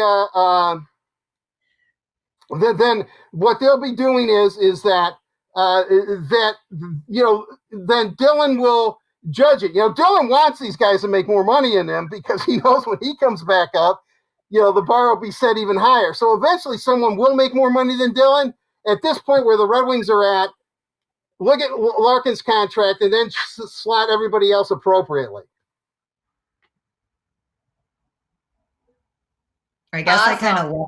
Speaker 2: Then what they'll be doing is that then Dylan will judge it. Dylan wants these guys to make more money in them because he knows when he comes back up, the bar will be set even higher. So eventually someone will make more money than Dylan. At this point where the Red Wings are at, look at Larkin's contract and then slot everybody else appropriately.
Speaker 1: I guess I kind of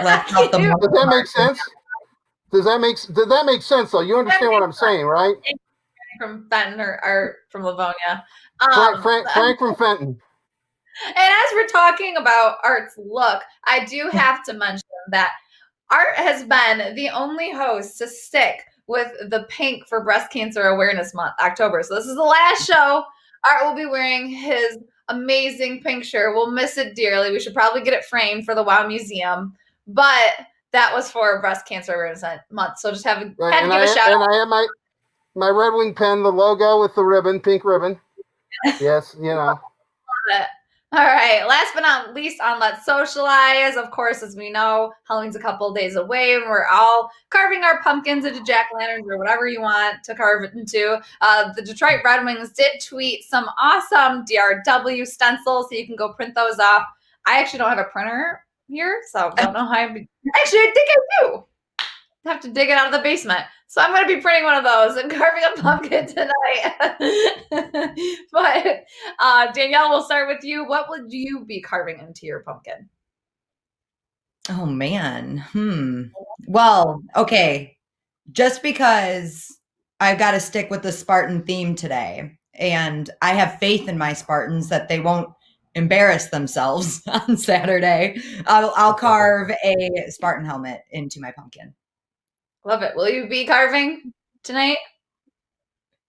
Speaker 1: left out the.
Speaker 2: Does that make sense? Did that make sense though? You understand what I'm saying, right?
Speaker 7: From Fenton or from Livonia.
Speaker 2: Frank from Fenton.
Speaker 7: And as we're talking about Art's look, I do have to mention that Art has been the only host to stick with the pink for Breast Cancer Awareness Month, October. So this is the last show. Art will be wearing his amazing pink shirt. We'll miss it dearly. We should probably get it framed for the Wow Museum. But that was for Breast Cancer Awareness Month. So just had to give a shout out.
Speaker 2: And I have my Red Wing pen, the logo with the ribbon, pink ribbon. Yes,
Speaker 7: Love it. All right. Last but not least on Let's Socialize. Of course, as we know, Halloween's a couple of days away and we're all carving our pumpkins into jack-o'-lanterns or whatever you want to carve it into. The Detroit Red Wings did tweet some awesome DRW stencils, so you can go print those off. I actually don't have a printer here, so I don't know how actually, I think I do. I have to dig it out of the basement. So I'm going to be printing one of those and carving a pumpkin tonight. But Danielle, we'll start with you. What would you be carving into your pumpkin?
Speaker 1: Oh, man. Well, okay. Just because I've got to stick with the Spartan theme today, and I have faith in my Spartans that they won't embarrass themselves on Saturday, I'll carve a Spartan helmet into my pumpkin.
Speaker 7: Love it. Will you be carving tonight?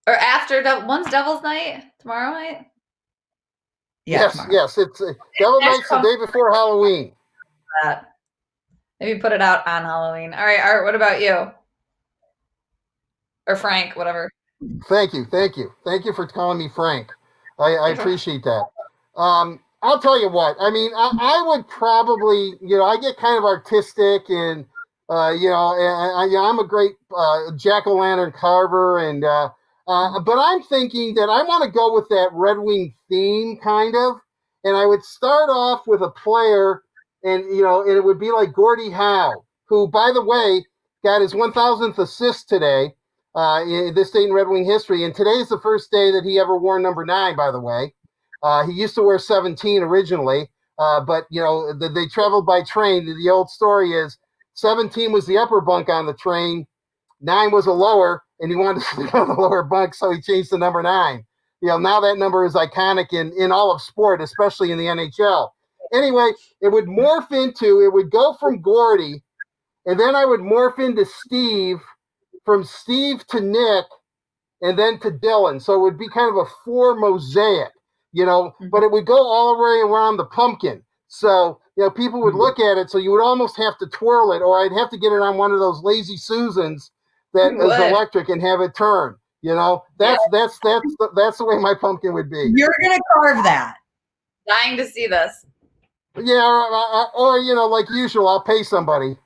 Speaker 7: Or after? One's Devil's Night? Tomorrow night?
Speaker 2: Yeah, yes. It's Devil Night's the day before Halloween.
Speaker 7: Maybe put it out on Halloween. All right, Art, what about you? Or Frank, whatever.
Speaker 2: Thank you. Thank you for calling me Frank. I appreciate that. I'll tell you what. I mean, I would probably, I get kind of artistic and, I'm a great jack-o'-lantern carver, and but I'm thinking that I want to go with that Red Wing theme, kind of, and I would start off with a player, and it would be like Gordie Howe, who, by the way, got his 1,000th assist today in this day in Red Wing history, and today's the first day that he ever wore number 9, by the way. He used to wear 17 originally, but they traveled by train. The old story is 17 was the upper bunk on the train, 9 was a lower, and he wanted to sleep on the lower bunk, so he changed to number 9. Now that number is iconic in all of sport, especially in the NHL. Anyway, it would go from Gordie, and then I would morph into Steve, from Steve to Nick, and then to Dylan. So it would be kind of a 4 mosaic, but it would go all the way around the pumpkin. So, people would look at it, so you would almost have to twirl it, or I'd have to get it on one of those Lazy Susans that is electric and have it turn. That's the way my pumpkin would be.
Speaker 1: You're gonna carve that.
Speaker 7: Dying to see this.
Speaker 2: Yeah, or like usual, I'll pay somebody.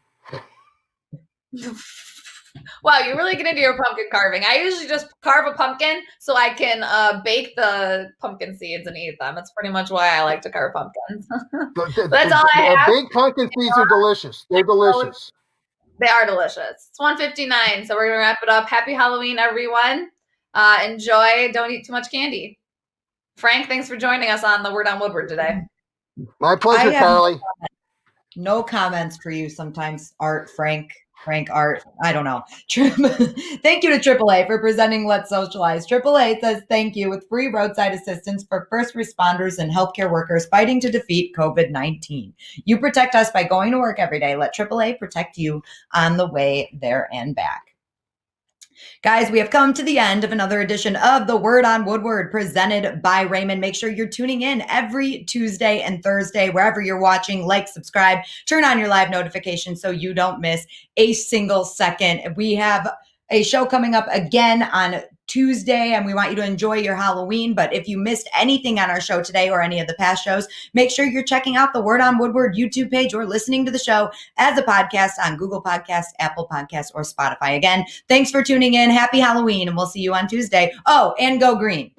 Speaker 7: Wow, you're really getting into your pumpkin carving. I usually just carve a pumpkin so I can bake the pumpkin seeds and eat them. That's pretty much why I like to carve pumpkins. That's all I have.
Speaker 2: Baked pumpkin seeds are delicious. They're delicious.
Speaker 7: They are delicious. It's 1:59, so we're going to wrap it up. Happy Halloween, everyone. Enjoy. Don't eat too much candy. Frank, thanks for joining us on the Word on Woodward today.
Speaker 2: My pleasure, Carly.
Speaker 1: No comments for you sometimes, Art, Frank, Art. I don't know. Thank you to AAA for presenting Let's Socialize. AAA says thank you with free roadside assistance for first responders and healthcare workers fighting to defeat COVID-19. You protect us by going to work every day. Let AAA protect you on the way there and back. Guys, we have come to the end of another edition of the Word on Woodward presented by Rehmann. Make sure you're tuning in every Tuesday and Thursday, wherever you're watching. Like, subscribe, turn on your live notifications so you don't miss a single second. We have a show coming up again on Tuesday, and we want you to enjoy your Halloween. But if you missed anything on our show today or any of the past shows, make sure you're checking out the Word on Woodward YouTube page or listening to the show as a podcast on Google Podcasts, Apple Podcasts, or Spotify. Again, thanks for tuning in. Happy Halloween, and we'll see you on Tuesday. Oh, and go green.